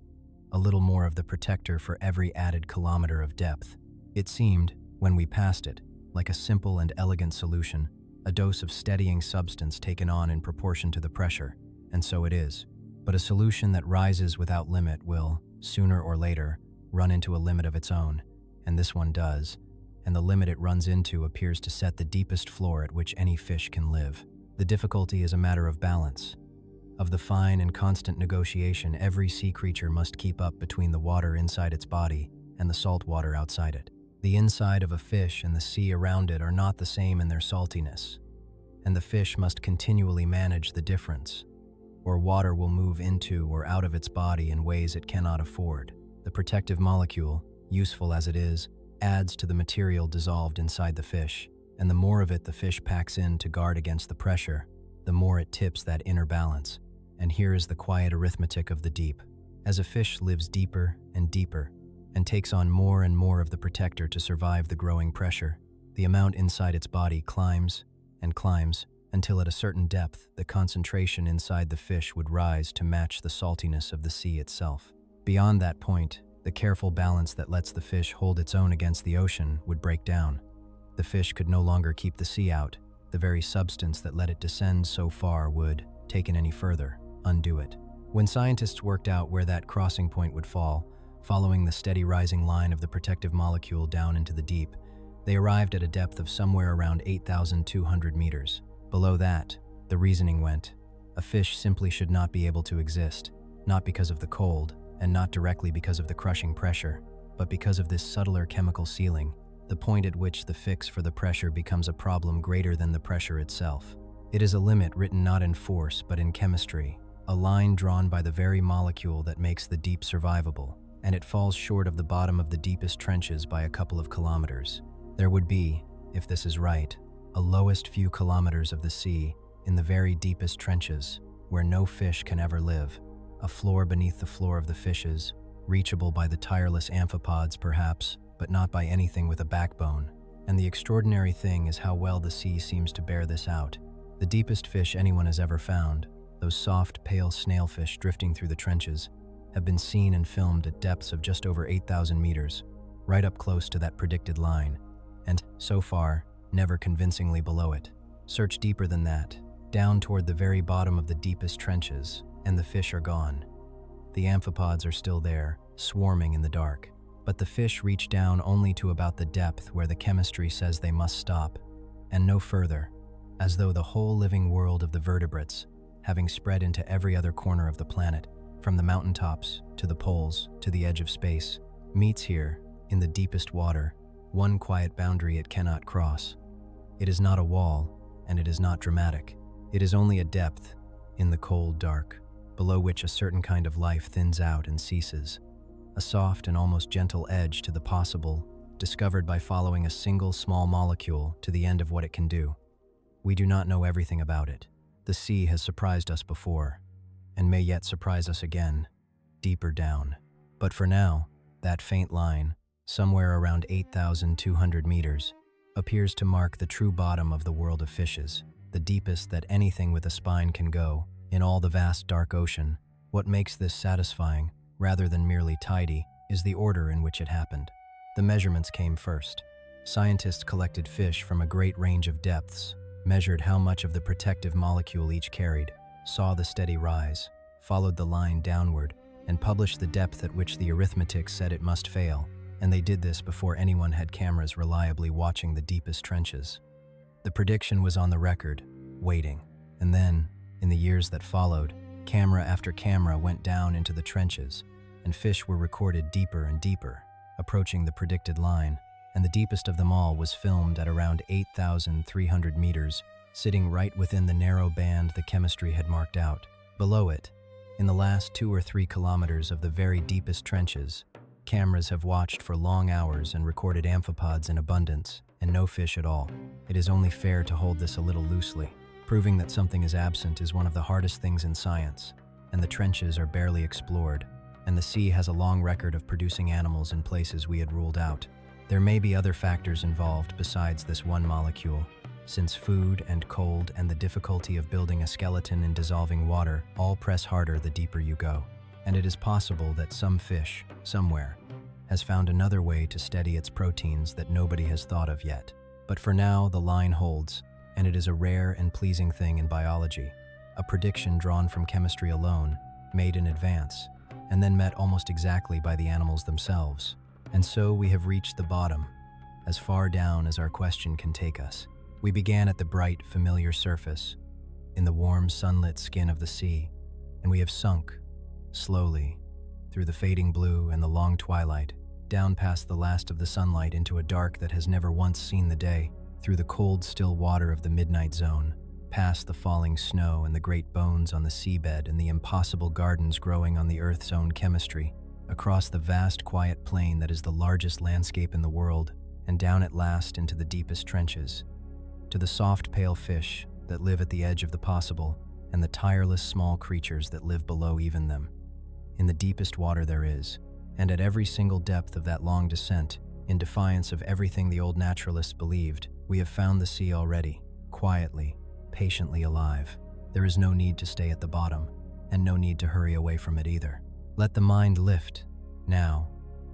A little more of the protector for every added kilometer of depth. It seemed, when we passed it, like a simple and elegant solution, a dose of steadying substance taken on in proportion to the pressure, and so it is. But a solution that rises without limit will, sooner or later, run into a limit of its own, and this one does, and the limit it runs into appears to set the deepest floor at which any fish can live. The difficulty is a matter of balance, of the fine and constant negotiation every sea creature must keep up between the water inside its body and the salt water outside it. The inside of a fish and the sea around it are not the same in their saltiness, and the fish must continually manage the difference, or water will move into or out of its body in ways it cannot afford. The protective molecule, useful as it is, adds to the material dissolved inside the fish, and the more of it the fish packs in to guard against the pressure, the more it tips that inner balance. And here is the quiet arithmetic of the deep. As a fish lives deeper and deeper, and takes on more and more of the protector to survive the growing pressure, the amount inside its body climbs and climbs until at a certain depth the concentration inside the fish would rise to match the saltiness of the sea itself. Beyond that point, the careful balance that lets the fish hold its own against the ocean would break down. The fish could no longer keep the sea out. The very substance that let it descend so far would, taken any further, undo it. When scientists worked out where that crossing point would fall, following the steady rising line of the protective molecule down into the deep, they arrived at a depth of somewhere around 8,200 meters. Below that, the reasoning went, a fish simply should not be able to exist, not because of the cold, and not directly because of the crushing pressure, but because of this subtler chemical ceiling, the point at which the fix for the pressure becomes a problem greater than the pressure itself. It is a limit written not in force but in chemistry, a line drawn by the very molecule that makes the deep survivable, and it falls short of the bottom of the deepest trenches by a couple of kilometers. There would be, if this is right, a lowest few kilometers of the sea, in the very deepest trenches, where no fish can ever live, a floor beneath the floor of the fishes, reachable by the tireless amphipods perhaps, but not by anything with a backbone. And the extraordinary thing is how well the sea seems to bear this out. The deepest fish anyone has ever found, those soft, pale snailfish drifting through the trenches, have been seen and filmed at depths of just over 8,000 meters, right up close to that predicted line, and, so far, never convincingly below it. Search deeper than that, down toward the very bottom of the deepest trenches, and the fish are gone. The amphipods are still there, swarming in the dark. But the fish reach down only to about the depth where the chemistry says they must stop, and no further, as though the whole living world of the vertebrates, having spread into every other corner of the planet, from the mountaintops to the poles to the edge of space, meets here, in the deepest water, one quiet boundary it cannot cross. It is not a wall, and it is not dramatic. It is only a depth, in the cold dark, below which a certain kind of life thins out and ceases. A soft and almost gentle edge to the possible, discovered by following a single small molecule to the end of what it can do. We do not know everything about it. The sea has surprised us before, and may yet surprise us again, deeper down. But for now, that faint line, somewhere around 8,200 meters, appears to mark the true bottom of the world of fishes, the deepest that anything with a spine can go, in all the vast dark ocean. What makes this satisfying, rather than merely tidy, is the order in which it happened. The measurements came first. Scientists collected fish from a great range of depths, measured how much of the protective molecule each carried, saw the steady rise, followed the line downward, and published the depth at which the arithmetic said it must fail, and they did this before anyone had cameras reliably watching the deepest trenches. The prediction was on the record, waiting, and then, in the years that followed, camera after camera went down into the trenches, and fish were recorded deeper and deeper, approaching the predicted line, and the deepest of them all was filmed at around 8,300 meters, sitting right within the narrow band the chemistry had marked out. Below it, in the last 2 or 3 kilometers of the very deepest trenches, cameras have watched for long hours and recorded amphipods in abundance, and no fish at all. It is only fair to hold this a little loosely. Proving that something is absent is one of the hardest things in science, and the trenches are barely explored, and the sea has a long record of producing animals in places we had ruled out. There may be other factors involved besides this one molecule, since food and cold and the difficulty of building a skeleton in dissolving water all press harder the deeper you go. And it is possible that some fish, somewhere, has found another way to steady its proteins that nobody has thought of yet. But for now, the line holds, and it is a rare and pleasing thing in biology, a prediction drawn from chemistry alone, made in advance, and then met almost exactly by the animals themselves. And so we have reached the bottom, as far down as our question can take us. We began at the bright, familiar surface, in the warm, sunlit skin of the sea, and we have sunk, slowly, through the fading blue and the long twilight, down past the last of the sunlight into a dark that has never once seen the day, through the cold, still water of the midnight zone, past the falling snow and the great bones on the seabed and the impossible gardens growing on the Earth's own chemistry, across the vast, quiet plain that is the largest landscape in the world, and down at last into the deepest trenches, to the soft, pale fish that live at the edge of the possible, and the tireless small creatures that live below even them. In the deepest water there is, and at every single depth of that long descent, in defiance of everything the old naturalists believed, we have found the sea already, quietly, patiently alive. There is no need to stay at the bottom, and no need to hurry away from it either. Let the mind lift, now,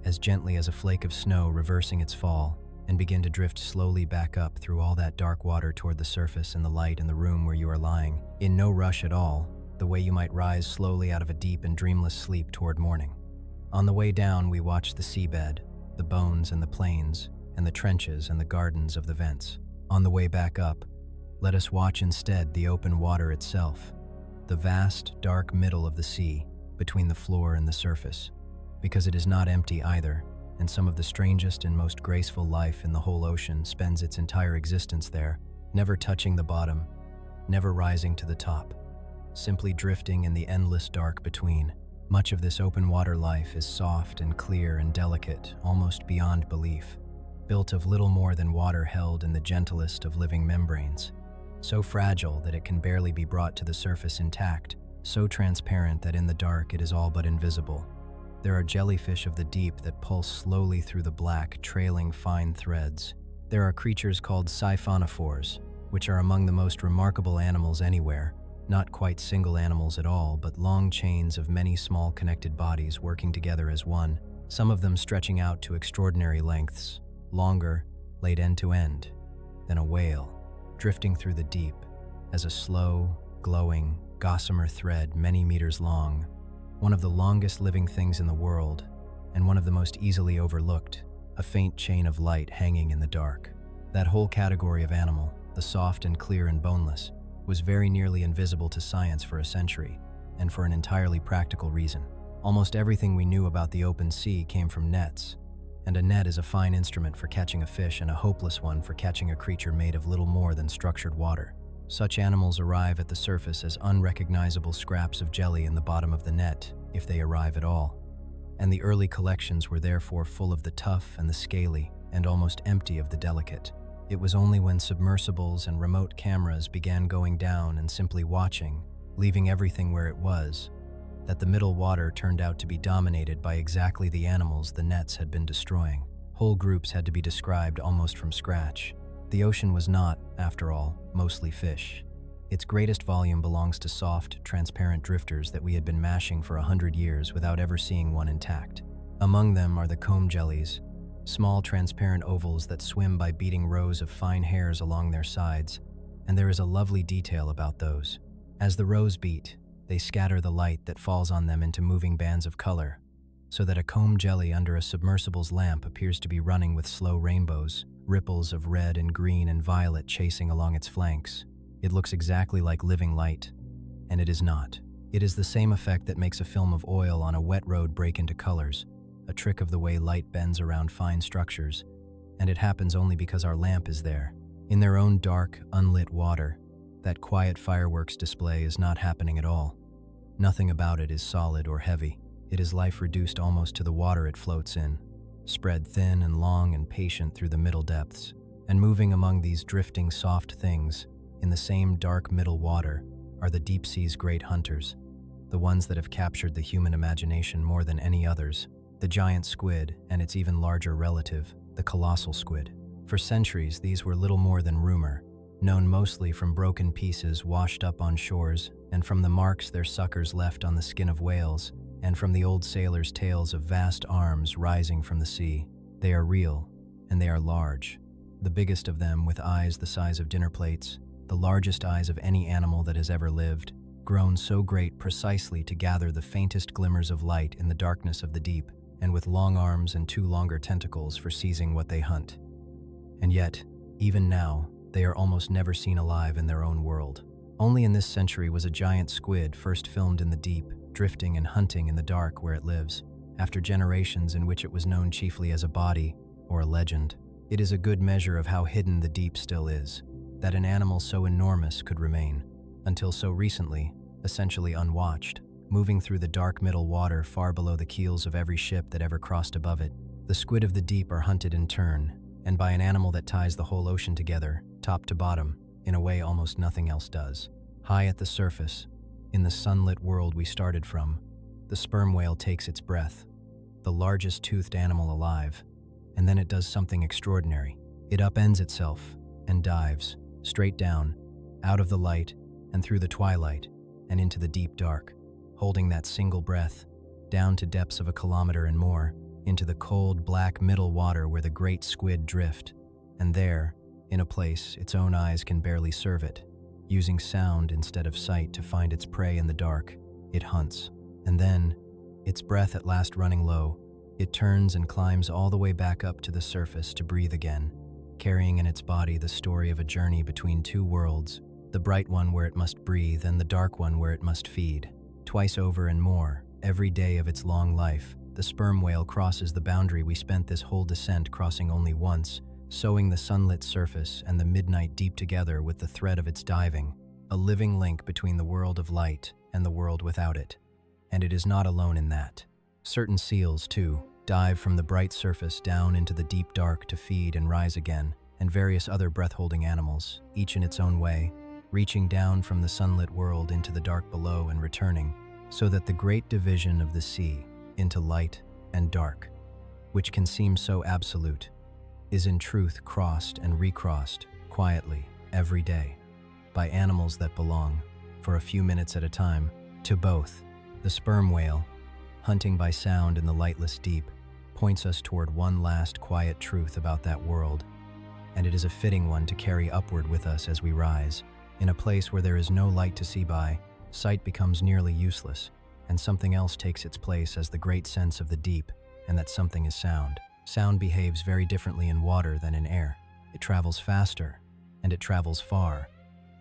as gently as a flake of snow reversing its fall, and begin to drift slowly back up through all that dark water toward the surface and the light in the room where you are lying, in no rush at all, the way you might rise slowly out of a deep and dreamless sleep toward morning. On the way down, we watch the seabed, the bones and the plains, and the trenches and the gardens of the vents. On the way back up, let us watch instead the open water itself, the vast, dark middle of the sea, between the floor and the surface, because it is not empty either, and some of the strangest and most graceful life in the whole ocean spends its entire existence there, never touching the bottom, never rising to the top, simply drifting in the endless dark between. Much of this open water life is soft and clear and delicate, almost beyond belief, built of little more than water held in the gentlest of living membranes, so fragile that it can barely be brought to the surface intact, so transparent that in the dark it is all but invisible. There are jellyfish of the deep that pulse slowly through the black, trailing fine threads. There are creatures called siphonophores, which are among the most remarkable animals anywhere, not quite single animals at all, but long chains of many small connected bodies working together as one, some of them stretching out to extraordinary lengths, longer, laid end to end, than a whale, drifting through the deep, as a slow, glowing, gossamer thread many meters long, one of the longest living things in the world, and one of the most easily overlooked, a faint chain of light hanging in the dark. That whole category of animal, the soft and clear and boneless, was very nearly invisible to science for a century, and for an entirely practical reason. Almost everything we knew about the open sea came from nets, and a net is a fine instrument for catching a fish and a hopeless one for catching a creature made of little more than structured water. Such animals arrive at the surface as unrecognizable scraps of jelly in the bottom of the net, if they arrive at all. And the early collections were therefore full of the tough and the scaly, and almost empty of the delicate. It was only when submersibles and remote cameras began going down and simply watching, leaving everything where it was, that the middle water turned out to be dominated by exactly the animals the nets had been destroying. Whole groups had to be described almost from scratch. The ocean was not, after all, mostly fish. Its greatest volume belongs to soft, transparent drifters that we had been mashing for 100 years without ever seeing one intact. Among them are the comb jellies, small transparent ovals that swim by beating rows of fine hairs along their sides, and there is a lovely detail about those. As the rows beat, they scatter the light that falls on them into moving bands of color, so that a comb jelly under a submersible's lamp appears to be running with slow rainbows, ripples of red and green and violet chasing along its flanks. It looks exactly like living light, and it is not. It is the same effect that makes a film of oil on a wet road break into colors, a trick of the way light bends around fine structures, and it happens only because our lamp is there. In their own dark, unlit water, that quiet fireworks display is not happening at all. Nothing about it is solid or heavy. It is life reduced almost to the water it floats in, spread thin and long and patient through the middle depths. And moving among these drifting soft things, in the same dark middle water, are the deep sea's great hunters, the ones that have captured the human imagination more than any others, the giant squid and its even larger relative, the colossal squid. For centuries, these were little more than rumor, known mostly from broken pieces washed up on shores, and from the marks their suckers left on the skin of whales, and from the old sailors' tales of vast arms rising from the sea. They are real, and they are large, the biggest of them with eyes the size of dinner plates, the largest eyes of any animal that has ever lived, grown so great precisely to gather the faintest glimmers of light in the darkness of the deep, and with long arms and 2 longer tentacles for seizing what they hunt. And yet, even now, they are almost never seen alive in their own world. Only in this century was a giant squid first filmed in the deep, drifting and hunting in the dark where it lives, after generations in which it was known chiefly as a body or a legend. It is a good measure of how hidden the deep still is, that an animal so enormous could remain, until so recently, essentially unwatched, moving through the dark middle water far below the keels of every ship that ever crossed above it. The squid of the deep are hunted in turn, and by an animal that ties the whole ocean together, top to bottom, in a way almost nothing else does. High at the surface, in the sunlit world we started from, the sperm whale takes its breath, the largest toothed animal alive, and then it does something extraordinary. It upends itself and dives, straight down, out of the light and through the twilight and into the deep dark, holding that single breath, down to depths of 1 kilometer and more, into the cold, black middle water where the great squid drift, and there, in a place its own eyes can barely serve it, using sound instead of sight to find its prey in the dark, it hunts. And then, its breath at last running low, it turns and climbs all the way back up to the surface to breathe again, carrying in its body the story of a journey between 2 worlds, the bright one where it must breathe and the dark one where it must feed. Twice over and more, every day of its long life, the sperm whale crosses the boundary we spent this whole descent crossing only once, sewing the sunlit surface and the midnight deep together with the thread of its diving, a living link between the world of light and the world without it. And it is not alone in that. Certain seals, too, dive from the bright surface down into the deep dark to feed and rise again, and various other breath-holding animals, each in its own way, reaching down from the sunlit world into the dark below and returning, so that the great division of the sea into light and dark, which can seem so absolute, is in truth crossed and recrossed quietly every day by animals that belong, for a few minutes at a time, to both. The sperm whale, hunting by sound in the lightless deep, points us toward one last quiet truth about that world, and it is a fitting one to carry upward with us as we rise. In a place where there is no light to see by, sight becomes nearly useless, and something else takes its place as the great sense of the deep, and that something is sound. Sound behaves very differently in water than in air. It travels faster, and it travels far,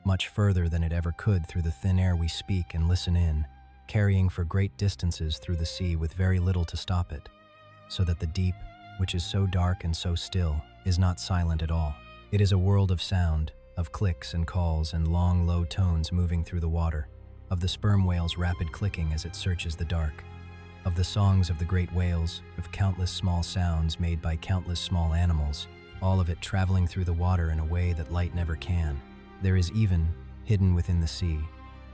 much further than it ever could through the thin air we speak and listen in, carrying for great distances through the sea with very little to stop it, so that the deep, which is so dark and so still, is not silent at all. It is a world of sound, of clicks and calls and long, low tones moving through the water, of the sperm whale's rapid clicking as it searches the dark, of the songs of the great whales, of countless small sounds made by countless small animals, all of it traveling through the water in a way that light never can. There is even, hidden within the sea,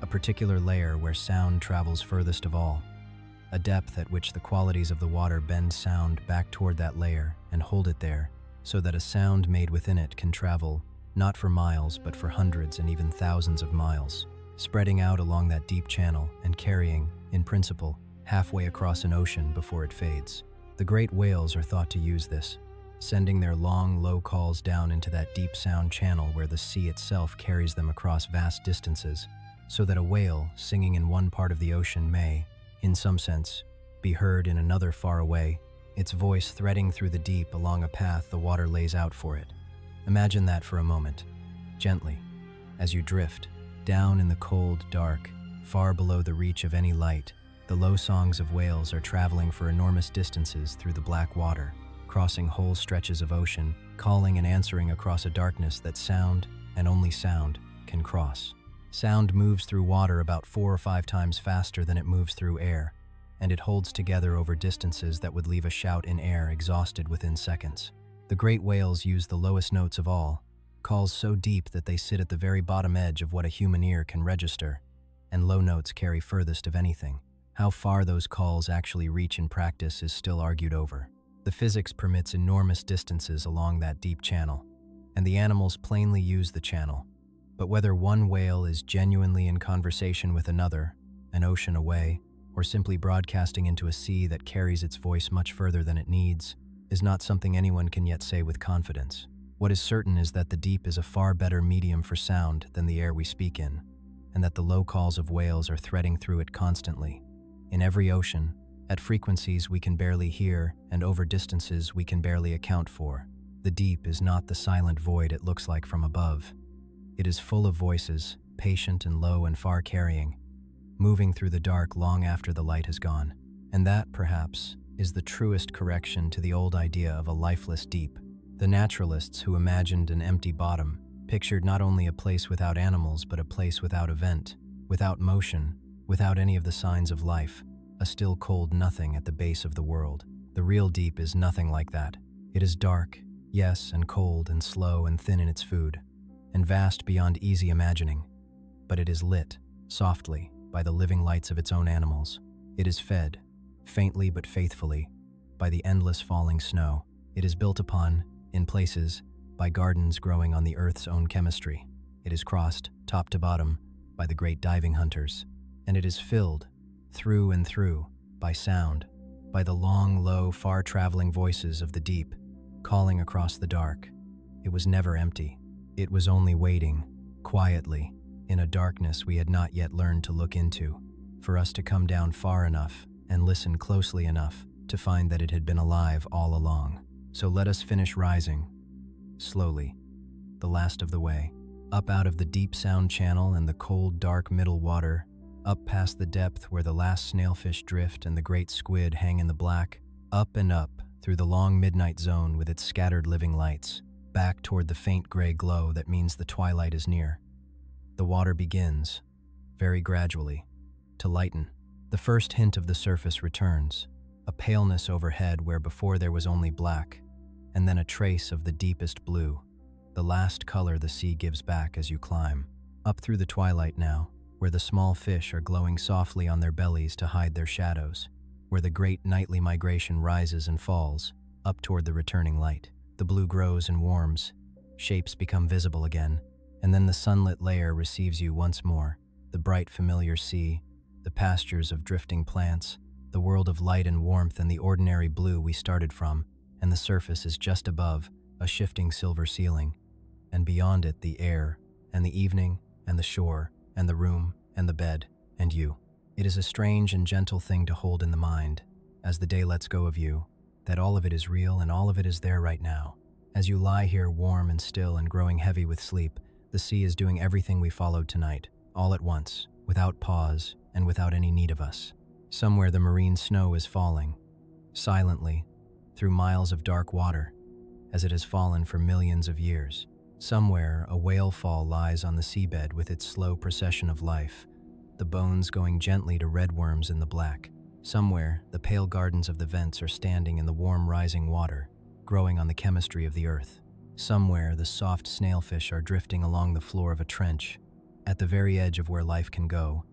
a particular layer where sound travels furthest of all, a depth at which the qualities of the water bend sound back toward that layer and hold it there, so that a sound made within it can travel, not for miles but for hundreds and even thousands of miles, spreading out along that deep channel and carrying, in principle, halfway across an ocean before it fades. The great whales are thought to use this, sending their long, low calls down into that deep sound channel where the sea itself carries them across vast distances, so that a whale singing in one part of the ocean may, in some sense, be heard in another far away, its voice threading through the deep along a path the water lays out for it. Imagine that for a moment, gently, as you drift, down in the cold, dark, far below the reach of any light. The low songs of whales are traveling for enormous distances through the black water, crossing whole stretches of ocean, calling and answering across a darkness that sound, and only sound, can cross. Sound moves through water about 4 or 5 times faster than it moves through air, and it holds together over distances that would leave a shout in air exhausted within seconds. The great whales use the lowest notes of all, calls so deep that they sit at the very bottom edge of what a human ear can register, and low notes carry furthest of anything. How far those calls actually reach in practice is still argued over. The physics permits enormous distances along that deep channel, and the animals plainly use the channel. But whether one whale is genuinely in conversation with another, an ocean away, or simply broadcasting into a sea that carries its voice much further than it needs, is not something anyone can yet say with confidence. What is certain is that the deep is a far better medium for sound than the air we speak in, and that the low calls of whales are threading through it constantly. In every ocean, at frequencies we can barely hear and over distances we can barely account for, the deep is not the silent void it looks like from above. It is full of voices, patient and low and far-carrying, moving through the dark long after the light has gone. And that, perhaps, is the truest correction to the old idea of a lifeless deep. The naturalists who imagined an empty bottom pictured not only a place without animals but a place without event, without motion, without any of the signs of life, a still cold nothing at the base of the world. The real deep is nothing like that. It is dark, yes, and cold and slow and thin in its food, and vast beyond easy imagining, but it is lit, softly, by the living lights of its own animals. It is fed, faintly but faithfully, by the endless falling snow. It is built upon, in places, by gardens growing on the earth's own chemistry. It is crossed, top to bottom, by the great diving hunters, and it is filled, through and through, by sound, by the long, low, far-traveling voices of the deep, calling across the dark. It was never empty. It was only waiting, quietly, in a darkness we had not yet learned to look into, for us to come down far enough and listen closely enough to find that it had been alive all along. So let us finish rising, slowly, the last of the way, up out of the deep sound channel and the cold, dark middle water, up past the depth where the last snailfish drift and the great squid hang in the black, up and up through the long midnight zone with its scattered living lights, back toward the faint gray glow that means the twilight is near. The water begins, very gradually, to lighten. The first hint of the surface returns, a paleness overhead where before there was only black, and then a trace of the deepest blue, the last color the sea gives back as you climb. Up through the twilight now, where the small fish are glowing softly on their bellies to hide their shadows, where the great nightly migration rises and falls, up toward the returning light. The blue grows and warms, shapes become visible again, and then the sunlit layer receives you once more, the bright familiar sea, the pastures of drifting plants, the world of light and warmth and the ordinary blue we started from, and the surface is just above, a shifting silver ceiling, and beyond it the air, and the evening, and the shore, and the room, and the bed, and you. It is a strange and gentle thing to hold in the mind, as the day lets go of you, that all of it is real and all of it is there right now. As you lie here warm and still and growing heavy with sleep, the sea is doing everything we followed tonight, all at once, without pause and without any need of us. Somewhere the marine snow is falling, silently, through miles of dark water, as it has fallen for millions of years. Somewhere a whale fall lies on the seabed with its slow procession of life, the bones going gently to red worms in the black. Somewhere the pale gardens of the vents are standing in the warm rising water, growing on the chemistry of the earth. Somewhere the soft snailfish are drifting along the floor of a trench, at the very edge of where life can go,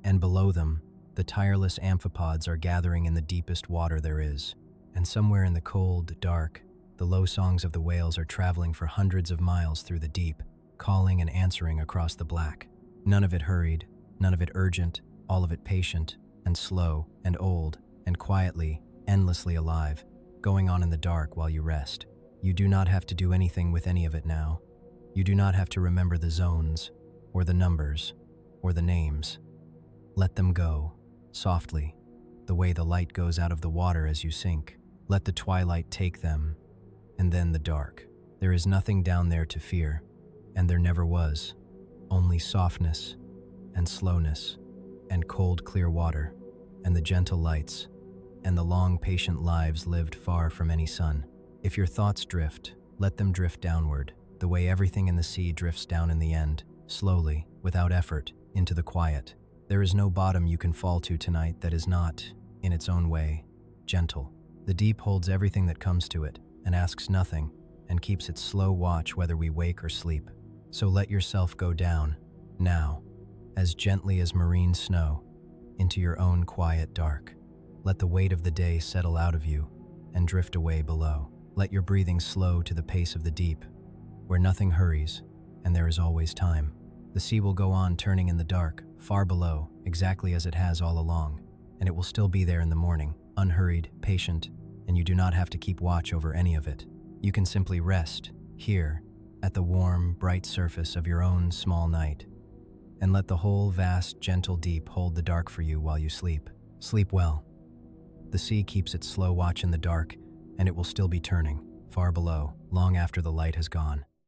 and below them, the tireless amphipods are gathering in the deepest water there is. And somewhere in the cold, dark, the low songs of the whales are traveling for hundreds of miles through the deep, calling and answering across the black. None of it hurried, none of it urgent, all of it patient, and slow, and old, and quietly, endlessly alive, going on in the dark while you rest. You do not have to do anything with any of it now. You do not have to remember the zones, or the numbers, or the names. Let them go, softly, the way the light goes out of the water as you sink. Let the twilight take them, and then the dark. There is nothing down there to fear, and there never was. Only softness, and slowness, and cold clear water, and the gentle lights, and the long patient lives lived far from any sun. If your thoughts drift, let them drift downward, the way everything in the sea drifts down in the end, slowly, without effort, into the quiet. There is no bottom you can fall to tonight that is not, in its own way, gentle. The deep holds everything that comes to it, and asks nothing, and keeps its slow watch whether we wake or sleep. So let yourself go down, now, as gently as marine snow, into your own quiet dark. Let the weight of the day settle out of you, and drift away below. Let your breathing slow to the pace of the deep, where nothing hurries, and there is always time. The sea will go on turning in the dark, far below, exactly as it has all along, and it will still be there in the morning, unhurried, patient, and you do not have to keep watch over any of it. You can simply rest, here, at the warm, bright surface of your own small night, and let the whole vast, gentle deep hold the dark for you while you sleep. Sleep well. The sea keeps its slow watch in the dark, and it will still be turning, far below, long after the light has gone.